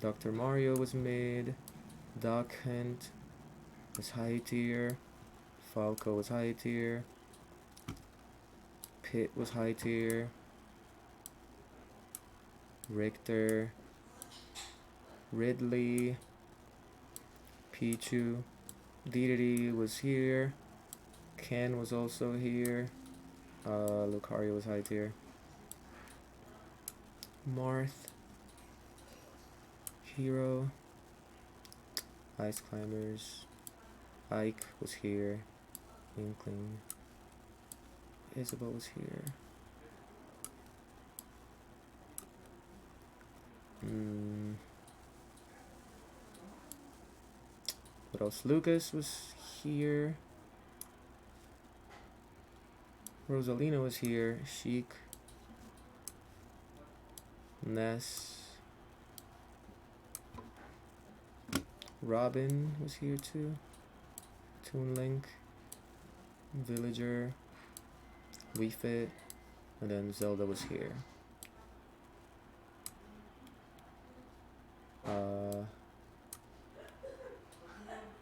Dr. Mario was mid. Doc Hunt was high tier. Falco was high tier. Pit was high tier. Richter. Ridley. Pichu. Dedede was here. Ken was also here. Lucario was high tier. Marth. Hero. Ice Climbers. Ike was here. Inkling. Isabel was here. What else? Lucas was here. Rosalina was here. Sheik. Ness. Robin was here too. Toon Link. Villager. Wii Fit. And then Zelda was here.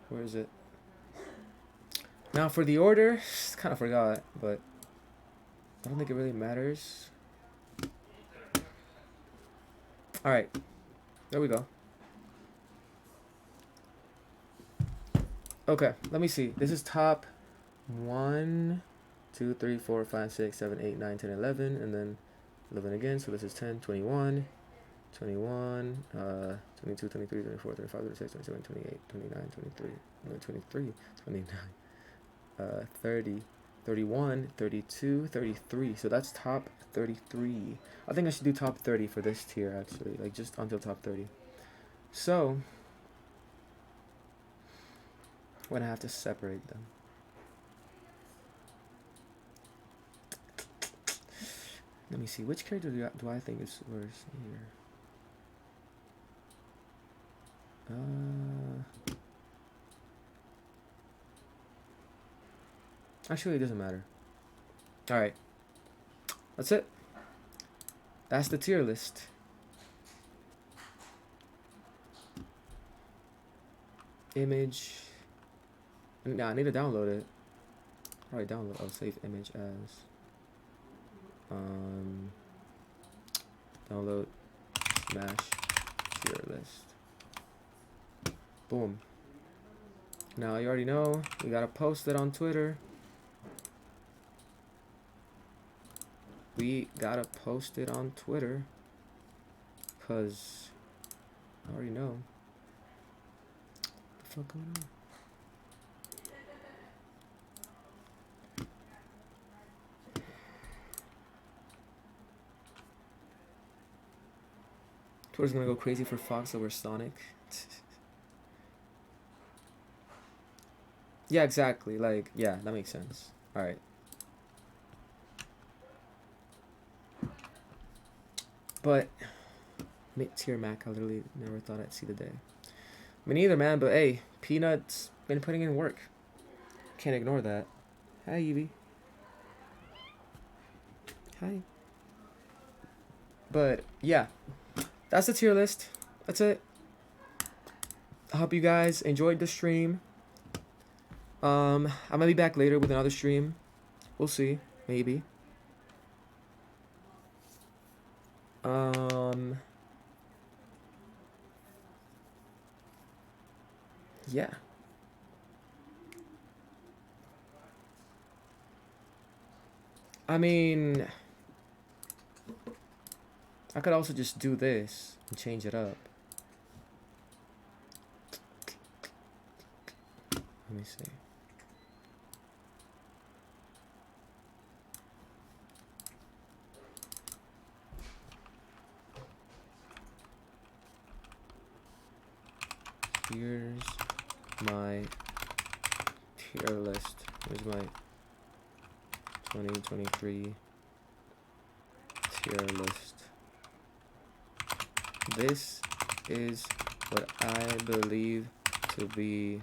Where is it? Now for the order, kind of forgot, but I don't think it really matters. Alright, there we go. Okay, let me see. This is top 1, 2, 3, 4, 5, 6, 7, 8, 9, 10, 11, and then 11 again. So this is 10, 21, 21, 22, 23, 24, 25, 26, 27, 28, 29, 23, 23, 29, 30, 31, 32, 33. So that's top 33. I think I should do top 30 for this tier, actually. Like, just until top 30. So, I'm going to have to separate them. Let me see. Which character do I think is worse here? Actually, it doesn't matter. Alright. That's it. That's the tier list. Image. Nah, I need to download it. Alright, download. I'll save image as. Download. Smash. Tier list. Boom. Now, you already know. We gotta post it on Twitter. We gotta post it on Twitter, cause I already know what the fuck going on. Twitter's gonna go crazy for Fox over Sonic. Yeah, exactly. Like, yeah, that makes sense. All right. But mid-tier Mac, I literally never thought I'd see the day. Me neither, man. But hey, Peanut's been putting in work. Can't ignore that. Hi, Evie. Hi. But yeah, that's the tier list. That's it. I hope you guys enjoyed the stream. I might be back later with another stream. We'll see. Maybe. Yeah. I mean, I could also just do this and change it up. Let me see. Here's my tier list. Here's my 2023 tier list. This is what I believe to be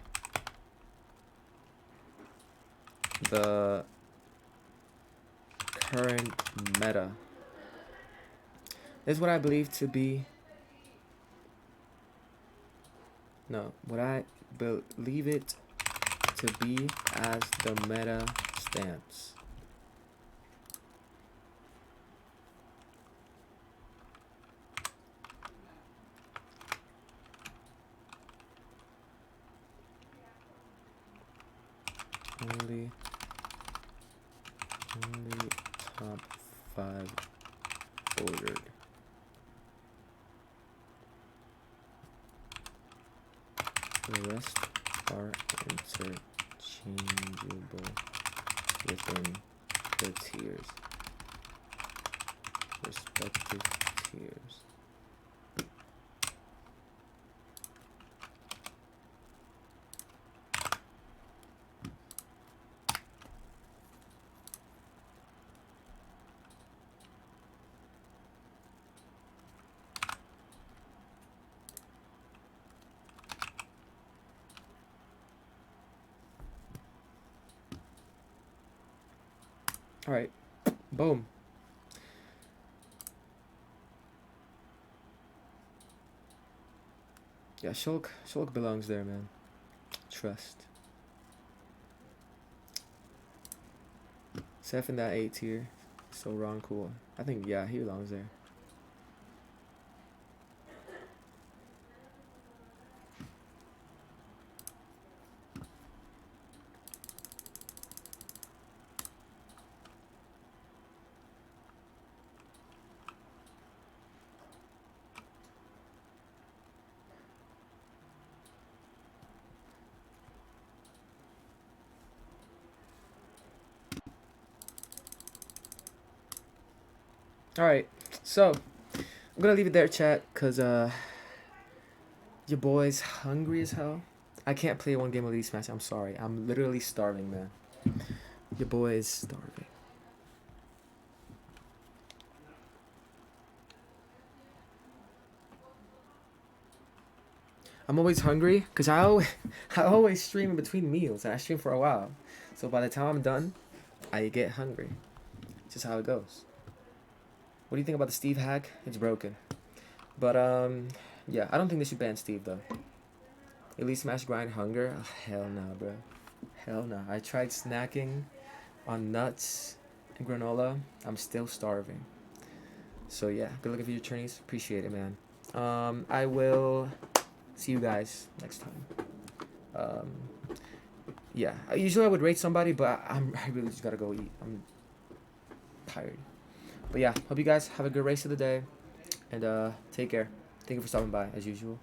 the current meta. This is what I believe to be. No, what I believe it to be as the meta stance. Only top 5 ordered. The rest are interchangeable within the tiers, respective tiers. All right, boom. Yeah, Shulk belongs there, man. Trust. Seth in that A tier. So Ron cool. I think yeah, he belongs there. All right, so I'm gonna leave it there, chat, cause your boy's hungry as hell. I can't play one game of Elite Smash. I'm sorry. I'm literally starving, man. Your boy is starving. I'm always hungry because I always stream in between meals and I stream for a while. So by the time I'm done, I get hungry. It's just how it goes. What do you think about the Steve hack? It's broken. But yeah, I don't think they should ban Steve though. Elite Smash grind hunger? Oh, hell no, bro. Hell no. I tried snacking on nuts and granola. I'm still starving. So yeah, good luck with your journeys. Appreciate it, man. I will see you guys next time. Yeah, usually I would rate somebody, but I really just gotta go eat. I'm tired. But yeah, hope you guys have a good rest of the day, and take care. Thank you for stopping by as usual.